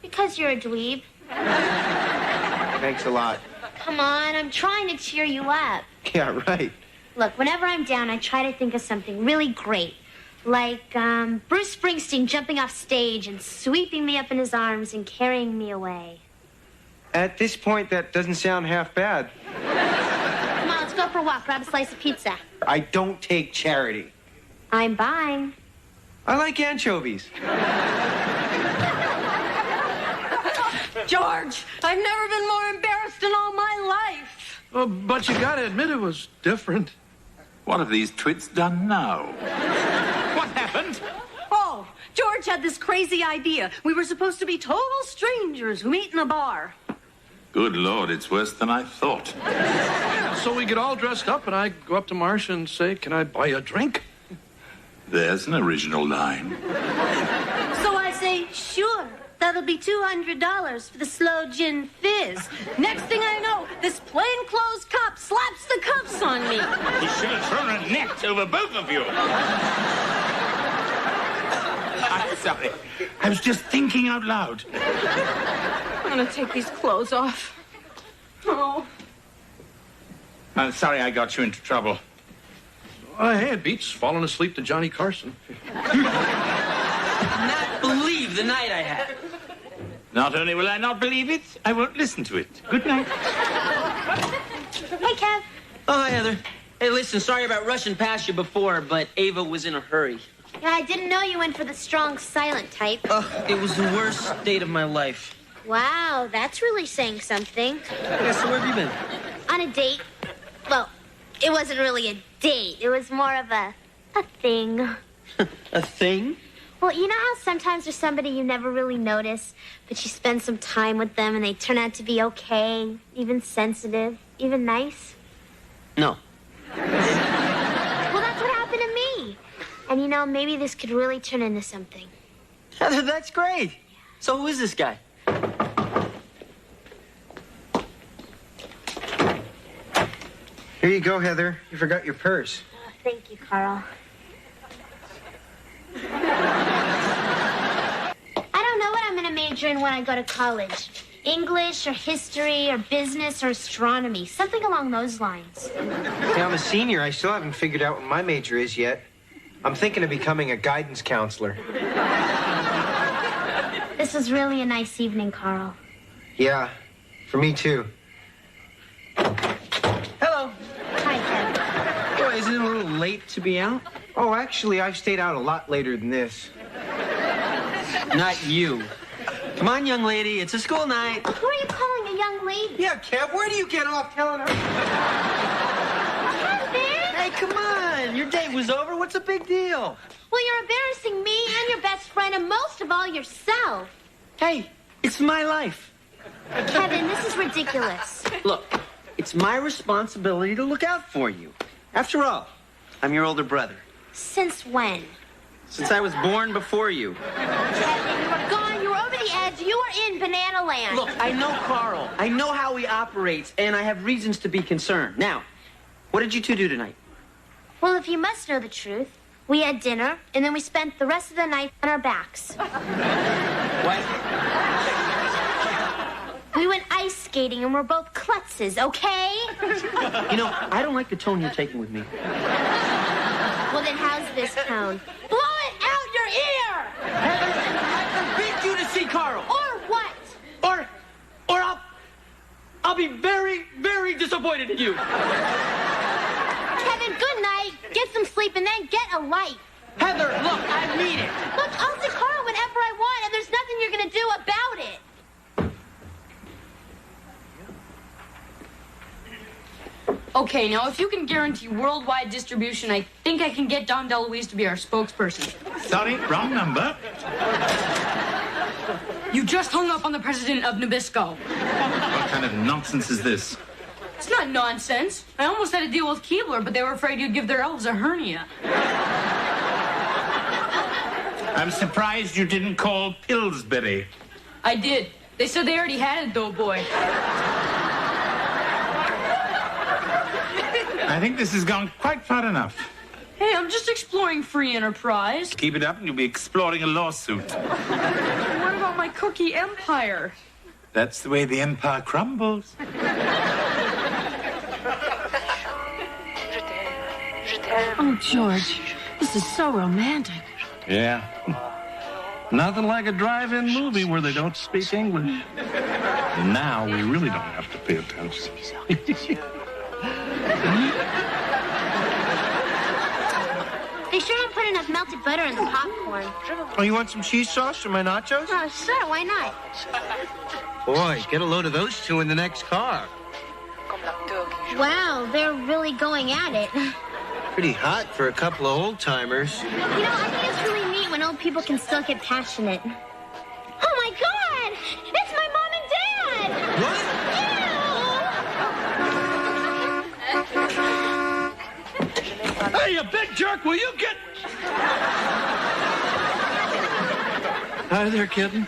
Because you're a dweeb. Thanks a lot. Come on, I'm trying to cheer you up. Yeah, right. Look, whenever I'm down, I try to think of something really great. Like, Bruce Springsteen jumping off stage and sweeping me up in his arms and carrying me away. At this point, that doesn't sound half bad. Come on, let's go for a walk. Grab a slice of pizza. I don't take charity. I'm buying. I like anchovies. George, I've never been more embarrassed in all my life. Oh, but you gotta admit it was different. What have these twits done now? What happened? Oh, George had this crazy idea. We were supposed to be total strangers who meet in a bar. Good Lord, it's worse than I thought. So we get all dressed up, and I go up to Marcia and say, "Can I buy you a drink?" There's an original line. So I say, sure. That'll be $200 for the slow gin fizz. Next thing I know, this plainclothes cop slaps the cuffs on me. He should have thrown a net over both of you. I'm sorry. I was just thinking out loud. I'm gonna take these clothes off. Oh. I'm sorry I got you into trouble. Hey, it beats falling asleep to Johnny Carson. Not believe the night I had. Not only will I not believe it, I won't listen to it. Good night. Hey, Kev. Oh, hi, Heather. Hey, listen, sorry about rushing past you before, but Ava was in a hurry. Yeah, I didn't know you went for the strong, silent type. Oh, it was the worst date of my life. Wow, that's really saying something. Yeah, so where have you been? On a date. Well, it wasn't really a date. It was more of a thing. A thing? Well, you know how sometimes there's somebody you never really notice, but you spend some time with them and they turn out to be okay, even sensitive, even nice? No. Well, that's what happened to me. And you know, maybe this could really turn into something. Heather, that's great. So who is this guy? Here you go, Heather. You forgot your purse. Oh, thank you, Carl. I don't know what I'm going to major in when I go to college. English or history or business or astronomy. Something along those lines. Hey, I'm a senior. I still haven't figured out what my major is yet. I'm thinking of becoming a guidance counselor. This was really a nice evening, Carl. Yeah, for me too. Hello. Hi, Kevin. Boy, isn't it a little late to be out? Oh, actually, I've stayed out a lot later than this. Not you. Come on, young lady. It's a school night. Who are you calling a young lady? Yeah, Kev, where do you get off telling her? Kevin! Hey, come on. Your date was over. What's a big deal? Well, you're embarrassing me and your best friend and most of all yourself. Hey, it's my life. Kevin, this is ridiculous. Look, it's my responsibility to look out for you. After all, I'm your older brother. Since when? Since I was born before you. Kevin, you were gone. You were over the edge. You were in Banana Land. Look, I know Carl. I know how he operates, and I have reasons to be concerned. Now, what did you two do tonight? Well, if you must know the truth, we had dinner, and then we spent the rest of the night on our backs. What? We went ice skating, and we're both klutzes, okay? You know, I don't like the tone you're taking with me. Well, then how's this tone? Blow it out your ear! Heather, I forbid you to see Carl. Or what? Or I'll be very, very disappointed in you. Kevin, good night. Get some sleep and then get a life. Heather, look, I mean it. Look, I'll see Carl whenever I want, and there's nothing you're going to do about it. Okay, now if you can guarantee worldwide distribution, I think I can get Don DeLuise to be our spokesperson. Sorry, wrong number. You just hung up on the president of Nabisco. What kind of nonsense is this? It's not nonsense. I almost had a deal with Keebler, but they were afraid you'd give their elves a hernia. I'm surprised you didn't call Pillsbury. I did. They said they already had it, though, boy. I think this has gone quite far enough. Hey, I'm just exploring free enterprise. Keep it up and you'll be exploring a lawsuit. What about my cookie empire? That's the way the empire crumbles. Oh, George, this is so romantic. Yeah. Nothing like a drive-in movie where they don't speak English. Now we really don't have to pay attention. They sure don't put enough melted butter in the popcorn. Oh, you want some cheese sauce for my nachos? Oh, sure, why not? Boy, get a load of those two in the next car. Wow, they're really going at it. Pretty hot for a couple of old-timers. You know, I think it's really neat when old people can still get passionate. Oh, my God! It's my mom and dad! What? Hey, you big jerk, will you get... Hi there, kitten.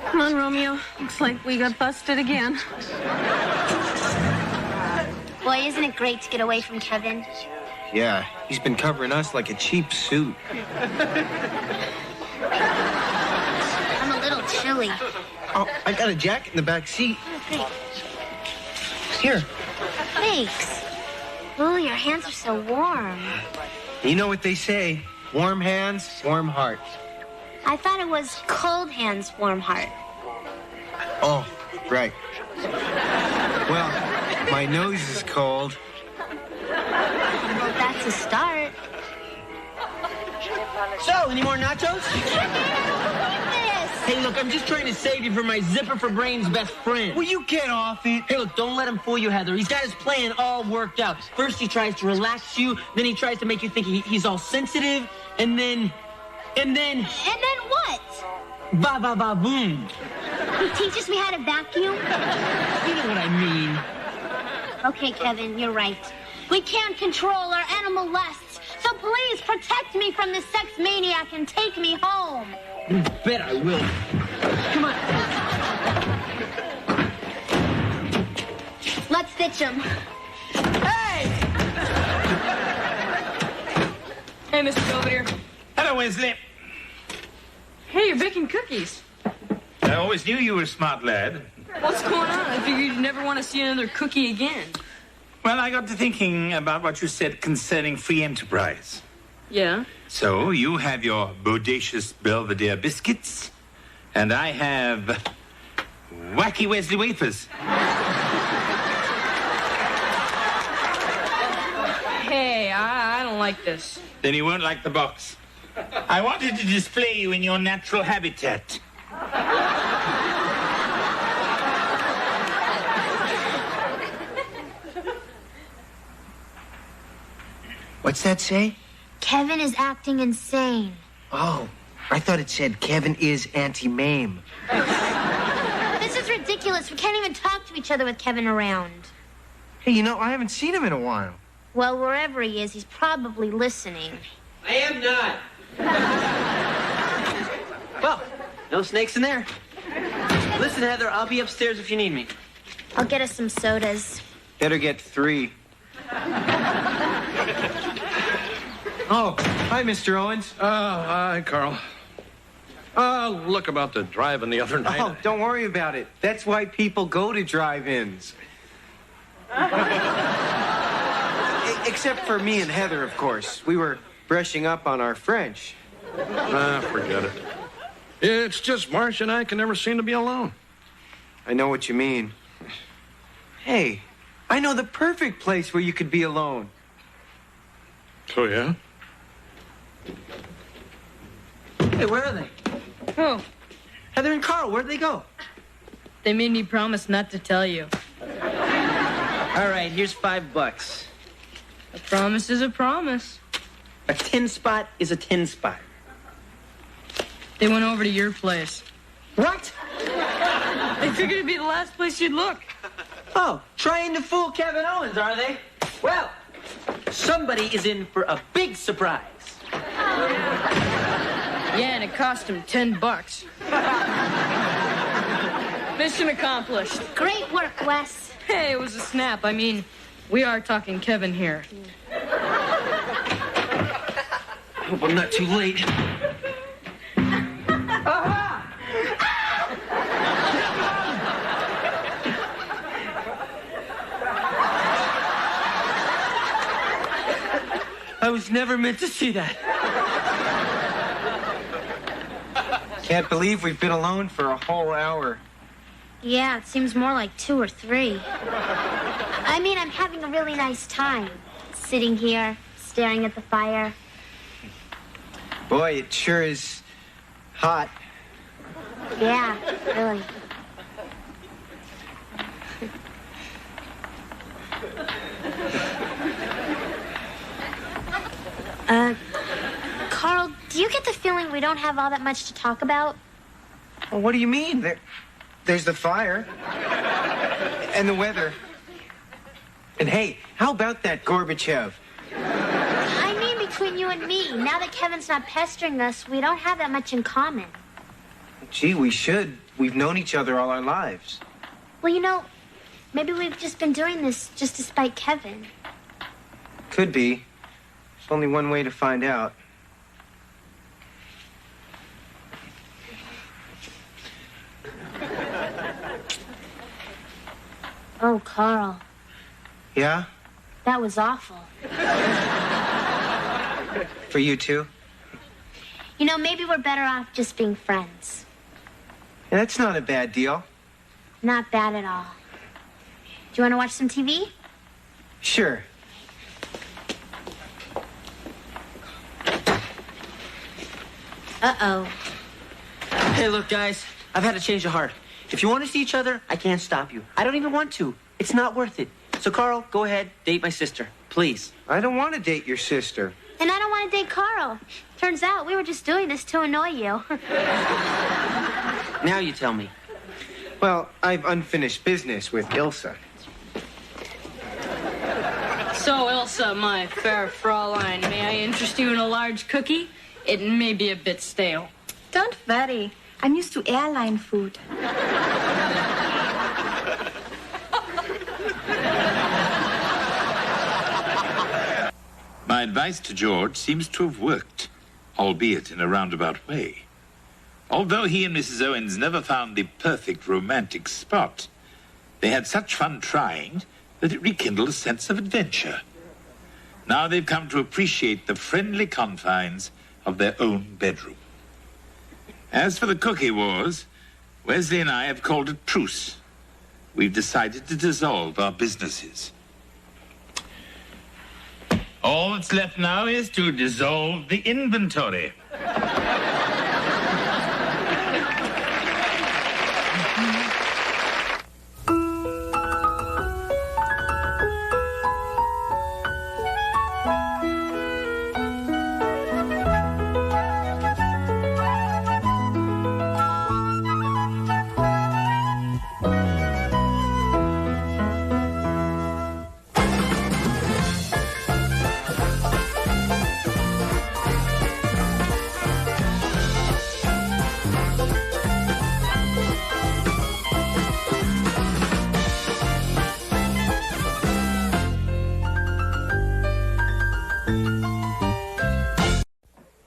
Come on, Romeo. Looks like we got busted again. Boy, isn't it great to get away from Kevin? Yeah, he's been covering us like a cheap suit. I'm a little chilly. Oh, I got a jacket in the back seat. Okay. Here. Thanks. Ooh, your hands are so warm. You know what they say, warm hands, warm heart. I thought it was cold hands, warm heart. Oh, right. Well, my nose is cold. Well, that's a start. So, any more nachos? I can't believe this! Hey, look, I'm just trying to save you from my zipper for brains best friend. Will you get off it? Hey, look, don't let him fool you, Heather. He's got his plan all worked out. First, he tries to relax you. Then he tries to make you think he's all sensitive. And then... And then what? Ba-ba-ba-boom. He teaches me how to vacuum? You know what I mean. Okay, Kevin, you're right. We can't control our animal lusts. protect me from this sex maniac and take me home. You bet I will. Come on. Let's ditch him. Hey, Mr. Belvedere. Hello, Wesley. Hey, you're baking cookies. I always knew you were a smart lad. What's going on? I figured you'd never want to see another cookie again. Well, I got to thinking about what you said concerning free enterprise. Yeah? So, you have your bodacious Belvedere biscuits, and I have wacky Wesley wafers. Hey, I don't like this. Then you won't like the box. I wanted to display you in your natural habitat. What's that say? Kevin is acting insane. Oh, I thought it said Kevin is anti-mame. This is ridiculous. We can't even talk to each other with Kevin around. Hey, you know, I haven't seen him in a while. Well, wherever he is, he's probably listening. I am not. Well, no snakes in there. Listen, Heather, I'll be upstairs if you need me. I'll get us some sodas. Better get 3. Oh, hi, Mr. Owens. Hi, Carl. Look about the drive-in the other night. Oh, don't worry about it. That's why people go to drive-ins. Except for me and Heather, of course. We were brushing up on our French. Forget it. It's just Marcia and I can never seem to be alone. I know what you mean. Hey, I know the perfect place where you could be alone. Oh, yeah? Hey, where are they? Oh, Heather and Carl, where'd they go? they made me promise not to tell you. All right, here's $5. A promise is a promise. A tin spot is a tin spot. They went over to your place. What? They figured it'd be the last place you'd look. Oh, trying to fool Kevin Owens, are they? Well, somebody is in for a big surprise. Yeah, and it cost him $10. Mission accomplished. Great work, Wes. Hey, it was a snap. I mean, we are talking Kevin here. I hope I'm not too late. I was never meant to see that. Can't believe we've been alone for a whole hour. Yeah, it seems more like 2 or 3. I mean, I'm having a really nice time. Sitting here, staring at the fire. Boy, it sure is hot. Yeah, really. Carl, do you get the feeling we don't have all that much to talk about? Well, what do you mean? There's the fire. And the weather. And hey, how about that Gorbachev? I mean, between you and me, now that Kevin's not pestering us, we don't have that much in common. Gee, we should. We've known each other all our lives. Well, you know, maybe we've just been doing this just to spite Kevin. Could be. There's only one way to find out. Oh, Carl, Yeah? that was awful. For you too? You know, maybe we're better off just being friends. Yeah, that's not a bad deal. Not bad at all. Do you want to watch some TV? Sure. Uh-oh. Hey, look, guys, I've had a change of heart. If you want to see each other, I can't stop you. I don't even want to. It's not worth it. So, Carl, go ahead, date my sister, please. I don't want to date your sister. And I don't want to date Carl. Turns out we were just doing this to annoy you. Now you tell me. Well, I've unfinished business with Ilsa. So, Elsa, my fair Fraulein, may I interest you in a large cookie? It may be a bit stale. Don't worry. I'm used to airline food. My advice to George seems to have worked, albeit in a roundabout way. Although he and Mrs. Owens never found the perfect romantic spot, they had such fun trying that it rekindled a sense of adventure. Now they've come to appreciate the friendly confines of their own bedroom. As for the cookie wars, Wesley and I have called it truce. We've decided to dissolve our businesses. All that's left now is to dissolve the inventory.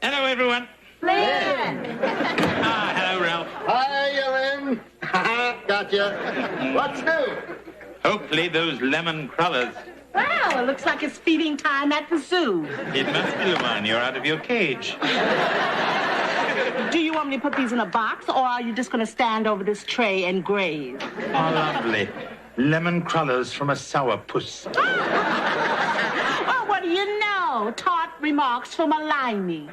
Hello, everyone. Lynn! Hello, Ralph. Hi, Lynn. Gotcha. What's new? Hopefully those lemon crullers. Well, it looks like it's feeding time at the zoo. It must be, Luan. You're out of your cage. Do you want me to put these in a box, or are you just going to stand over this tray and graze? Oh, lovely. Lemon crullers from a sourpuss. Oh, what do you know? Tart remarks from a limey.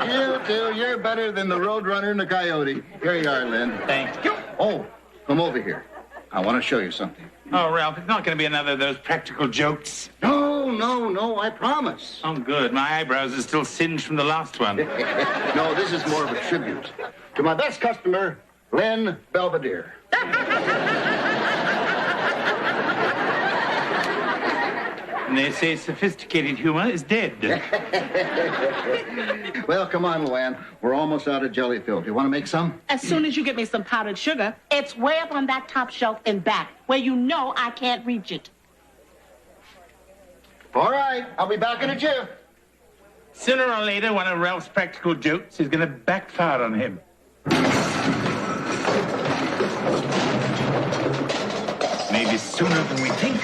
You two, you're better than the Roadrunner and the Coyote. Here you are, Lynn. Thank you. Oh, come over here. I want to show you something. Oh, Ralph, it's not going to be another of those practical jokes. No, I promise. Oh, good. My eyebrows are still singed from the last one. No, this is more of a tribute to my best customer, Lynn Belvedere. And they say sophisticated humor is dead. Well, come on, Luann. We're almost out of jelly filled. You want to make some? As soon as you get me some powdered sugar, it's way up on that top shelf in back, where you know I can't reach it. All right, I'll be back in a jiff. Sooner or later, one of Ralph's practical jokes is going to backfire on him. Maybe sooner than we think.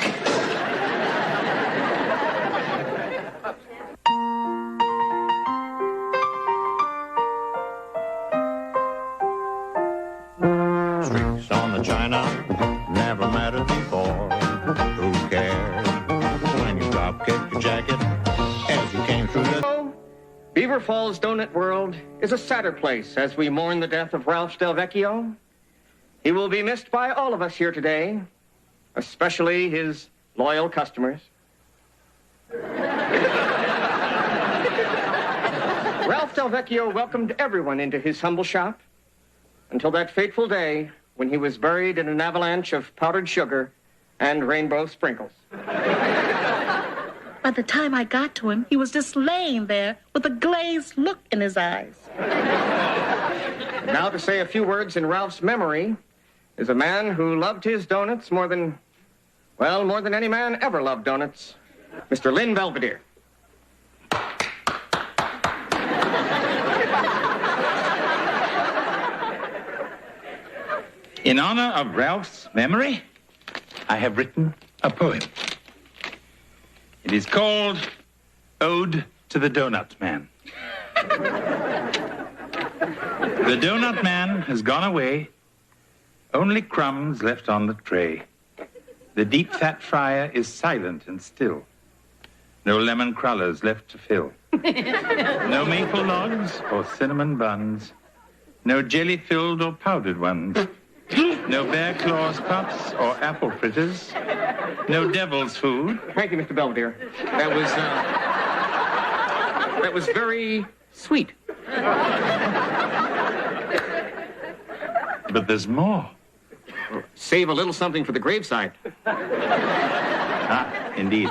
Streaks on the china never mattered before. Who cared when you drop kicked your jacket as you came through the... Beaver Falls Donut World is a sadder place as we mourn the death of Ralph Del Vecchio. He will be missed by all of us here today, especially his loyal customers. Ralph Del Vecchio welcomed everyone into his humble shop until that fateful day when he was buried in an avalanche of powdered sugar and rainbow sprinkles. By the time I got to him, he was just laying there with a glazed look in his eyes. Now to say a few words in Ralph's memory is a man who loved his donuts more than any man ever loved donuts, Mr. Lynn Belvedere. In honor of Ralph's memory, I have written a poem. It is called Ode to the Donut Man. The donut man has gone away, only crumbs left on the tray. The deep fat fryer is silent and still. No lemon crullers left to fill. No maple logs or cinnamon buns. No jelly-filled or powdered ones. No bear claws puffs or apple fritters. No devil's food. Thank you, Mr. Belvedere. That was very sweet. But there's more. Save a little something for the graveside. Ah, indeed.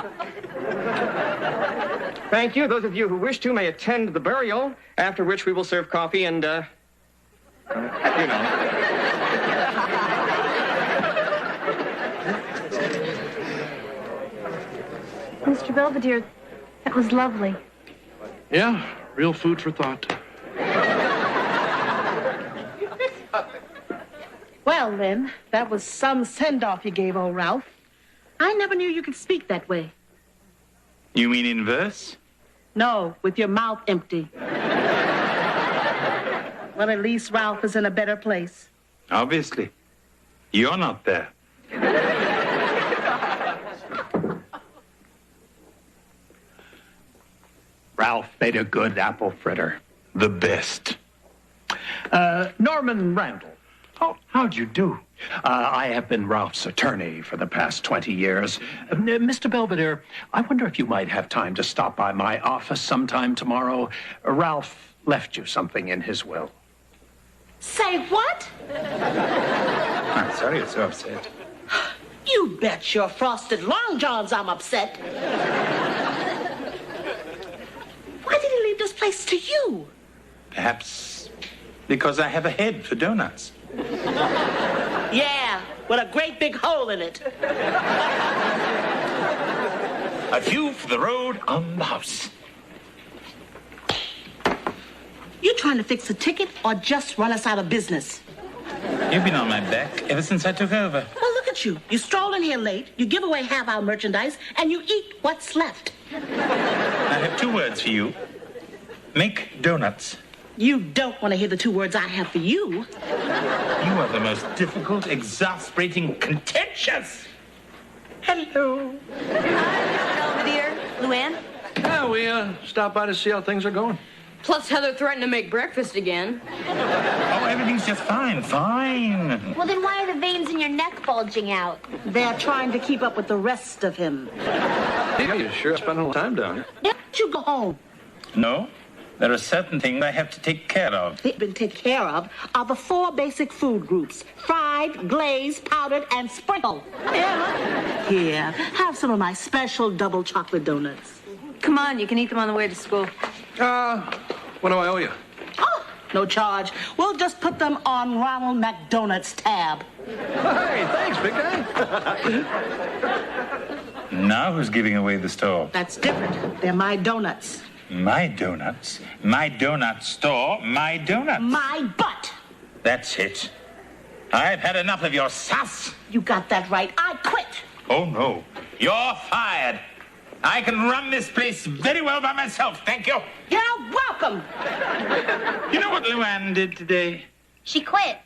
Thank you. Those of you who wish to may attend the burial, after which we will serve coffee and, you know. Mr. Belvedere, that was lovely. Yeah, real food for thought. Well, Lynn, that was some send-off you gave old Ralph. I never knew you could speak that way. You mean in verse? No, with your mouth empty. Well, at least Ralph is in a better place. Obviously. You're not there. Ralph made a good apple fritter. The best. Norman Randall. Oh, how'd you do? I have been Ralph's attorney for the past 20 years. Mr. Belvedere, I wonder if you might have time to stop by my office sometime tomorrow. Ralph left you something in his will. Say what? I'm sorry you're so upset. You bet your frosted long johns I'm upset. Why did he leave this place to you? Perhaps because I have a head for donuts. Yeah, with a great big hole in it. A view for the road on the house. You trying to fix a ticket or just run us out of business? You've been on my back ever since I took over. Well, look at you. You stroll in here late, you give away half our merchandise, and you eat what's left. I have 2 words for you. Make donuts. You don't want to hear the 2 words I have for you. You are the most difficult, exasperating, contentious. Hello. Belvedere, Luann? Yeah, we stopped by to see how things are going. Plus, Heather threatened to make breakfast again. Oh, everything's just fine, fine. Well, then why are the veins in your neck bulging out? They're trying to keep up with the rest of him. Yeah, you sure spent a little time down here. Why don't you go home? No, there are certain things I have to take care of. They've been taken care of are the 4 basic food groups: fried, glazed, powdered, and sprinkled. Yeah. Here, have some of my special double chocolate donuts. Come on, you can eat them on the way to school. What do I owe you? Oh, no charge. We'll just put them on Ronald McDonald's tab. Hey, thanks, big guy. Now who's giving away the store? That's different. They're my donuts. My donuts. My donut store. My donuts. My butt. That's it. I've had enough of your sass. You got that right. I quit. Oh, no. You're fired. I can run this place very well by myself, thank you. You're welcome. You know what Luann did today? She quit.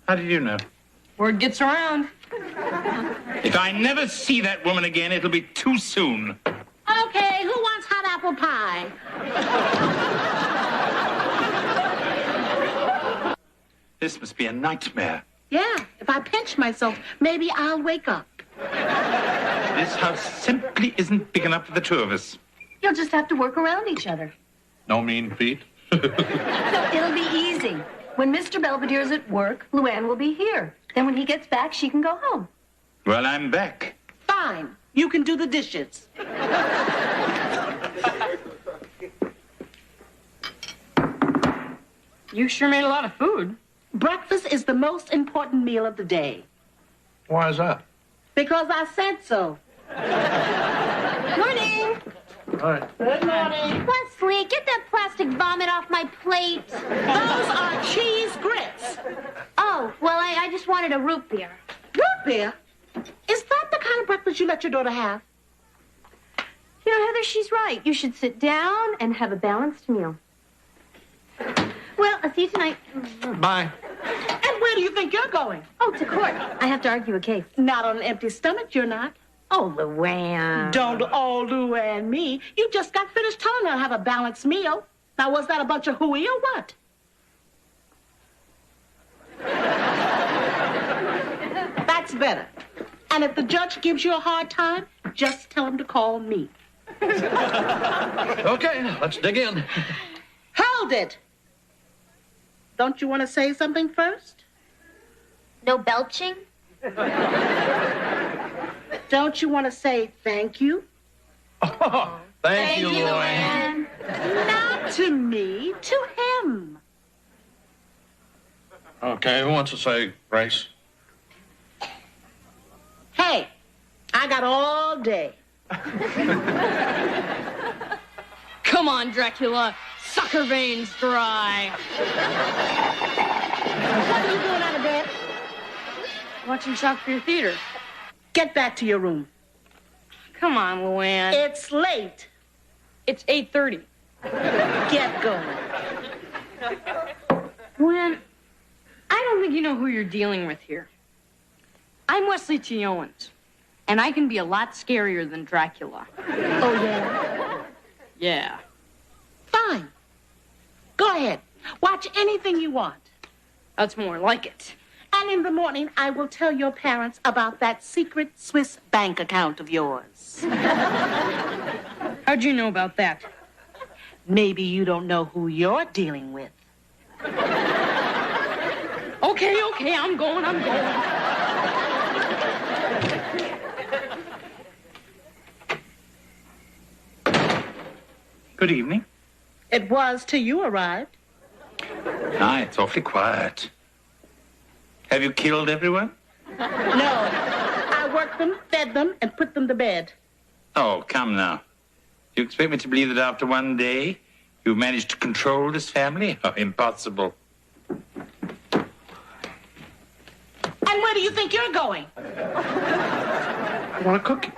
How did you know? Word gets around. If I never see that woman again, it'll be too soon. Okay, who wants hot apple pie? This must be a nightmare. Yeah, if I pinch myself, maybe I'll wake up. This house simply isn't big enough for the 2 of us. You'll just have to work around each other. No mean feat. No, it'll be easy. When Mr. Belvedere's at work, Luann will be here. Then when he gets back, she can go home. Well, I'm back. Fine. You can do the dishes. You sure made a lot of food. Breakfast is the most important meal of the day. Why is that? Because I said so. Morning. All right. Good morning. Wesley, get that plastic vomit off my plate. Those are cheese grits. Oh, well, I just wanted a root beer. Root beer? Is that the kind of breakfast you let your daughter have? You know, Heather, she's right. You should sit down and have a balanced meal. Well, I'll see you tonight. Bye. And where do you think you're going? Oh, to court. I have to argue a case. Not on an empty stomach, you're not. Oh, Luann. Don't Luann me. You just got finished telling her to have a balanced meal. Now, was that a bunch of hooey or what? That's better. And if the judge gives you a hard time, just tell him to call me. Okay, let's dig in. Hold it. Don't you want to say something first? No belching? Don't you want to say thank you? Oh, Thank you, Luann. Not to me, to him. Okay, who wants to say grace? Hey, I got all day. Come on, Dracula. Suck her veins dry. What are you doing out of bed? Watching Shakespeare Theater. Get back to your room. Come on, Luann. It's late. It's 8:30. Get going. Luann, I don't think you know who you're dealing with here. I'm Wesley T. Owens, and I can be a lot scarier than Dracula. Oh, yeah? Yeah. Fine. Go ahead. Watch anything you want. That's more like it. And in the morning, I will tell your parents about that secret Swiss bank account of yours. How'd you know about that? Maybe you don't know who you're dealing with. Okay, I'm going. Good evening. It was till you arrived. Ah, it's awfully quiet. Have you killed everyone? No. I worked them, fed them, and put them to bed. Oh, come now. You expect me to believe that after one day you've managed to control this family? Oh, impossible. And where do you think you're going? I want a cookie.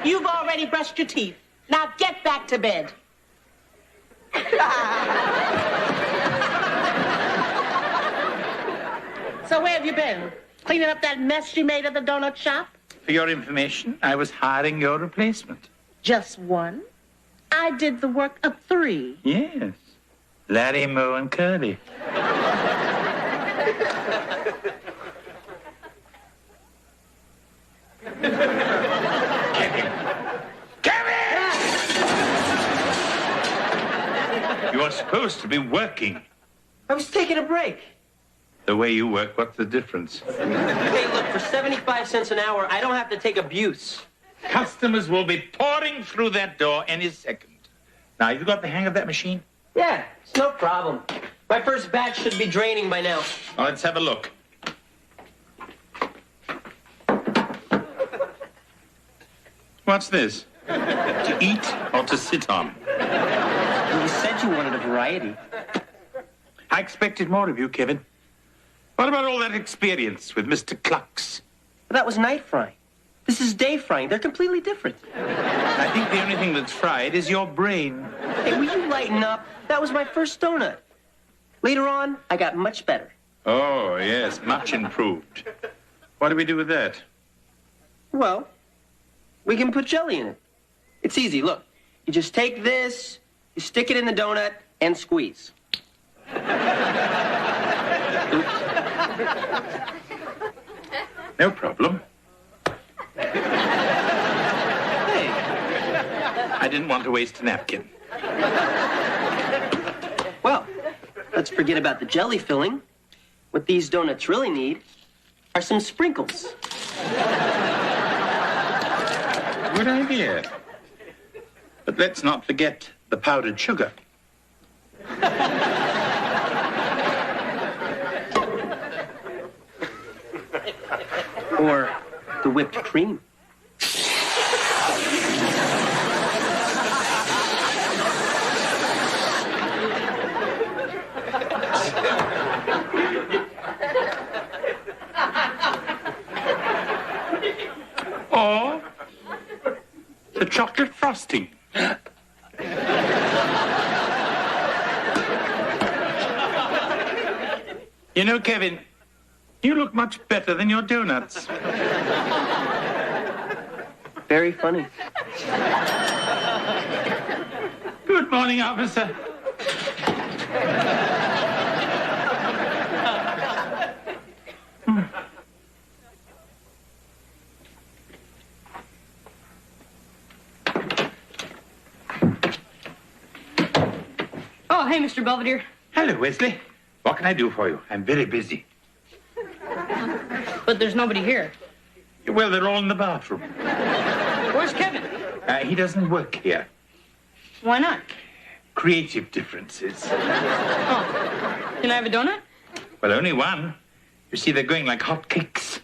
You've already brushed your teeth. Now get back to bed. So where have you been? Cleaning up that mess you made at the donut shop? For your information, I was hiring your replacement. Just one? I did the work of 3. Yes. Larry, Moe, and Curly. You are supposed to be working. I was taking a break. The way you work, what's the difference? Hey, look, for 75 cents an hour, I don't have to take abuse. Customers will be pouring through that door any second. Now, you got the hang of that machine? Yeah, it's no problem. My first batch should be draining by now. Well, let's have a look. What's this? To eat or to sit on? You said you wanted a variety. I expected more of you, Kevin. What about all that experience with Mr. Clucks? But that was night frying. This is day frying. They're completely different. I think the only thing that's fried is your brain. Hey, will you lighten up? That was my first donut. Later on, I got much better. Oh, yes, much improved. What do we do with that? Well, we can put jelly in it. It's easy. Look, you just take this, you stick it in the donut, and squeeze. No problem. Hey. I didn't want to waste a napkin. Well, let's forget about the jelly filling. What these donuts really need are some sprinkles. Good idea. But let's not forget the powdered sugar. Or the whipped cream. Or the chocolate frosting. You know, Kevin, you look much better than your donuts. Very funny. Good morning, officer. Oh, hey, Mr. Belvedere. Hello, Wesley. What can I do for you? I'm very busy. But there's nobody here. Well, they're all in the bathroom. Where's Kevin? He doesn't work here. Why not? Creative differences. Oh. Can I have a donut? Well, only one. You see, they're going like hot cakes.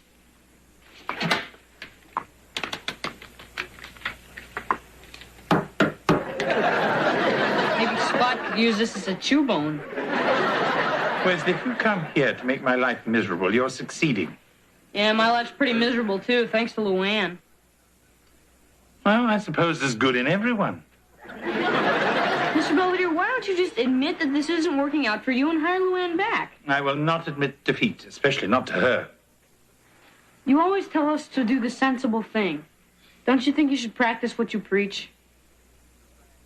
Maybe Spot could use this as a chew bone. Wesley, if you come here to make my life miserable, you're succeeding. Yeah, my life's pretty miserable, too, thanks to Luann. Well, I suppose there's good in everyone. Mr. Belvedere, why don't you just admit that this isn't working out for you and hire Luann back? I will not admit defeat, especially not to her. You always tell us to do the sensible thing. Don't you think you should practice what you preach?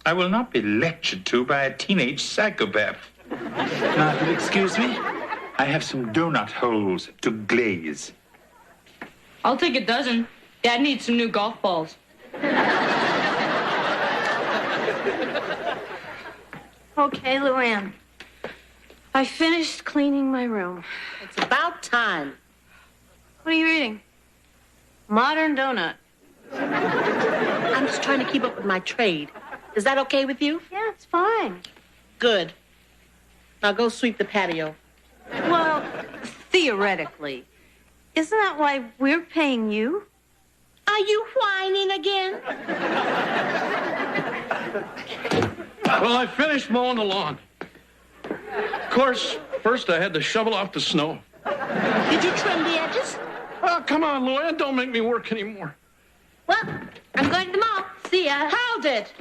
I will not be lectured to by a teenage psychopath. Now, if you'll excuse me, I have some donut holes to glaze. I'll take a dozen. Dad needs some new golf balls. Okay, Luann. I finished cleaning my room. It's about time. What are you reading? Modern Donut. I'm just trying to keep up with my trade. Is that okay with you? Yeah, it's fine. Good. Now go sweep the patio. Well, theoretically. Isn't that why we're paying you? Are you whining again? Well, I finished mowing the lawn. Of course, first I had to shovel off the snow. Did you trim the edges? Oh, come on, Luann, don't make me work anymore. Well, I'm going to the mall. See ya. Hold it.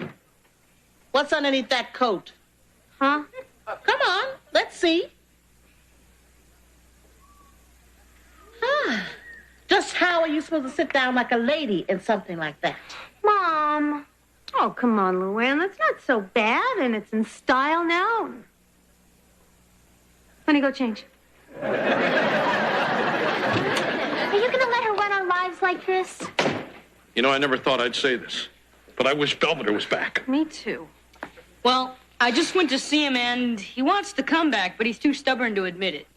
What's underneath that coat? Huh? Come on, let's see. Just how are you supposed to sit down like a lady in something like that? Mom. Oh, come on, Luann. That's not so bad, and it's in style now. Honey, go change. Are you going to let her run our lives like this? You know, I never thought I'd say this, but I wish Belvedere was back. Me too. Well, I just went to see him, and he wants to come back, but he's too stubborn to admit it.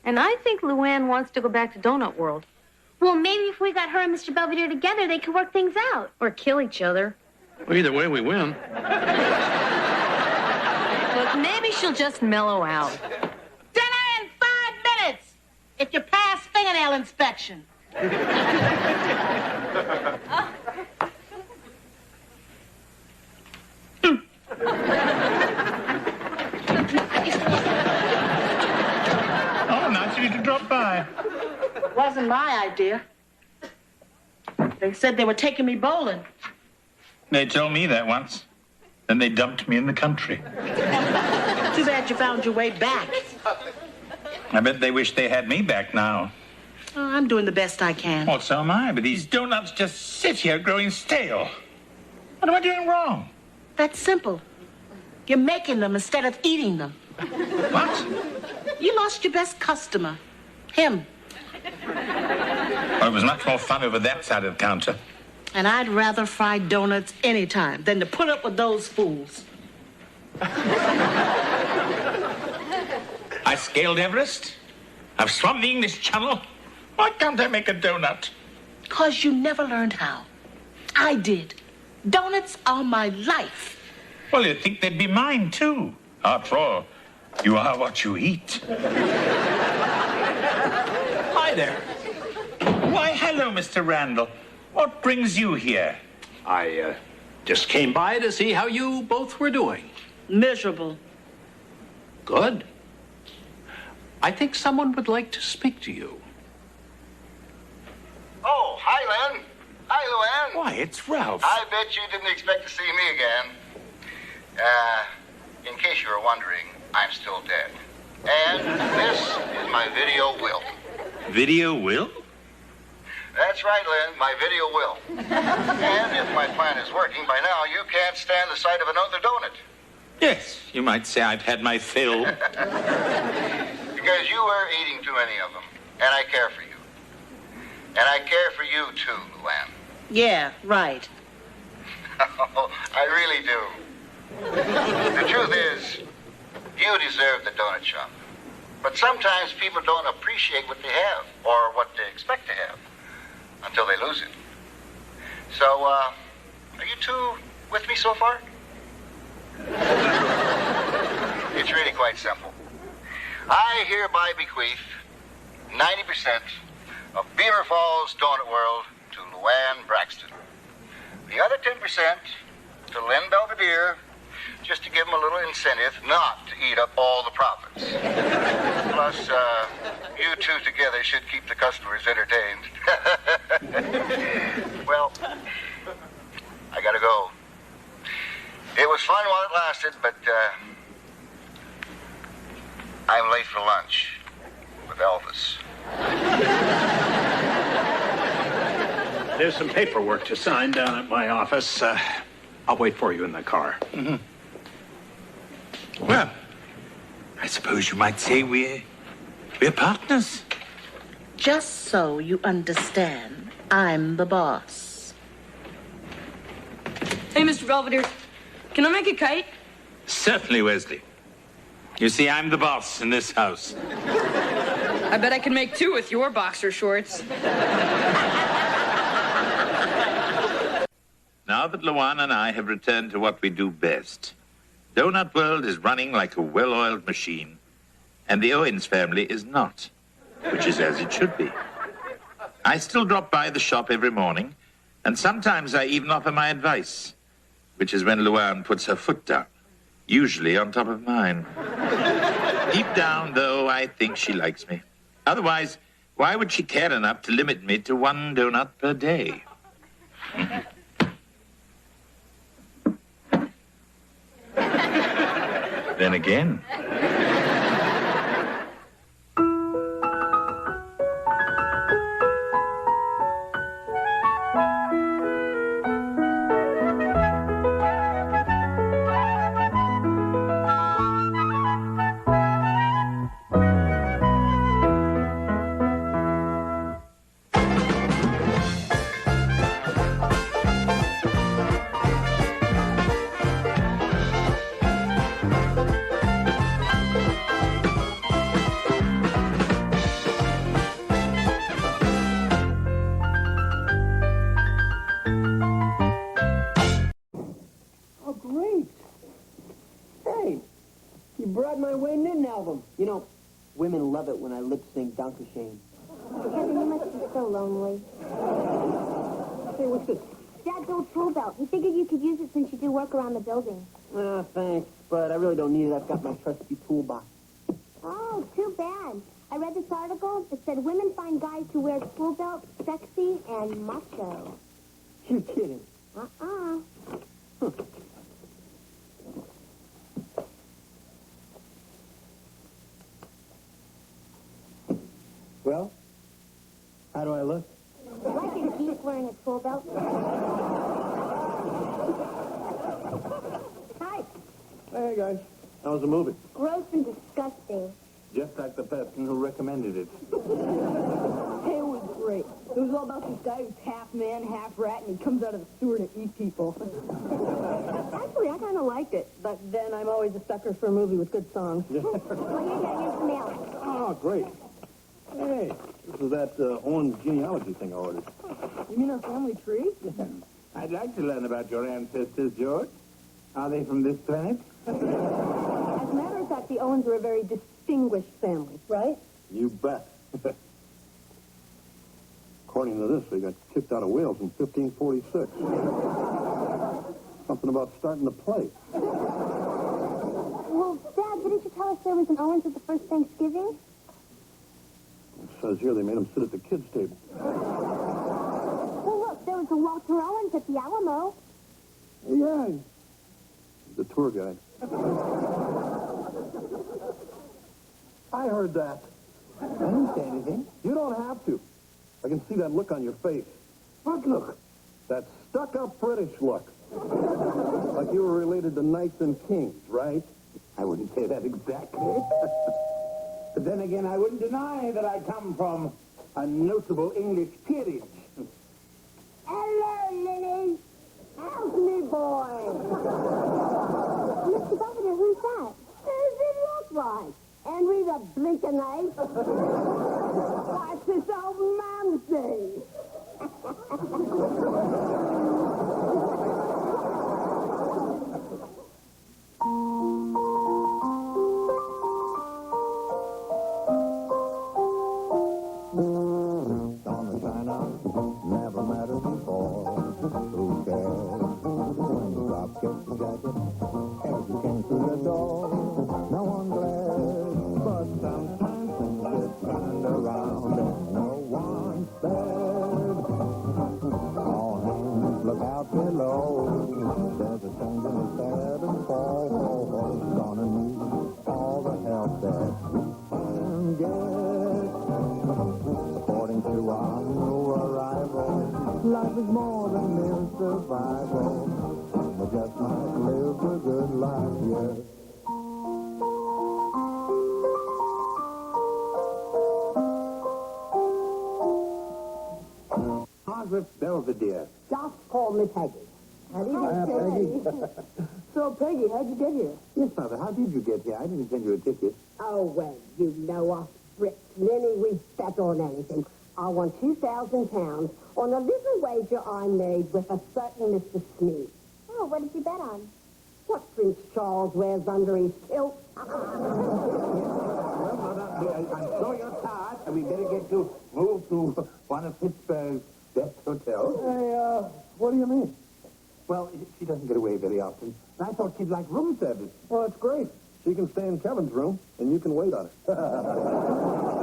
And I think Luann wants to go back to Donut World. Well, maybe if we got her and Mr. Belvedere together, they could work things out. Or kill each other. Well, either way, we win. Look, maybe she'll just mellow out. Dinner in 5 minutes, if you pass fingernail inspection. Oh, nice of you to drop by. Wasn't my idea. They said they were taking me bowling. They told me that once. Then they dumped me in the country. Too bad you found your way back. I bet they wish they had me back now. Oh, I'm doing the best I can. Well, so am I, but these donuts just sit here growing stale. What am I doing wrong? That's simple. You're making them instead of eating them. What? You lost your best customer. Him. Well, it was much more fun over that side of the counter. And I'd rather fry donuts anytime than to put up with those fools. I scaled Everest. I've swum the English Channel. Why can't I make a donut? 'Cause you never learned how. I did. Donuts are my life. Well, you'd think they'd be mine, too. After all, you are what you eat. Hi there. Why, hello, Mr. Randall. What brings you here? I just came by to see how you both were doing. Miserable. Good. I think someone would like to speak to you. Oh, hi, Len. Hi, Luann. Why, it's Ralph. I bet you didn't expect to see me again. In case you were wondering, I'm still dead. And this is my video will. Video will? That's right, Lynn, my video will. And if my plan is working by now, you can't stand the sight of another donut. Yes, you might say I've had my fill. Because you were eating too many of them. And I care for you. And I care for you, too, Luann. Yeah, right. I really do. The truth is, you deserve the donut shop. But sometimes people don't appreciate what they have, or what they expect to have, until they lose it. So, Are you two with me so far? It's really quite simple. I hereby bequeath 90% of Beaver Falls Donut World to Luann Braxton. The other 10% to Lynn Belvedere, just to give him a little incentive not to eat up all the profits. Plus, you two together should keep the customers entertained. Well, I gotta go. It was fun while it lasted, but I'm late for lunch with Elvis. There's some paperwork to sign down at my office. I'll wait for you in the car. Mm-hmm. Well, I suppose you might say we're partners. Just so you understand, I'm the boss. Hey, Mr. Belvedere, can I make a kite? Certainly, Wesley. You see, I'm the boss in this house. I bet I can make two with your boxer shorts. Now that Luann and I have returned to what we do best, Donut World is running like a well-oiled machine, and the Owens family is not, which is as it should be. I still drop by the shop every morning, and sometimes I even offer my advice, which is when Luann puts her foot down, usually on top of mine. Deep down, though, I think she likes me. Otherwise, why would she care enough to limit me to one donut per day? Then again. You know, women love it when I lip sync Dankeschön. Kevin, you must be so lonely. Hey, what's this? Dad's old tool belt. He figured you could use it since you do work around the building. Ah, thanks, but I really don't need it. I've got my trusty toolbox. Oh, too bad. I read this article that said women find guys who wear tool belts sexy and macho. You're kidding. Uh-uh. Well, how do I look? Like a geek wearing a tool belt. Hi. Hey, guys. How's the movie? Gross and disgusting. Just like the person who recommended it. Hey, it was great. It was all about this guy who's half man, half rat, and he comes out of the sewer to eat people. Actually, I kind of liked it, but then I'm always a sucker for a movie with good songs. Well, here's the mail. Oh, great. Hey, this is that orange genealogy thing I ordered. You mean our family tree? I'd like to learn about your ancestors, George. Are they from this planet? As a matter of fact, the Owens are a very distinguished family, right? You bet. According to this, they got kicked out of Wales in 1546. Something about starting to play. Well, Dad, didn't you tell us there was an Owens at the first Thanksgiving? It says here they made him sit at the kids' table. Well, look, there was a Walter Owens at the Alamo. Yeah, the tour guide. I heard that. I didn't say anything. You don't have to. I can see that look on your face. What look? That stuck-up British look. Like you were related to knights and kings, right? I wouldn't say that exactly. But then again, I wouldn't deny that I come from a notable English peerage. Hello, Lily. How's me boy? Mr. Belvedere, who's that? Who does it look like? Henry the Blinkin' Ape? What's this old man say? to the door. No one glares, but sometimes things get turned around and no one's spared. All hands look out below. There's a stranger in his cabin fall. Gonna need all the help that he can get. According to our new arrival, life is more than mere survival. We just might live a good life, yes. Margaret Belvedere. Just call me Peggy. Hi, Peggy. So, Peggy, how'd you get here? Yes, Mother, how did you get here? I didn't send you a ticket. Oh, well, you know us Brits. Lenny, we bet on anything. I won 2,000 pounds on a little wager I made with a certain Mr. Sneed. Oh, what did you bet on? What Prince Charles wears under his kilt. Well, Mother, I'm sure you're tired, and we better get to move to one of Pittsburgh's best hotels. Hey, what do you mean? Well, she doesn't get away very often. And I thought she'd like room service. Well, it's great. She can stay in Kevin's room, and you can wait on her.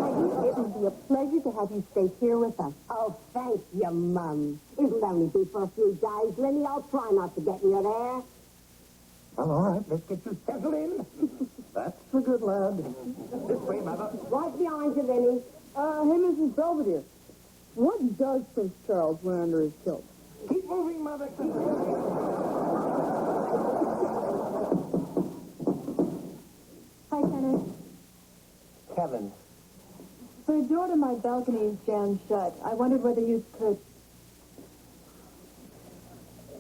Peggy, it would be a pleasure to have you stay here with us. Oh, thank you, Mum. It'll only be for a few days, Lenny. I'll try not to get you there. Well, all right, let's get you settled in. That's a good lad. This way, Mother. Right behind you, Lenny. Hey, Mrs. Belvedere. What does Prince Charles wear under his kilt? Keep moving, Mother. Keep moving. Hi, Kenneth. Kevin. The door to my balcony is jammed shut. I wondered whether you could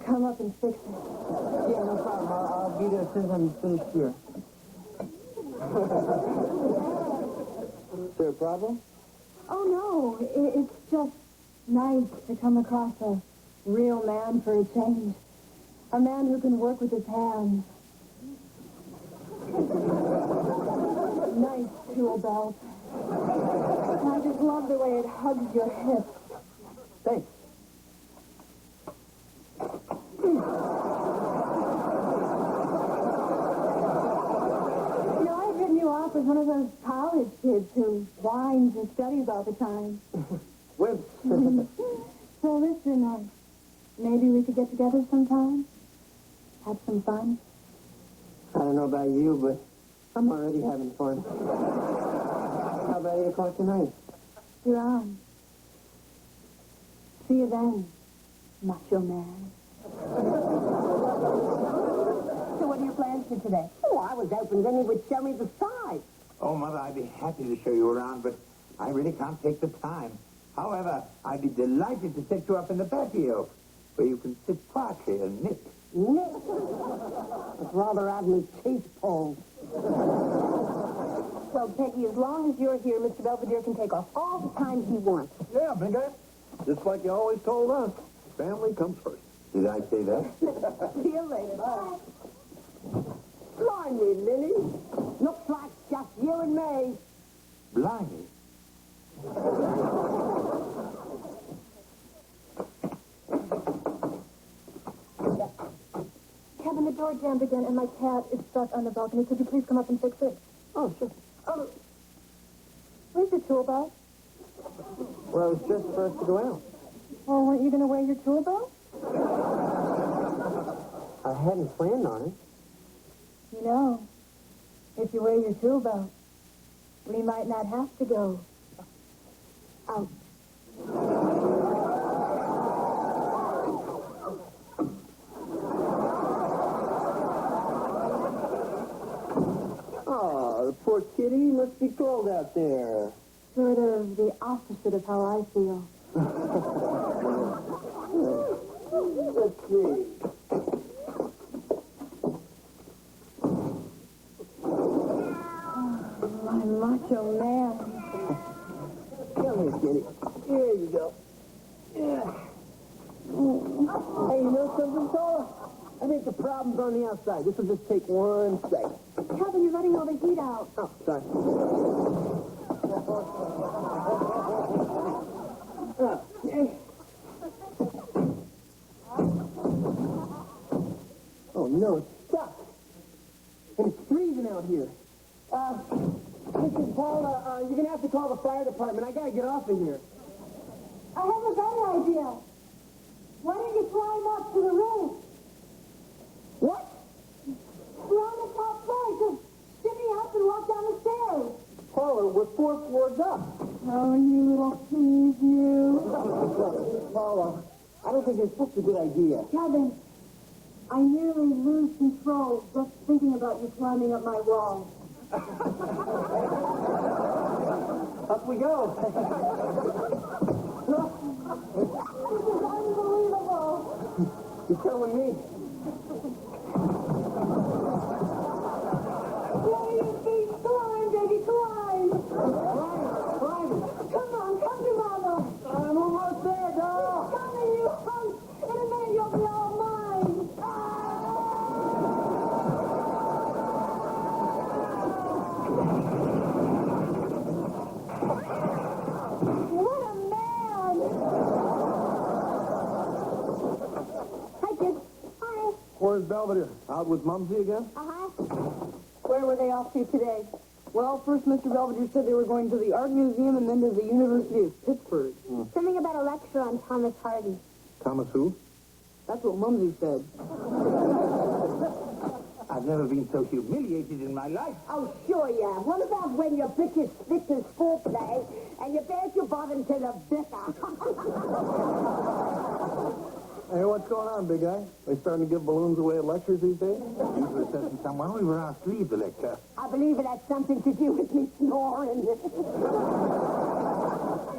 come up and fix it. Yeah, no problem. I'll be there as soon as I'm finished here. Is there a problem? Oh, no. It's just nice to come across a real man for a change. A man who can work with his hands. Nice tool belt. And I just love the way it hugs your hips. Thanks. You know, I've written you off as one of those college kids who whines and studies all the time. Whoops. So listen, maybe we could get together sometime? Have some fun? I don't know about you, but I'm already having fun. How about 8 o'clock tonight? You're on. See you then, macho man. So what are your plans for today? Oh, I was hoping Lenny would show me the sights. Oh, Mother, I'd be happy to show you around, but I really can't take the time. However, I'd be delighted to set you up in the patio, where you can sit quietly and knit. Nick. I'd rather have me teeth pulled. Well, Peggy, as long as you're here, Mr. Belvedere can take off all the time he wants. Yeah, big guy. Just like you always told us. Family comes first. Did I say that? See you later. Bye. Blimey, Lenny. Looks like just you and me. Blimey. Kevin, the door jammed again, and my cat is stuck on the balcony. Could you please come up and fix it? Oh, sure. Where's your tool belt? Well, it's just for us to go out. Oh, weren't you going to wear your tool belt? I hadn't planned on it. You know, if you wear your tool belt, we might not have to go out. Oh, the poor kitty must be cold out there. Sort of the opposite of how I feel. Let's see. My macho man. Come here, kitty. Here you go. Yeah. Hey, you know something, fella? I think the problem's on the outside. This will just take 1 second. Kevin, you're letting all the heat out. Oh, sorry. Oh, no, it's stuck. smoking out here. Mrs. Paula, you're going to have to call the fire department. I got to get off of here. I have a better idea. Why don't you climb up to the roof? What? We're on the top floor. Just shimmy up and walk down the stairs. Paula, we're 4 floors up. Oh, you little tease, you. Paula, I don't think it's such a good idea. Kevin, I nearly lose control just thinking about you climbing up my wall. Up we go. This is unbelievable. You're telling me. Play your feet. Climb, baby, climb. Climb. Come on, come to Mama. I'm almost there, doll. Coming, you hunk. In a minute, you'll be all mine. What a man! Hi, kids. Hi. Where's Belvedere? Out with Mumsy again? Uh-huh. Where were they off to today? Well, first Mr. Belvedere said they were going to the Art Museum and then to the University of Pittsburgh. Something about a lecture on Thomas Hardy. Thomas who? That's what Mumsy said. I've never been so humiliated in my life. Oh, sure you have. What about when your bitches spit his foreplay and you bears your bottom to the vicar? Hey, what's going on, big guy? They starting to give balloons away at lectures these days? You were certain someone we were asked to leave the lecture. I believe it had something to do with me snoring.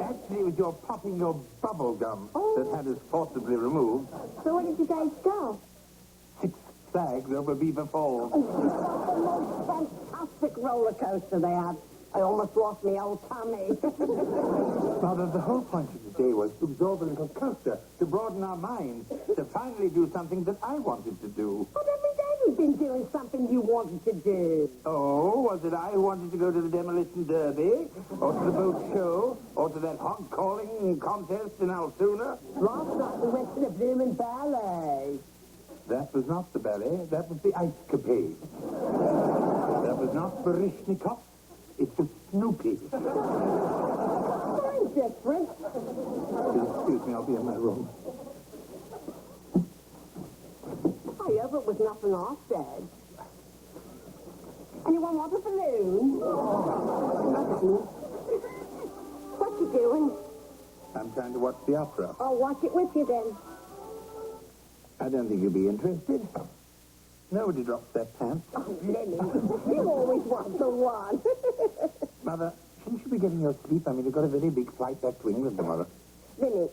Actually, it was your popping your bubble gum that had us forcibly removed. So where did you guys go? Six Flags over Beaver Falls. The most fantastic roller coaster they had. I almost lost my old tummy. Father, the whole point of the day was to absorb a little culture, to broaden our minds, to finally do something that I wanted to do. But every day you've been doing something you wanted to do. Oh, was it I who wanted to go to the demolition derby, or to the boat show, or to that hog calling contest in Altoona? Last night we went to the Bloomin' Ballet. That was not the ballet, that was the ice capade. That was not Baryshnikov, it was Snoopy. Very different. Excuse me, I'll be in my room. I hope it was nothing I said. Anyone want a balloon? Nothing. What you doing? I'm trying to watch the opera. I'll watch it with you then. I don't think you'll be interested. Nobody drops their pants. Oh, Lenny, you always want the one. Mother, shouldn't you be getting your sleep? I mean, you've got a very big flight back to England tomorrow. Lenny,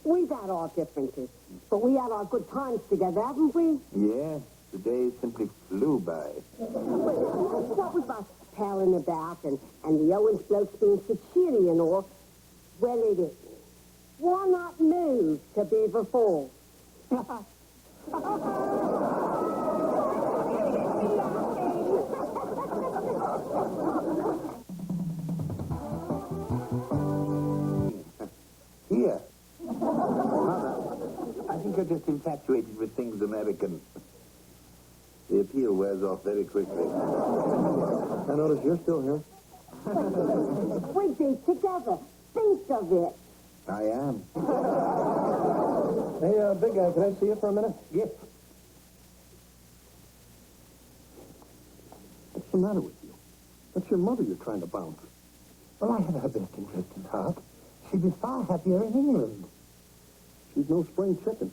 we've had our differences, but we had our good times together, haven't we? Yes, the days simply flew by. What with us palling about and the Owens blokes being so cheery and all? Well, it isn't. Why not move to Beaver Falls? Here. Mother, I think you're just infatuated with things American. The appeal wears off very quickly. I notice you're still here. We'd be together. Think of it. I am. Hey, big guy, can I see you for a minute? Yes. What's the matter with you? That's your mother you're trying to bounce. Well, I have her best interest in heart. She'd be far happier in England. She's no spring chicken.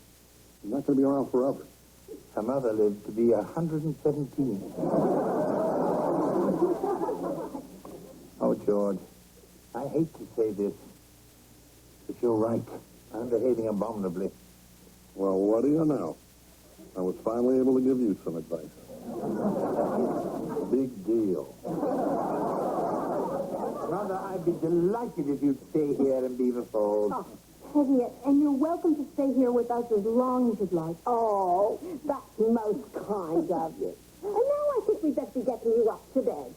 She's not going to be around forever. Her mother lived to be 117. Oh, George, I hate to say this, but you're right. I'm behaving abominably. Well, what do you know? I was finally able to give you some advice. Big deal. Mother, I'd be delighted if you'd stay here in Beaver Falls. Oh, Teddy, and you're welcome to stay here with us as long as you'd like. Oh, that's most kind of you. And now I think we'd best be getting you up to bed.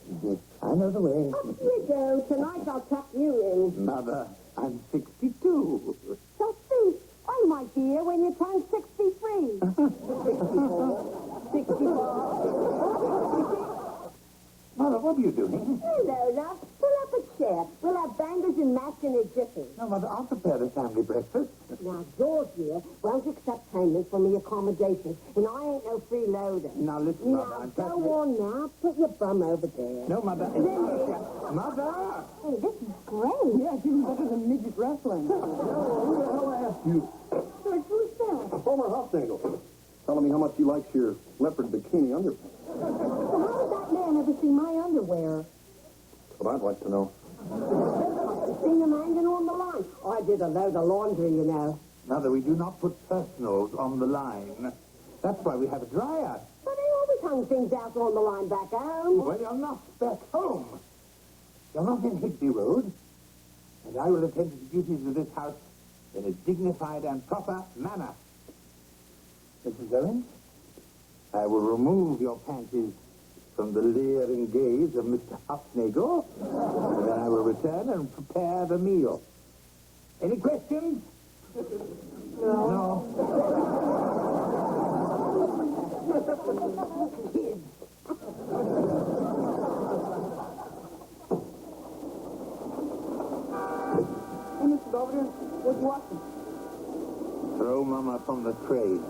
I know the way. Up you go. Tonight I'll tuck you in. Mother, I'm 62. So think, I might be here when you turn 63. 64. 65. are you doing? Hello, love. Pull up a chair. We'll have bangers and mash in a jiffy. No, Mother, I'll prepare the family breakfast. Now, George here won't accept payment for me accommodation, and I ain't no freeloader. Now, listen, Mother, I'm Go on now. Put your bum over there. No, Mother. Mother! Hey, this is great. Yeah, it's even better than midget wrestling. Who the hell asked you? George, who's that? Homer Hofnagel. Telling me how much he likes your leopard bikini underpants. Well, how did that man ever see my underwear? That's what I'd like to know. Seen him hanging on the line. I did a load of laundry, you know. Mother, we do not put personals on the line. That's why we have a dryer. But they always hung things out on the line back home. Well, you're not back home. You're not in Higby Road. And I will attend to the duties of this house in a dignified and proper manner. Mrs. Owens, I will remove your panties from the leering gaze of Mr. Hofnagel, and then I will return and prepare the meal. Any questions? No. Kids. Hey, Mr. Belvedere, what you watching? Throw Mama from the train.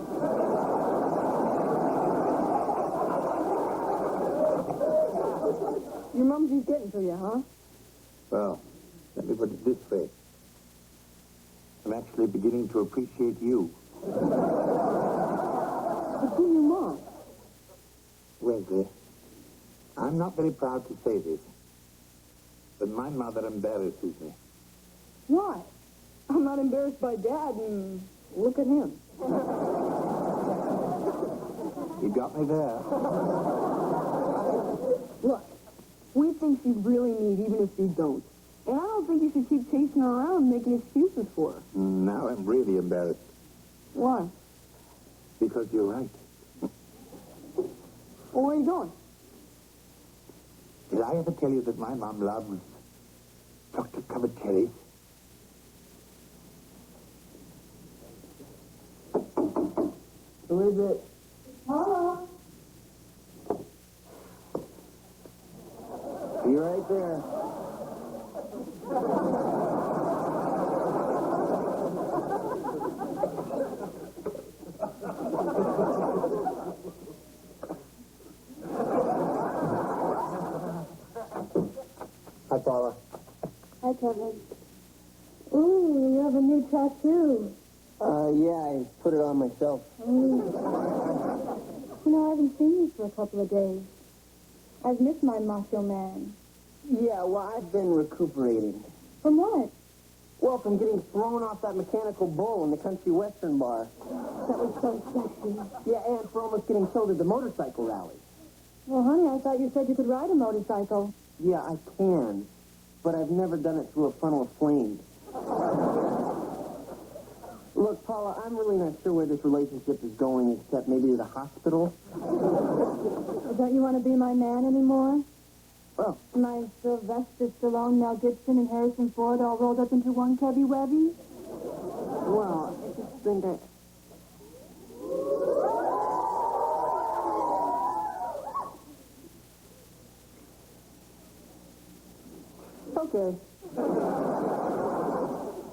Your mumsy's getting to you, huh? Well, let me put it this way. I'm actually beginning to appreciate you. But who your mom? Wesley, I'm not very proud to say this, but my mother embarrasses me. Why? I'm not embarrassed by Dad, and look at him. You got me there. Look, we think she's really neat, even if she don't. And I don't think you should keep chasing her around making excuses for her. Now I'm really embarrassed, Why? because you're right. Well, where are you going? Did I ever tell you that my mom loves chocolate-covered cherries? Who is it? Mama. You're right there. Hi, Paula. Hi, Kevin. Ooh, you have a new tattoo. Yeah, I put it on myself. You know, I haven't seen you for a couple of days. I've missed my macho man. Yeah, well, I've been recuperating. From what? Well, from getting thrown off that mechanical bull in the country western bar. That was so sexy. Yeah, and for almost getting killed at the motorcycle rally. Well, honey, I thought you said you could ride a motorcycle. Yeah, I can, but I've never done it through a funnel of flames. Look, Paula, I'm really not sure where this relationship is going, except maybe to the hospital. Don't you want to be my man anymore? Oh. My Sylvester Stallone, Mel Gibson, and Harrison Ford all rolled up into one Kebby Webby? Well, I just think I... Okay.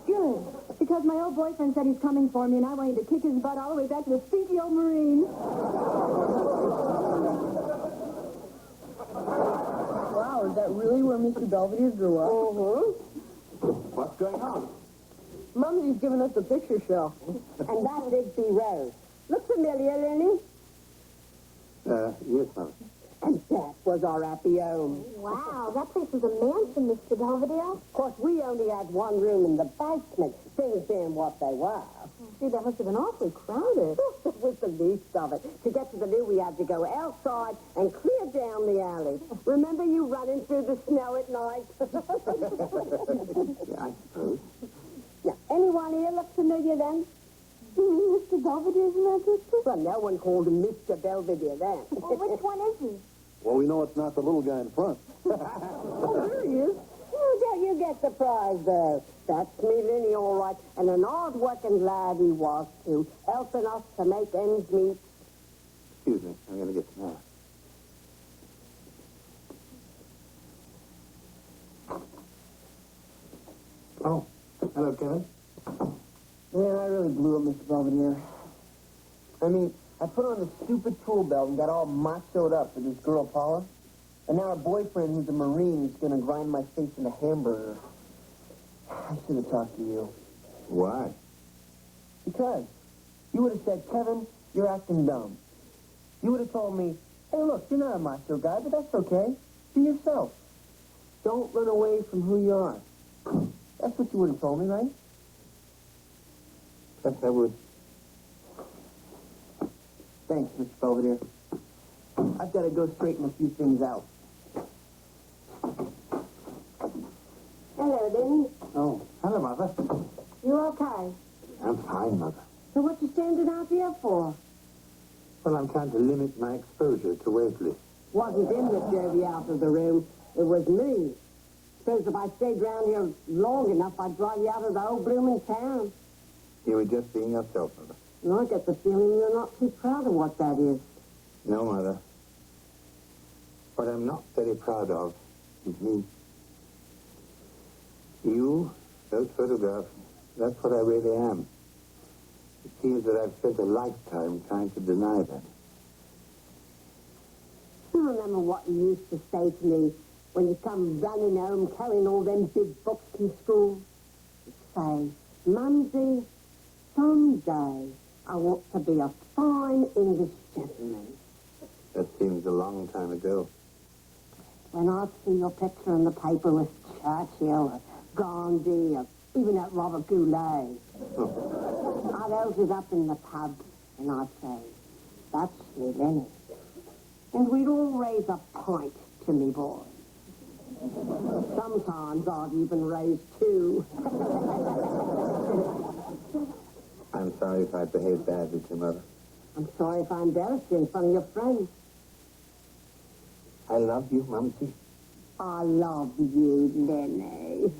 Good. Because my old boyfriend said he's coming for me, and I want you to kick his butt all the way back to the stinky old Marine. Wow, is that really where Mr. Belvedere grew up? What's going on? Mumsy's giving us a picture show. And that's Higby Road. Look familiar, Lenny? Yes, Mother. And that was our happy home. Wow, that place was a mansion, Mr. Belvedere. Of course, we only had one room in the basement, things being what they were. Gee, that must have been awfully crowded. It was the least of it. To get to the loo, we had to go outside and clear down the alley. Remember you running through the snow at night? Yeah, I suppose. Now, anyone here look familiar then? You mean Mr. Belvedere's in that picture? Well, no one called him Mr. Belvedere then. Well, which one is he? Well, we know it's not the little guy in front. Oh, there he is. Oh, don't you get surprised, though. That's me, Lenny, all right. And an hard-working lad he was, too, helping us to make ends meet. Excuse me, I'm going to get some air. Oh, hello, Kevin. Man, I really blew it, Mr. Belvedere. I mean, I put on this stupid tool belt and got all machoed up for this girl, Paula. And now her boyfriend, who's a Marine, is going to grind my face in a hamburger. I should have talked to you. Why? Because you would have said, Kevin, you're acting dumb. You would have told me, hey, look, you're not a macho guy, but that's okay. Be yourself. Don't run away from who you are. That's what you would have told me, right? Yes, I would. Thanks, Mr. Belvedere. I've got to go straighten a few things out. Hello, Denny. Oh, hello, Mother. You okay? I'm fine, Mother. So what you standing out here for? Well, I'm trying to limit my exposure to Wesley. Wasn't him that drove you out of the room. It was me. Suppose if I stayed around here long enough, I'd drive you out of the whole blooming town. You were just being yourself, Mother. And I get the feeling you're not too proud of what that is. No, Mother. What I'm not very proud of is me. You, those photographs, that's what I really am. It seems that I've spent a lifetime trying to deny that. You remember what you used to say to me when you come running home carrying all them big books from school? You'd say, Mumsy, someday I want to be a fine English gentleman. That seems a long time ago. When I see your picture in the paper with Churchill or Gandhi or even that Robert Goulet, I'd hold it up in the pub and I'd say, that's me, Lenny. And we'd all raise a pint to me boy. Sometimes I'd even raise two. I'm sorry if I behaved badly to you, Mother. I'm sorry if I embarrassed you in front of your friends. I love you, Mumsy. I love you, Lenny.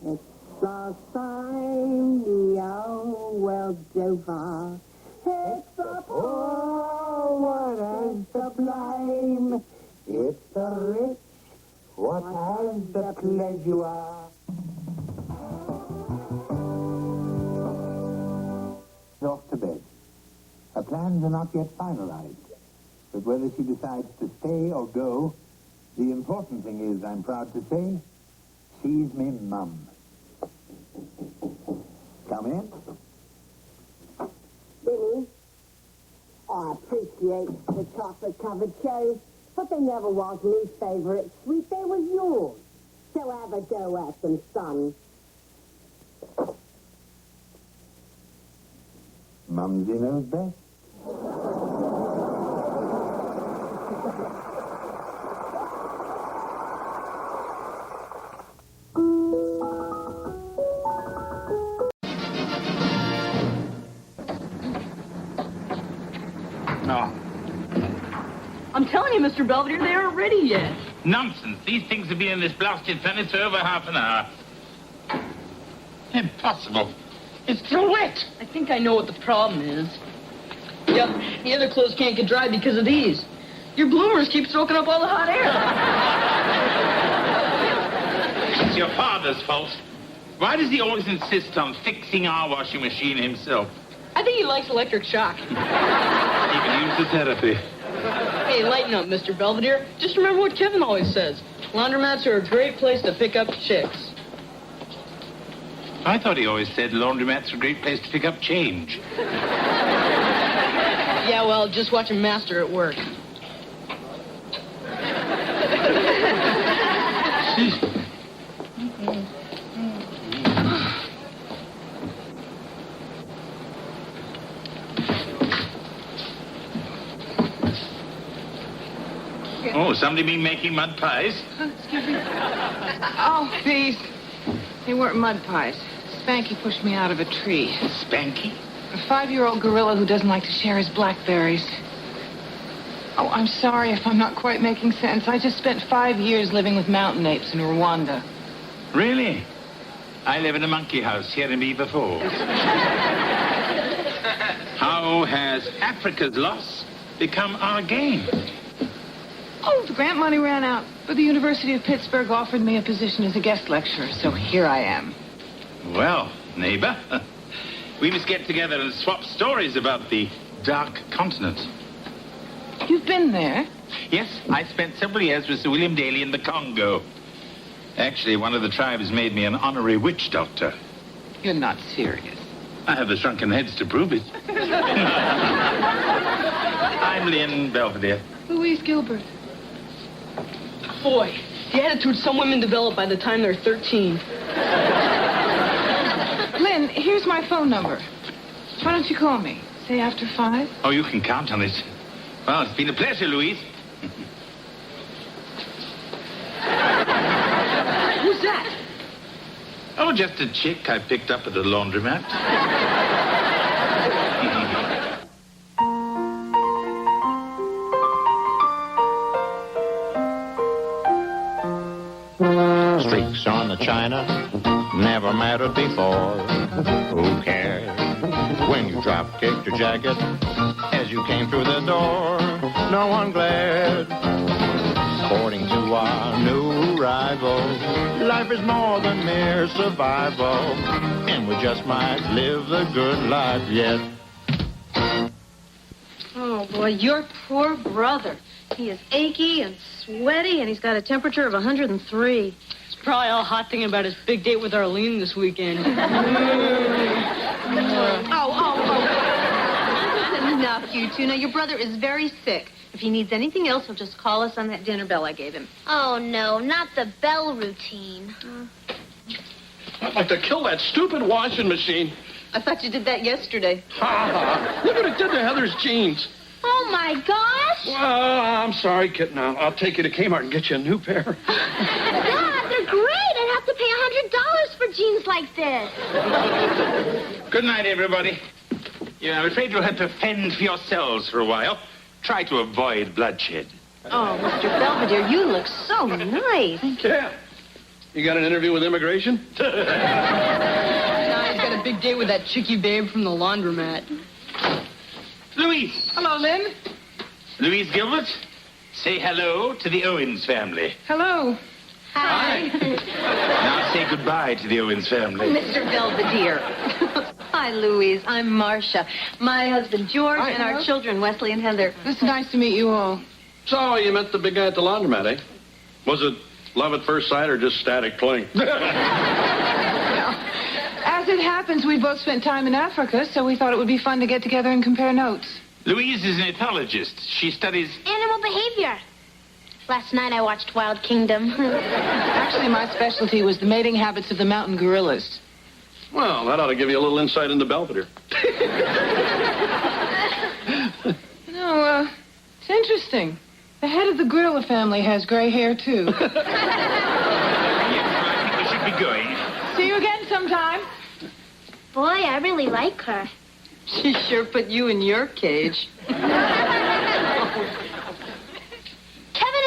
It's the same, the old world over. It's the poor what has the blame. It's the rich what has the pleasure. Off to bed. Her plans are not yet finalized. But whether she decides to stay or go, the important thing is, I'm proud to say, she's me mum. Come in. Benny, I appreciate the chocolate-covered cherries, but they never was me favorite sweet. They was yours. So have a go at them, son. Mumsy knows best. No. I'm telling you, Mr. Belvedere, they aren't ready yet. Nonsense. These things have been in this blasted furnace for over half an hour. Impossible. It's still wet. I think I know what the problem is. Yep, the other clothes can't get dry because of these. Your bloomers keep soaking up all the hot air. It's your father's fault. Why does he always insist on fixing our washing machine himself? I think he likes electric shock. He can use the therapy. Hey, lighten up, Mr. Belvedere. Just remember what Kevin always says. Laundromats are a great place to pick up chicks. I thought he always said laundromats are a great place to pick up change. Yeah, well, just watch him master at work. Oh, somebody been making mud pies? Excuse me. Oh, these. They weren't mud pies. Spanky pushed me out of a tree. Spanky? A 5-year-old gorilla who doesn't like to share his blackberries. Oh, I'm sorry if I'm not quite making sense. I just spent 5 years living with mountain apes in Rwanda. Really? I live in a monkey house here in Beaver Falls. How has Africa's loss become our gain? Oh, the grant money ran out, but the University of Pittsburgh offered me a position as a guest lecturer, so here I am. Well, neighbor, we must get together and swap stories about the Dark Continent. You've been there? Yes, I spent several years with Sir William Daly in the Congo. Actually, one of the tribes made me an honorary witch doctor. You're not serious. I have the shrunken heads to prove it. I'm Lynn Belvedere. Louise Gilbert. Boy, the attitude some women develop by the time they're 13. Lynn, here's my phone number. Why don't you call me? Say after 5? Oh, you can count on it. Well, it's been a pleasure, Louise. Who's that? Oh, just a chick I picked up at the laundromat. Streaks on the china never mattered before. Who cares when you drop kicked your jacket as you came through the door? No one glared. According to our new rival, life is more than mere survival, and we just might live the good life yet. Oh, boy, your poor brother. He is achy and sweaty, and he's got a temperature of 103. It's probably all hot thinking about his big date with Arlene this weekend. Enough, you two. Now, your brother is very sick. If he needs anything else, he'll just call us on that dinner bell I gave him. Oh, no, not the bell routine. I'd like to kill that stupid washing machine. I thought you did that yesterday. Ha! Look what it did to Heather's jeans. Oh, my gosh. Well, I'm sorry, kitten. I'll take you to Kmart and get you a new pair. Dad, they're great. I'd have to pay $100 for jeans like this. Good night, everybody. Yeah, I'm afraid you'll have to fend for yourselves for a while. Try to avoid bloodshed. Oh, Mr. Belvedere, you look so nice. Yeah. You got an interview with immigration? Nah, he's got a big date with that chickie babe from the laundromat. Louise. Hello, Lynn. Louise Gilbert, say hello to the Owens family. Hello. Hi. Now say goodbye to the Owens family. Mr. Belvedere. Hi, Louise. I'm Marcia. My husband, George, Hi, and our hello. children, Wesley and Heather. It's nice to meet you all. So, you met the big guy at the laundromat, eh? Was it love at first sight or just static cling? As it happens, we both spent time in Africa, so we thought it would be fun to get together and compare notes. Louise is an ethologist. She studies... Animal behavior. Last night I watched Wild Kingdom. Actually, my specialty was the mating habits of the mountain gorillas. Well, that ought to give you a little insight into Belvedere. It's interesting. The head of the gorilla family has gray hair, too. Yes, I think we should be going. See you again sometime. Boy, I really like her. She sure put you in your cage. Kevin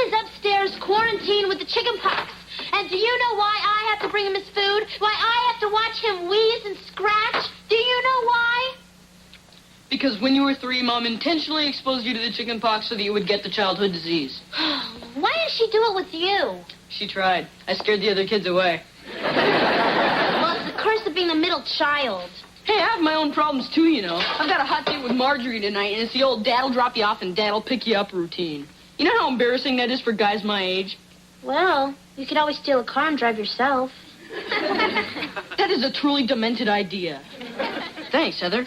is upstairs quarantined with the chicken pox. And do you know why I have to bring him his food? Why I have to watch him wheeze and scratch? Do you know why? Because when you were 3, Mom intentionally exposed you to the chicken pox so that you would get the childhood disease. Why didn't she do it with you? She tried. I scared the other kids away. Well, it's the curse of being the middle child. Hey, I have my own problems, too, you know. I've got a hot date with Marjorie tonight, and it's the old dad'll drop you off and dad'll pick you up routine. You know how embarrassing that is for guys my age? Well, you could always steal a car and drive yourself. That is a truly demented idea. Thanks, Heather.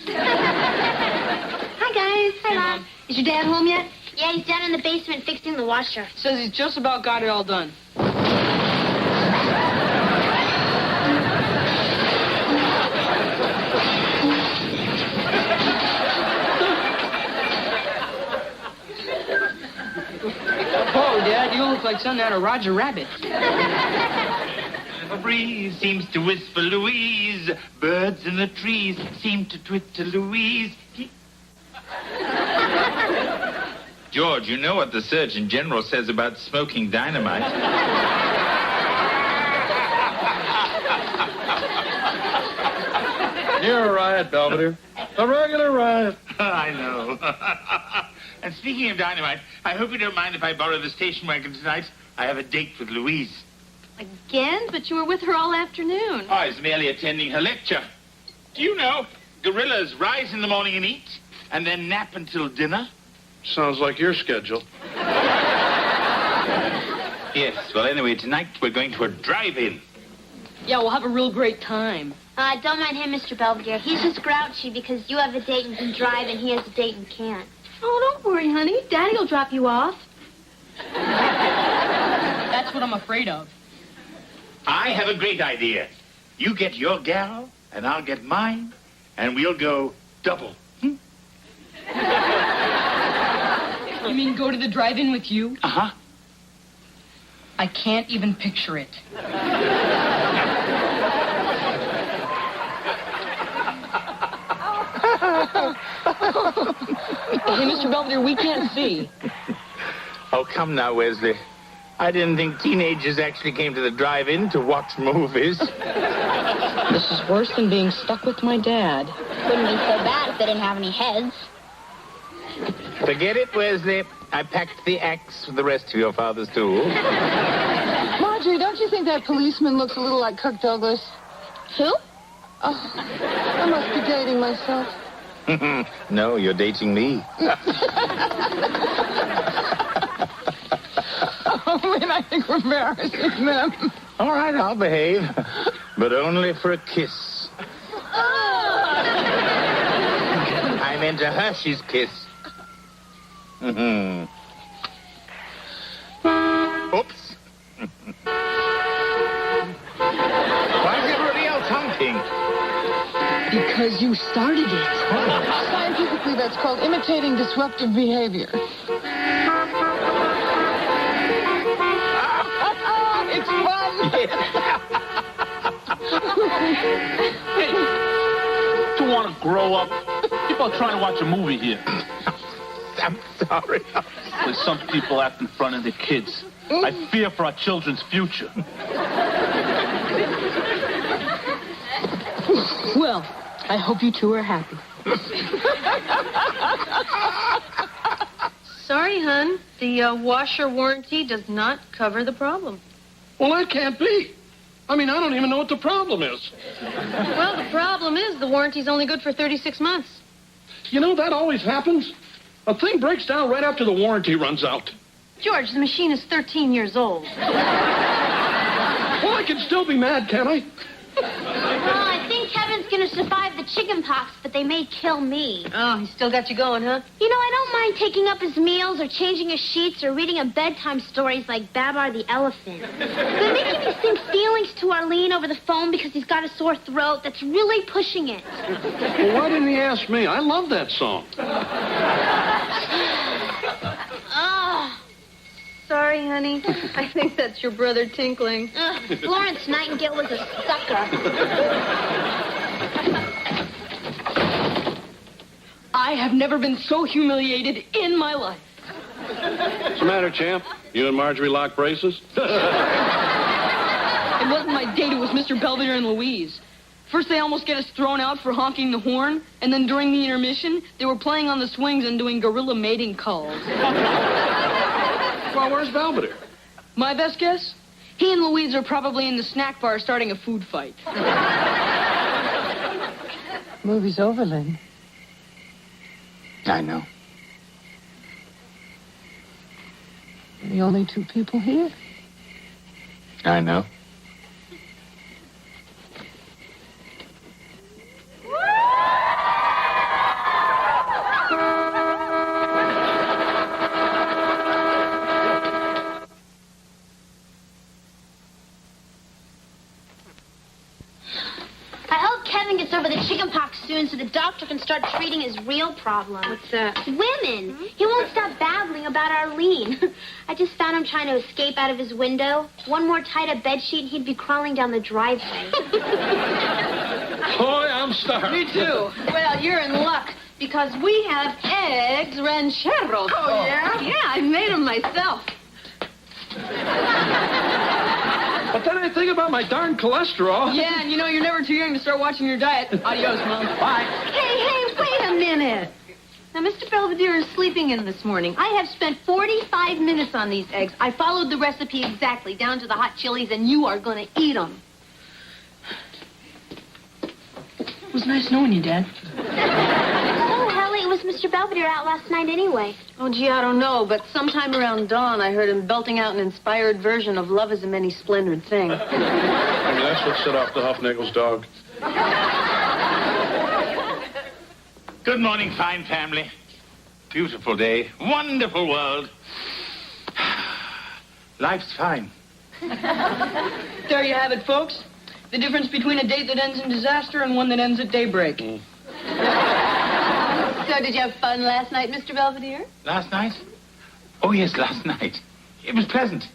Hi, guys. Hi, Mom. Is your dad home yet? Yeah, he's down in the basement fixing the washer. Says he's just about got it all done. Whoa, Dad, you look like something out of Roger Rabbit. A breeze seems to whisper Louise. Birds in the trees seem to twitter Louise. George, you know what the Surgeon General says about smoking dynamite. You're a riot, Belvedere. A regular riot. I know. And speaking of dynamite, I hope you don't mind if I borrow the station wagon tonight. I have a date with Louise. Again? But you were with her all afternoon. I was merely attending her lecture. Do you know, gorillas rise in the morning and eat, and then nap until dinner? Sounds like your schedule. Yes, well, anyway, tonight we're going to a drive-in. Yeah, we'll have a real great time. Don't mind him, Mr. Belvedere. He's just grouchy because you have a date and can drive and he has a date and can't. Oh, don't worry, honey. Daddy will drop you off. That's what I'm afraid of. I have a great idea. You get your gal, and I'll get mine, and we'll go double. You mean go to the drive-in with you? Uh-huh. I can't even picture it. Hey, Mr. Belvedere, we can't see. Oh, come now, Wesley. I didn't think teenagers actually came to the drive-in to watch movies. This is worse than being stuck with my dad. Wouldn't be so bad if they didn't have any heads. Forget it, Wesley. I packed the axe for the rest of your father's tools. Marjorie, don't you think that policeman looks a little like Kirk Douglas? Who? Oh, I must be dating myself. No, you're dating me. Oh, man, I think we're embarrassing them. All right, I'll behave. But only for a kiss. I meant a Hershey's kiss. Oops. Why is everybody else honking? Because you started it. Scientifically, that's called imitating disruptive behavior. It's fun. Hey, you want to grow up? People are trying to watch a movie here. I'm sorry. There's some people act in front of their kids. I fear for our children's future. Well, I hope you two are happy. Sorry, hon. The washer warranty does not cover the problem. Well, that can't be. I mean, I don't even know what the problem is. Well, the problem is the warranty's only good for 36 months. You know, that always happens. A thing breaks down right after the warranty runs out. George, the machine is 13 years old. Well, I can still be mad, can't I? Well, I think Kevin's gonna survive the chicken pox, but they may kill me. Oh, he still got you going, huh? You know, I don't mind taking up his meals or changing his sheets or reading him bedtime stories like Babar the elephant. But making me sing feelings to Arlene over the phone because he's got a sore throat, that's really pushing it. Well, why didn't he ask me? I love that song. Oh. Sorry, honey. I think that's your brother tinkling. Florence Nightingale was a sucker. I have never been so humiliated in my life. What's the matter, champ? You and Marjorie lock braces? It wasn't my date, it was Mr. Belvedere and Louise. First, they almost get us thrown out for honking the horn, and then during the intermission, they were playing on the swings and doing gorilla mating calls. Well, where's Belvedere? My best guess? He and Louise are probably in the snack bar starting a food fight. Movie's over, Lynn. I know. We're the only two people here. I know. Kevin gets over the chickenpox soon so the doctor can start treating his real problem. What's that? Women. He won't stop babbling about Arlene. I just found him trying to escape out of his window. One more tight a bedsheet and he'd be crawling down the driveway. Boy, I'm starved. Me too. Well, you're in luck because we have eggs rancheros. Oh, yeah? Yeah, I made them myself. But then I think about my darn cholesterol. Yeah, and you know you're never too young to start watching your diet. Adios, Mom. Bye. Hey, wait a minute. Now, Mr. Belvedere is sleeping in this morning. I have spent 45 minutes on these eggs. I followed the recipe exactly, down to the hot chilies, and you are going to eat them. It was nice knowing you, Dad. Oh, how late was Mr. Belvedere out last night anyway? Oh, gee, I don't know, but sometime around dawn, I heard him belting out an inspired version of Love is a Many Splendid Thing. Maybe that's what set off the Huffnagel's dog. Good morning, fine family. Beautiful day. Wonderful world. Life's fine. There you have it, folks. The difference between a date that ends in disaster and one that ends at daybreak. So, did you have fun last night, Mr. Belvedere? Last night? Oh, yes, last night. It was pleasant.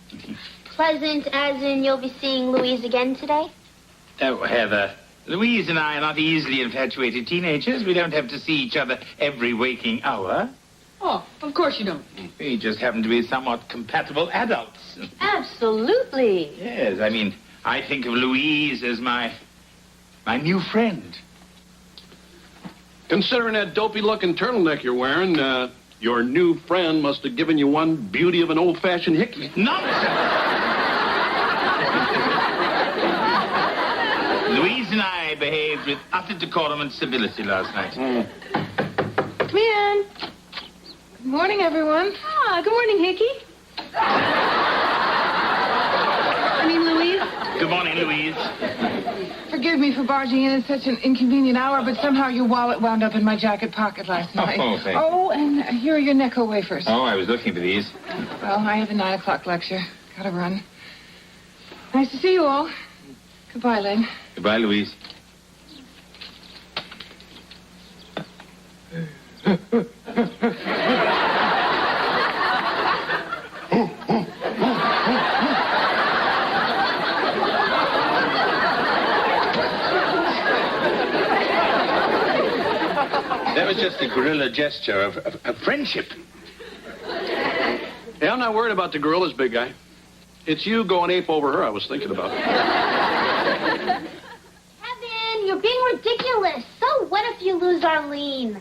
Pleasant as in you'll be seeing Louise again today? Oh, Heather, Louise and I are not easily infatuated teenagers. We don't have to see each other every waking hour. Oh, of course you don't. We just happen to be somewhat compatible adults. Absolutely. Yes, I mean, I think of Louise as my new friend. Considering that dopey-looking turtleneck you're wearing, your new friend must have given you one beauty of an old-fashioned hickey. Nonsense! Louise and I behaved with utter decorum and civility last night. Come in. Good morning, everyone. Ah, good morning, Hickey. I mean, Louise. Good morning, Louise. Forgive me for barging in at such an inconvenient hour, but somehow your wallet wound up in my jacket pocket last night. Oh, thank you. Oh, and here are your Necco wafers. Oh, I was looking for these. Well, I have a 9 o'clock lecture. Gotta run. Nice to see you all. Goodbye, Len. Goodbye, Louise. That was just a guerrilla gesture of friendship. Yeah, I'm not worried about the gorillas, big guy. It's you going ape over her I was thinking about. Kevin, you're being ridiculous. So what if you lose Arlene?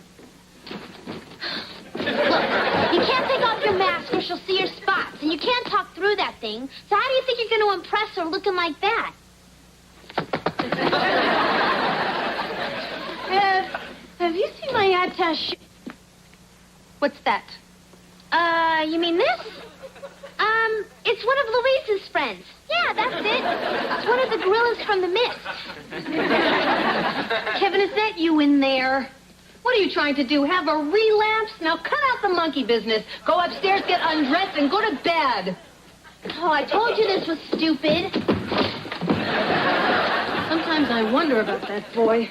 Look, you can't take off your mask or she'll see your spots, and you can't talk through that thing. So how do you think you're going to impress her looking like that? Have you seen my attache? What's that? You mean this? It's one of Louise's friends. Yeah, that's it. It's one of the gorillas from the mist. Kevin, is that you in there? What are you trying to do? Have a relapse? Now cut out the monkey business. Go upstairs, get undressed, and go to bed. Oh, I told you this was stupid. Sometimes I wonder about that boy.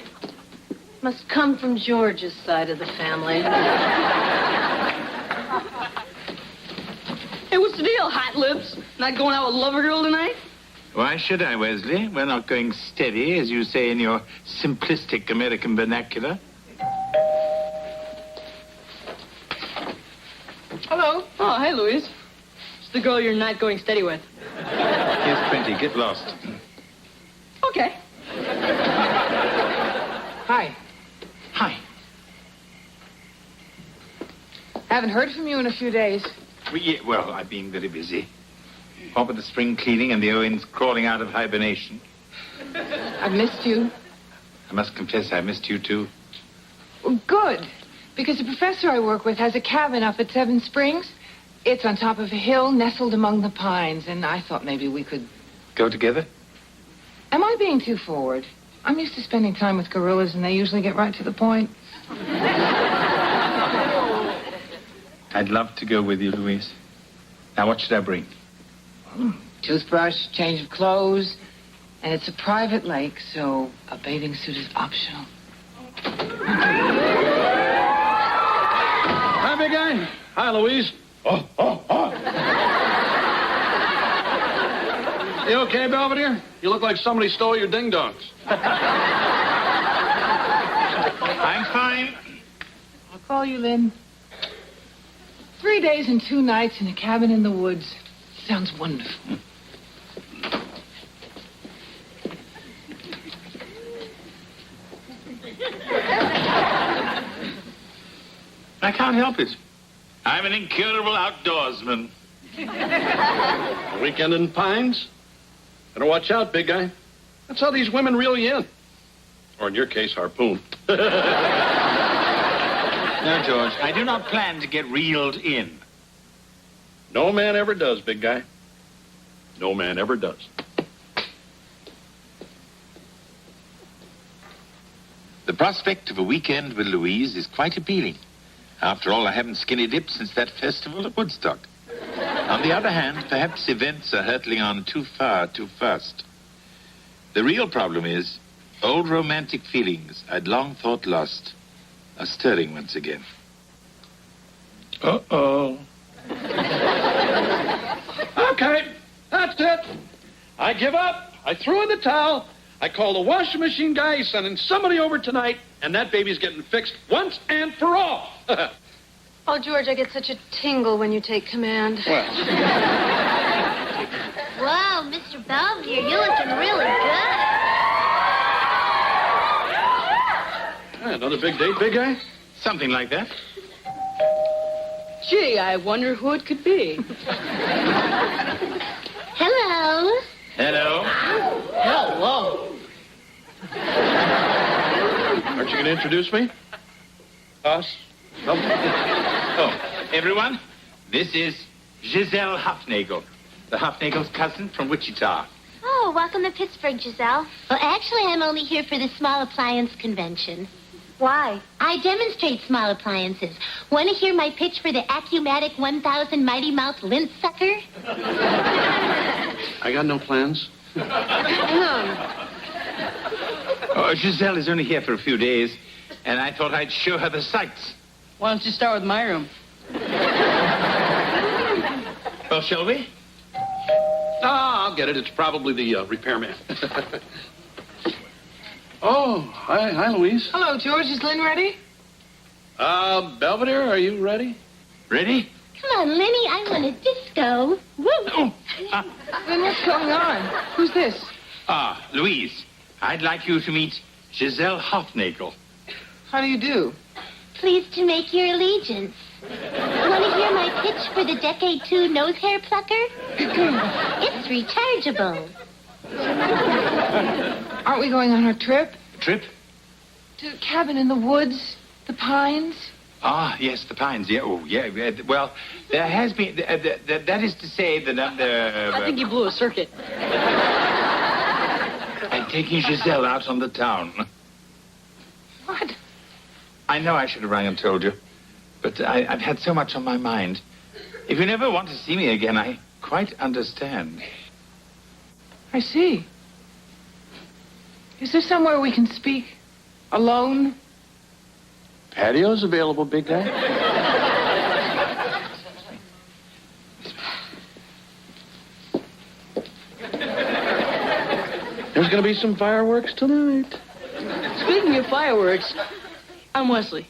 Must come from George's side of the family. Hey, what's the deal, hot lips? Not going out with Lover Girl tonight? Why should I, Wesley? We're not going steady, as you say in your simplistic American vernacular. Hello. Oh, hey, Louise. It's the girl you're not going steady with. Here's 20. Get lost. Okay. Hi. Hi. Haven't heard from you in a few days. Well, I've been very busy. What with the spring cleaning and the Owens crawling out of hibernation. I've missed you. I must confess I missed you, too. Well, good. Because the professor I work with has a cabin up at Seven Springs. It's on top of a hill nestled among the pines, and I thought maybe we could... Go together? Am I being too forward? I'm used to spending time with gorillas, and they usually get right to the point. I'd love to go with you, Louise. Now, what should I bring? Toothbrush, change of clothes, and it's a private lake, so a bathing suit is optional. Hi, big guy. Hi, Louise. Oh. You okay, Belvedere? You look like somebody stole your ding-dongs. I'm fine. I'll call you, Lynn. 3 days and 2 nights in a cabin in the woods. Sounds wonderful. I can't help it. I'm an incurable outdoorsman. Weekend in Pines? Better watch out, big guy. That's how these women reel you in. Or in your case, harpoon. No, George, I do not plan to get reeled in. No man ever does, big guy. No man ever does. The prospect of a weekend with Louise is quite appealing. After all, I haven't skinny dipped since that festival at Woodstock. On the other hand, perhaps events are hurtling on too far, too fast. The real problem is, old romantic feelings I'd long thought lost are stirring once again. Uh-oh. Okay, that's it. I give up. I threw in the towel. I call the washing machine guy. He's sending somebody over tonight, and that baby's getting fixed once and for all. Oh, George, I get such a tingle when you take command. Whoa, Mr. Belvedere, you're looking really good. Another big date, big guy? Something like that. Gee, I wonder who it could be. Hello. Hello. Hello. Aren't you going to introduce me? Us? Oh, everyone, this is Giselle Hufnagel, the Hufnagel's cousin from Wichita. Oh, welcome to Pittsburgh, Giselle. Well, actually, I'm only here for the small appliance convention. Why? I demonstrate small appliances. Want to hear my pitch for the Acumatic 1000 Mighty Mouth lint sucker? I got no plans. Oh, Giselle is only here for a few days, and I thought I'd show her the sights. Why don't you start with my room? Well, shall we? I'll get it. It's probably the repairman. Oh, hi, Louise. Hello, George. Is Lynn ready? Belvedere, are you ready? Ready? Come on, Lenny, I want a disco. Woo! Lynn, what's going on? Who's this? Louise, I'd like you to meet Giselle Hufnagel. How do you do? Pleased to make your allegiance. Want to hear my pitch for the Decade 2 nose hair plucker? It's rechargeable. Aren't we going on our trip? Trip? To cabin in the woods, the pines. Ah, yes, the Pines. Yeah, oh, yeah. Well, there has been... that is to say that... I think you blew a circuit. I'm taking Giselle out on the town. What? I know I should have rang and told you, but I've had so much on my mind. If you never want to see me again, I quite understand. I see. Is there somewhere we can speak? Alone? Patio's available, big guy. There's going to be some fireworks tonight. Speaking of fireworks, I'm Wesley.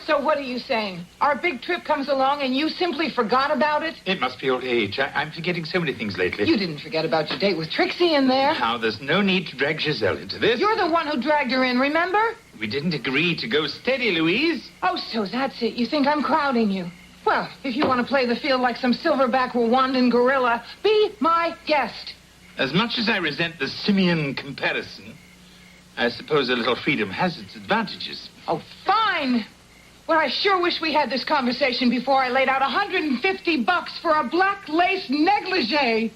So what are you saying? Our big trip comes along and you simply forgot about it? It must be old age. I'm forgetting so many things lately. You didn't forget about your date with Trixie in there. Now, there's no need to drag Giselle into this. You're the one who dragged her in, remember? We didn't agree to go steady, Louise. Oh, so that's it. You think I'm crowding you. Well, if you want to play the field like some silverback Rwandan gorilla, be my guest. As much as I resent the simian comparison, I suppose a little freedom has its advantages. Oh, fine. Well, I sure wish we had this conversation before I laid out $150 for a black lace negligee.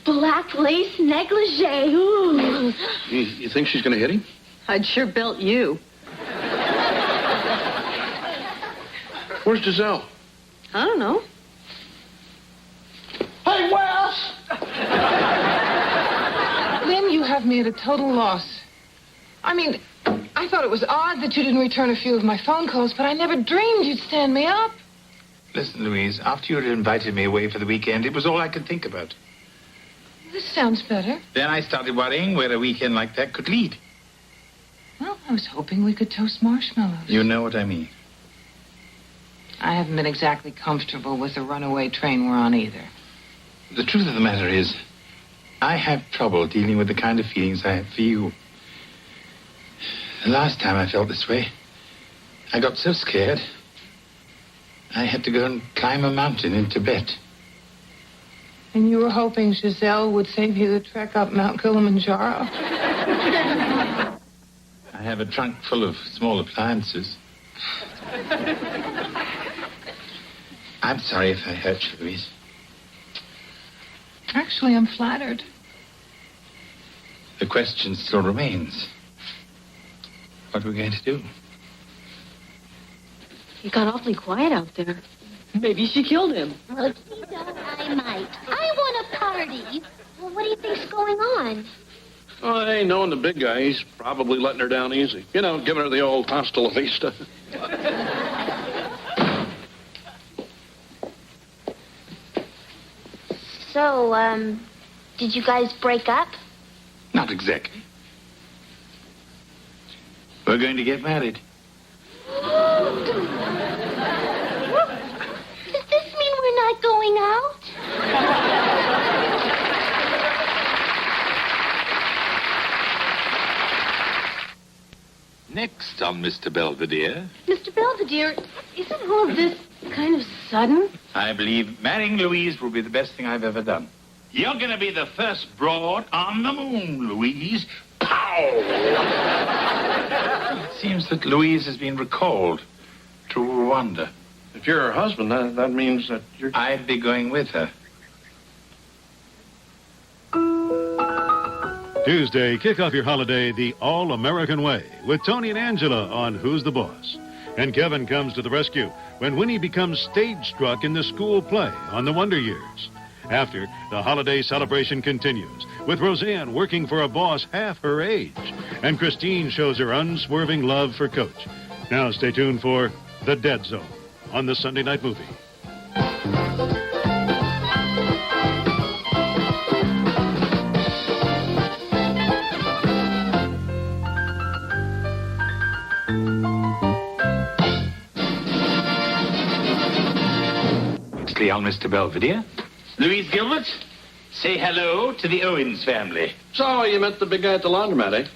Black lace negligee. Ooh. You think she's going to hit him? I'd sure belt you. Where's Giselle? I don't know. Hey, Wes! Lynn, you have me at a total loss. I mean, I thought it was odd that you didn't return a few of my phone calls, but I never dreamed you'd stand me up. Listen, Louise, after you had invited me away for the weekend, it was all I could think about. This sounds better. Then I started worrying where a weekend like that could lead. Well, I was hoping we could toast marshmallows. You know what I mean. I haven't been exactly comfortable with the runaway train we're on either. The truth of the matter is, I have trouble dealing with the kind of feelings I have for you. The last time I felt this way, I got so scared, I had to go and climb a mountain in Tibet. And you were hoping Giselle would save you the trek up Mount Kilimanjaro? I have a trunk full of small appliances. I'm sorry if I hurt you, Louise. Actually, I'm flattered. The question still remains. What are we going to do? You got awfully quiet out there. Maybe she killed him. Well, if you don't, I might. I want a party. Well, what do you think's going on? Oh, hey, knowing the big guy, he's probably letting her down easy. You know, giving her the old hasta la vista. So, did you guys break up? Not exactly. We're going to get married. Does this mean we're not going out? Next on Mr. Belvedere. Mr. Belvedere, isn't all of this kind of sudden? I believe marrying Louise will be the best thing I've ever done. You're going to be the first broad on the moon, Louise. Pow! It seems that Louise has been recalled to Rwanda. If you're her husband, that means that you're... I'd be going with her. Tuesday, kick off your holiday the all-American way with Tony and Angela on Who's the Boss. And Kevin comes to the rescue when Winnie becomes stage-struck in the school play on the Wonder Years. After, the holiday celebration continues with Roseanne working for a boss half her age. And Christine shows her unswerving love for Coach. Now stay tuned for The Dead Zone on the Sunday Night Movie. On Mr. Belvedere. Louise Gilbert, say hello to the Owens family. So, you met the big guy at the laundromat, eh?